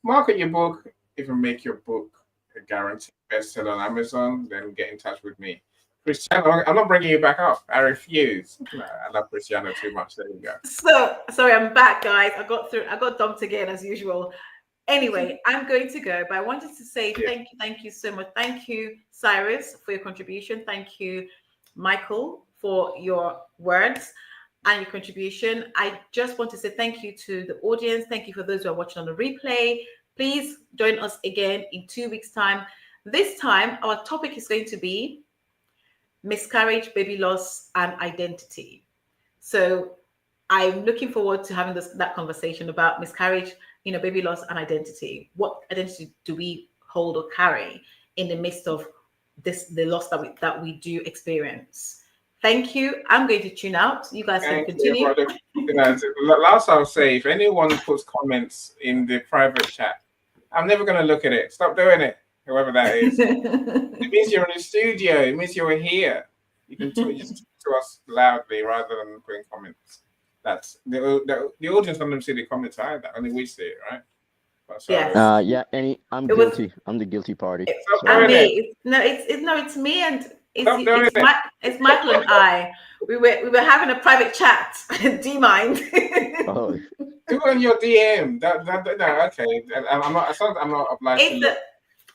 market your book, even make your book a guaranteed bestseller on Amazon, then get in touch with me. Christiana, I'm not bringing you back up. I refuse. I love Christiana too much. There you go. So, sorry, I'm back, guys. I got dumped again, as usual. Anyway, I'm going to go, but I wanted to say thank you so much. Thank you, Cyrus, for your contribution. Thank you, Michael, for your words and your contribution. I just want to say thank you to the audience. Thank you for those who are watching on the replay. Please join us again in 2 weeks' time. This time, our topic is going to be miscarriage, baby loss, and identity. So I'm looking forward to having that conversation about miscarriage, baby loss, and identity. What identity do we hold or carry in the midst of the loss that we do experience? Thank you. I'm going to tune out. You guys can continue. Last I'll say, if anyone puts comments in the private chat, I'm never going to look at it. Stop doing it, whoever that is. It means you're in the studio. It means you're here. You can talk to us loudly rather than putting comments. That's the audience doesn't see the comments either. Only we see it, right? Yes. I'm guilty. I'm the guilty party. It's me and it's Michael and I. We were having a private chat. Do you mind? Do it on your DM. No, okay. I'm not obliged to.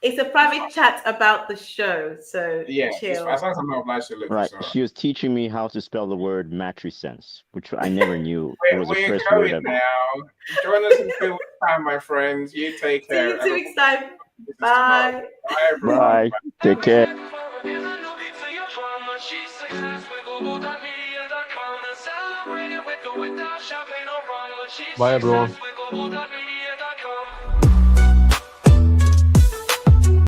It's a private chat about the show, so chill. As long as I'm not obliged to look. Right. She was teaching me how to spell the word matrescence, which I never knew. It was the first word ever. Now. Join us in 2 weeks' time, my friends. You take care. See you in 2 weeks' time. Bye. Bye, everyone. Bye. Take care. Bye, everyone.